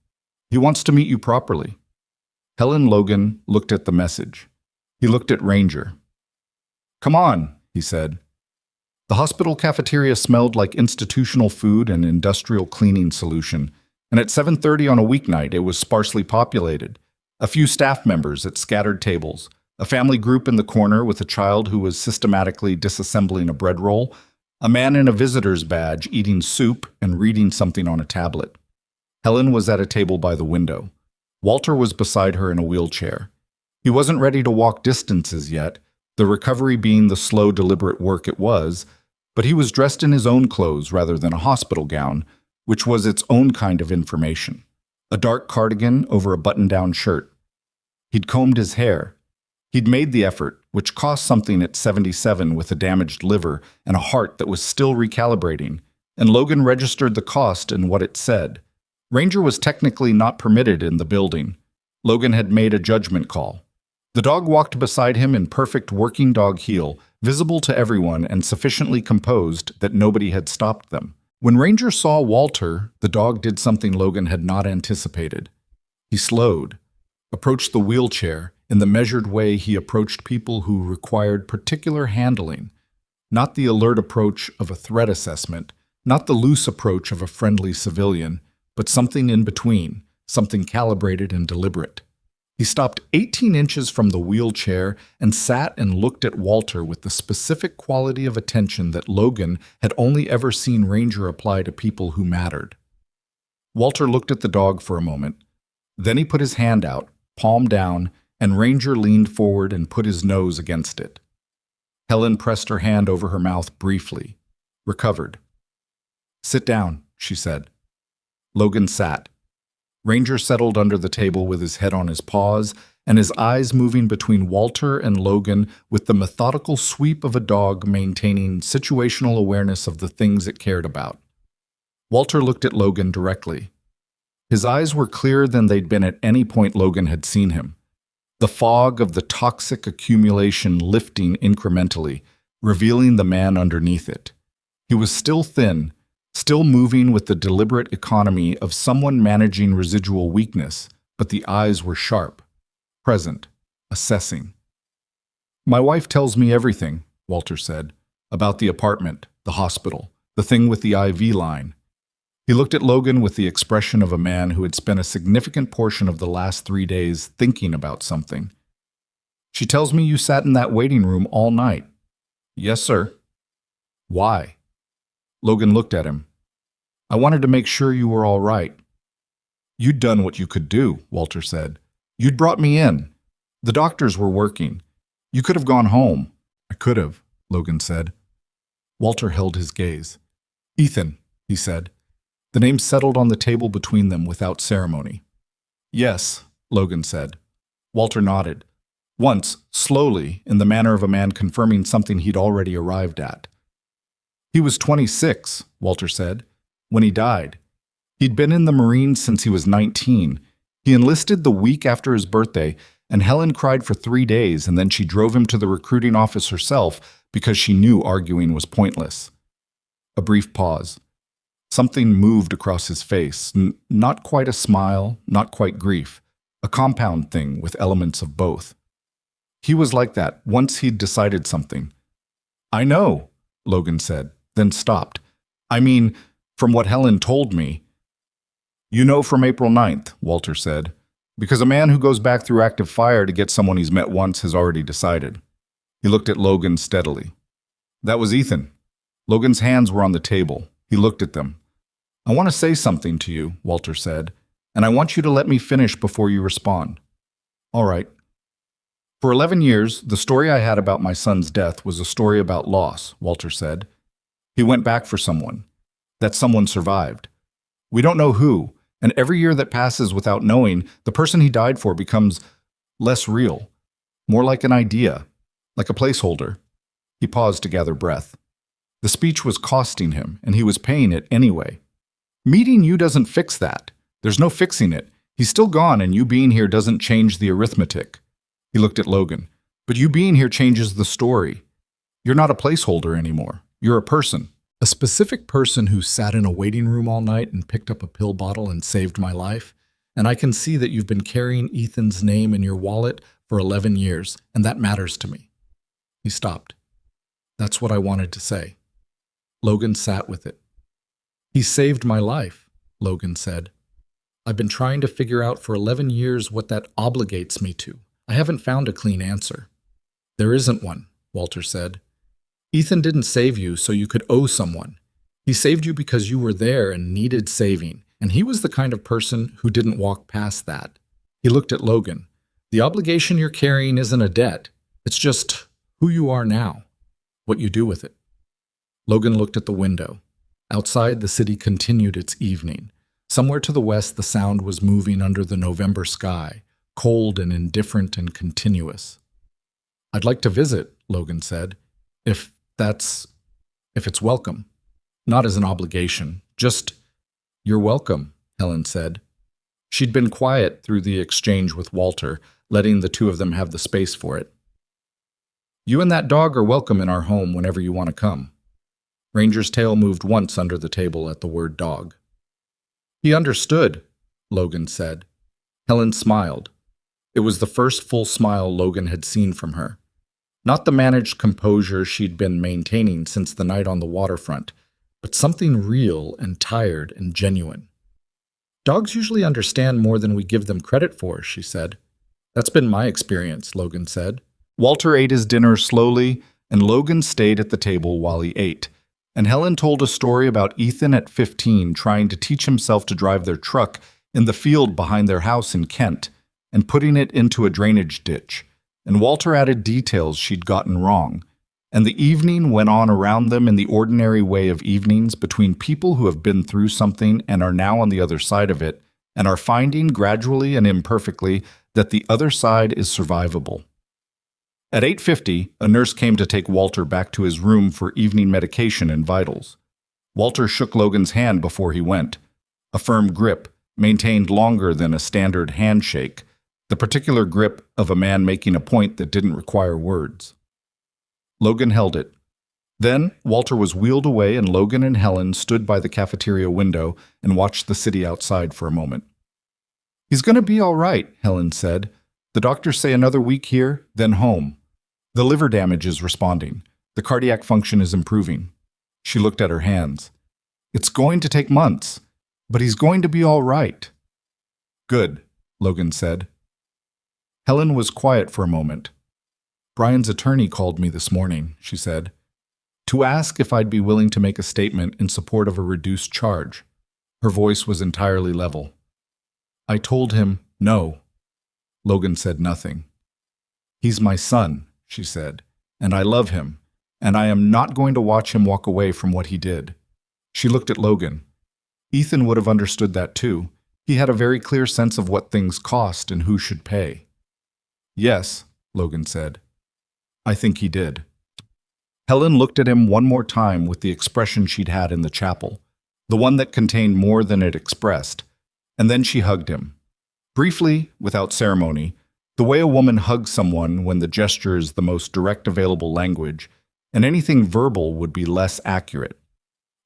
He wants to meet you properly." Helen Logan looked at the message. He looked at Ranger. "Come on," he said. The hospital cafeteria smelled like institutional food and industrial cleaning solution, and at 7:30 on a weeknight it was sparsely populated. A few staff members at scattered tables, a family group in the corner with a child who was systematically disassembling a bread roll, a man in a visitor's badge eating soup and reading something on a tablet. Helen was at a table by the window. Walter was beside her in a wheelchair. He wasn't ready to walk distances yet, the recovery being the slow, deliberate work it was, but he was dressed in his own clothes rather than a hospital gown, which was its own kind of information. A dark cardigan over a button-down shirt. He'd combed his hair. He'd made the effort, which cost something at 77 with a damaged liver and a heart that was still recalibrating, and Logan registered the cost and what it said. Ranger was technically not permitted in the building. Logan had made a judgment call. The dog walked beside him in perfect working dog heel, visible to everyone and sufficiently composed that nobody had stopped them. When Ranger saw Walter, the dog did something Logan had not anticipated. He slowed, approached the wheelchair in the measured way he approached people who required particular handling, not the alert approach of a threat assessment, not the loose approach of a friendly civilian, but something in between, something calibrated and deliberate. He stopped 18 inches from the wheelchair and sat and looked at Walter with the specific quality of attention that Logan had only ever seen Ranger apply to people who mattered. Walter looked at the dog for a moment. Then he put his hand out, palm down, and Ranger leaned forward and put his nose against it. Helen pressed her hand over her mouth briefly, recovered. "Sit down," she said. Logan sat. Ranger settled under the table with his head on his paws and his eyes moving between Walter and Logan with the methodical sweep of a dog maintaining situational awareness of the things it cared about. Walter looked at Logan directly. His eyes were clearer than they'd been at any point Logan had seen him. The fog of the toxic accumulation lifting incrementally, revealing the man underneath it. He was still thin, still moving with the deliberate economy of someone managing residual weakness, but the eyes were sharp, present. assessing. My wife tells me everything, Walter said, about the apartment, the hospital, the thing with the IV line. He looked at Logan with the expression of a man who had spent a significant portion of the last 3 days thinking about something. She tells me you sat in that waiting room all night. Yes, sir. Why? Logan looked at him. I wanted to make sure you were all right. You'd done what you could do, Walter said. You'd brought me in. The doctors were working. You could have gone home. I could have, Logan said. Walter held his gaze. Ethan, he said. The name settled on the table between them without ceremony. Yes, Logan said. Walter nodded. Once, slowly, in the manner of a man confirming something he'd already arrived at. He was 26, Walter said, when he died. He'd been in the Marines since he was 19. He enlisted the week after his birthday, and Helen cried for 3 days, and then she drove him to the recruiting office herself because she knew arguing was pointless. A brief pause. Something moved across his face, not quite a smile, not quite grief, a compound thing with elements of both. He was like that once he'd decided something. I know, Logan said, then stopped. I mean, from what Helen told me. You know from April 9th, Walter said, because a man who goes back through active fire to get someone he's met once has already decided. He looked at Logan steadily. That was Ethan. Logan's hands were on the table. He looked at them. I want to say something to you, Walter said, and I want you to let me finish before you respond. All right. For 11 years, the story I had about my son's death was a story about loss, Walter said. He went back for someone. That someone survived. We don't know who, and every year that passes without knowing, the person he died for becomes less real, more like an idea, like a placeholder. He paused to gather breath. The speech was costing him, and he was paying it anyway. Meeting you doesn't fix that. There's no fixing it. He's still gone, and you being here doesn't change the arithmetic. He looked at Logan. But you being here changes the story. You're not a placeholder anymore. You're a person. A specific person who sat in a waiting room all night and picked up a pill bottle and saved my life. And I can see that you've been carrying Ethan's name in your wallet for 11 years, and that matters to me. He stopped. That's what I wanted to say. Logan sat with it. He saved my life, Logan said. I've been trying to figure out for 11 years what that obligates me to. I haven't found a clean answer. There isn't one, Walter said. Ethan didn't save you so you could owe someone. He saved you because you were there and needed saving, and he was the kind of person who didn't walk past that. He looked at Logan. The obligation you're carrying isn't a debt. It's just who you are now, what you do with it. Logan looked at the window. Outside, the city continued its evening. Somewhere to the west, the sound was moving under the November sky, cold and indifferent and continuous. I'd like to visit, Logan said, if it's welcome. Not as an obligation, just, you're welcome, Helen said. She'd been quiet through the exchange with Walter, letting the two of them have the space for it. You and that dog are welcome in our home whenever you want to come. Ranger's tail moved once under the table at the word dog. He understood, Logan said. Helen smiled. It was the first full smile Logan had seen from her. Not the managed composure she'd been maintaining since the night on the waterfront, but something real and tired and genuine. Dogs usually understand more than we give them credit for, she said. That's been my experience, Logan said. Walter ate his dinner slowly, and Logan stayed at the table while he ate. And Helen told a story about Ethan at 15 trying to teach himself to drive their truck in the field behind their house in Kent and putting it into a drainage ditch. And Walter added details she'd gotten wrong. And the evening went on around them in the ordinary way of evenings between people who have been through something and are now on the other side of it and are finding gradually and imperfectly that the other side is survivable. At 8:50, a nurse came to take Walter back to his room for evening medication and vitals. Walter shook Logan's hand before he went. A firm grip, maintained longer than a standard handshake, the particular grip of a man making a point that didn't require words. Logan held it. Then Walter was wheeled away and Logan and Helen stood by the cafeteria window and watched the city outside for a moment. He's going to be all right, Helen said. The doctors say another week here, then home. The liver damage is responding. The cardiac function is improving. She looked at her hands. It's going to take months, but he's going to be all right. Good, Logan said. Helen was quiet for a moment. Brian's attorney called me this morning, she said, to ask if I'd be willing to make a statement in support of a reduced charge. Her voice was entirely level. I told him no. Logan said nothing. He's my son, she said, and I love him, and I am not going to watch him walk away from what he did. She looked at Logan. Ethan would have understood that too. He had a very clear sense of what things cost and who should pay. Yes, Logan said. I think he did. Helen looked at him one more time with the expression she'd had in the chapel, the one that contained more than it expressed, and then she hugged him. Briefly, without ceremony, the way a woman hugs someone when the gesture is the most direct available language, and anything verbal would be less accurate.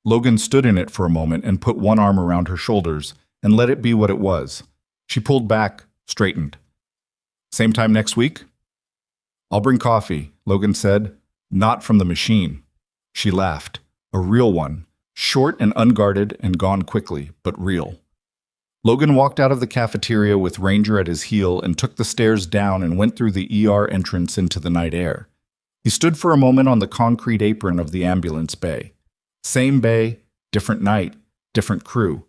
Logan stood in it for a moment and put one arm around her shoulders and let it be what it was. She pulled back, straightened. Same time next week? I'll bring coffee, Logan said. Not from the machine. She laughed. A real one. Short and unguarded and gone quickly, but real. Logan walked out of the cafeteria with Ranger at his heel and took the stairs down and went through the ER entrance into the night air. He stood for a moment on the concrete apron of the ambulance bay. Same bay, different night, different crew.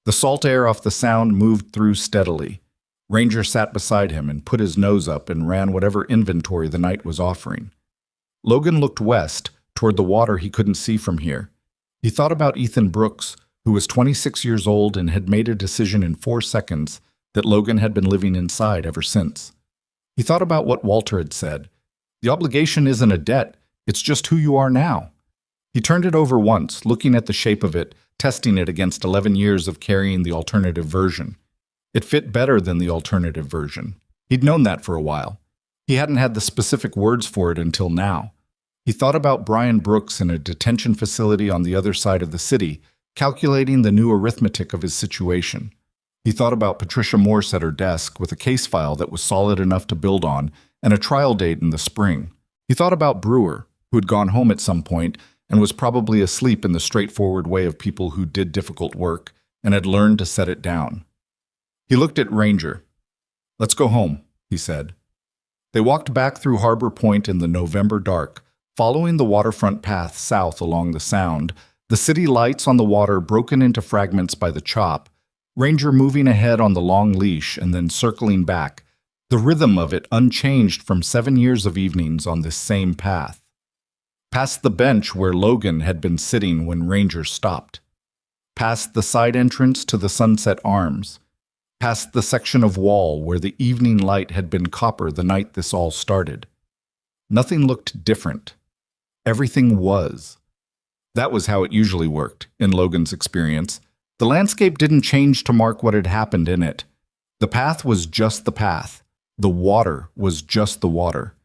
The salt air off the sound moved through steadily. Ranger sat beside him and put his nose up and ran whatever inventory the night was offering. Logan looked west, toward the water he couldn't see from here. He thought about Ethan Brooks, who was 26 years old and had made a decision in 4 seconds that Logan had been living inside ever since. He thought about what Walter had said. The obligation isn't a debt, it's just who you are now. He turned it over once, looking at the shape of it, testing it against 11 years of carrying the alternative version. It fit better than the alternative version. He'd known that for a while. He hadn't had the specific words for it until now. He thought about Brian Brooks in a detention facility on the other side of the city, calculating the new arithmetic of his situation. He thought about Patricia Morse at her desk with a case file that was solid enough to build on and a trial date in the spring. He thought about Brewer, who had gone home at some point and was probably asleep in the straightforward way of people who did difficult work and had learned to set it down. He looked at Ranger. Let's go home, he said. They walked back through Harbor Point in the November dark, following the waterfront path south along the Sound, the city lights on the water broken into fragments by the chop, Ranger moving ahead on the long leash and then circling back, the rhythm of it unchanged from 7 years of evenings on this same path. Past the bench where Logan had been sitting when Ranger stopped. Past the side entrance to the Sunset Arms. Past the section of wall where the evening light had been copper the night this all started. Nothing looked different. Everything was. That was how it usually worked, in Logan's experience. The landscape didn't change to mark what had happened in it. The path was just the path. The water was just the water.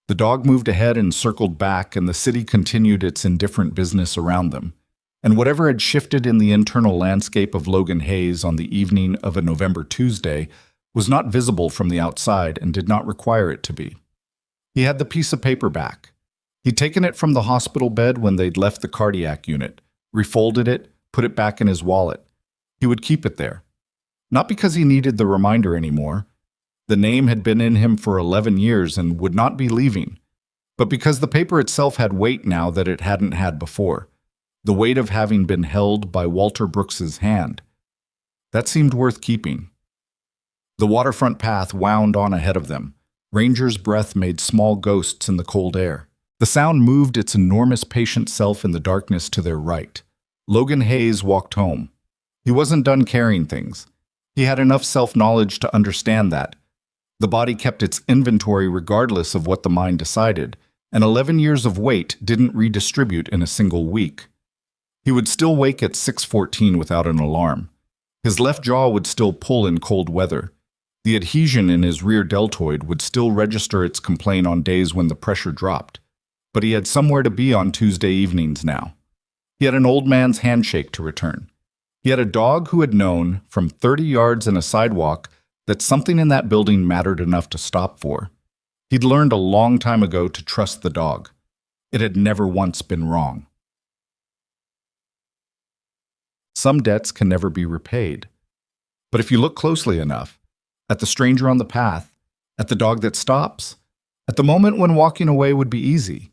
The dog moved ahead and circled back, and the city continued its indifferent business around them. And whatever had shifted in the internal landscape of Logan Hayes on the evening of a November Tuesday was not visible from the outside and did not require it to be. He had the piece of paper back. He'd taken it from the hospital bed when they'd left the cardiac unit, refolded it, put it back in his wallet. He would keep it there. Not because he needed the reminder anymore. The name had been in him for 11 years and would not be leaving, but because the paper itself had weight now that it hadn't had before. The weight of having been held by Walter Brooks's hand. That seemed worth keeping. The waterfront path wound on ahead of them. Ranger's breath made small ghosts in the cold air. The Sound moved its enormous patient self in the darkness to their right. Logan Hayes walked home. He wasn't done carrying things. He had enough self-knowledge to understand that. The body kept its inventory regardless of what the mind decided, and 11 years of weight didn't redistribute in a single week. He would still wake at 6:14 without an alarm. His left jaw would still pull in cold weather. The adhesion in his rear deltoid would still register its complaint on days when the pressure dropped. But he had somewhere to be on Tuesday evenings now. He had an old man's handshake to return. He had a dog who had known, from 30 yards in a sidewalk, that something in that building mattered enough to stop for. He'd learned a long time ago to trust the dog. It had never once been wrong. Some debts can never be repaid. But if you look closely enough, at the stranger on the path, at the dog that stops, at the moment when walking away would be easy,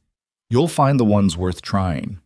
you'll find the ones worth trying.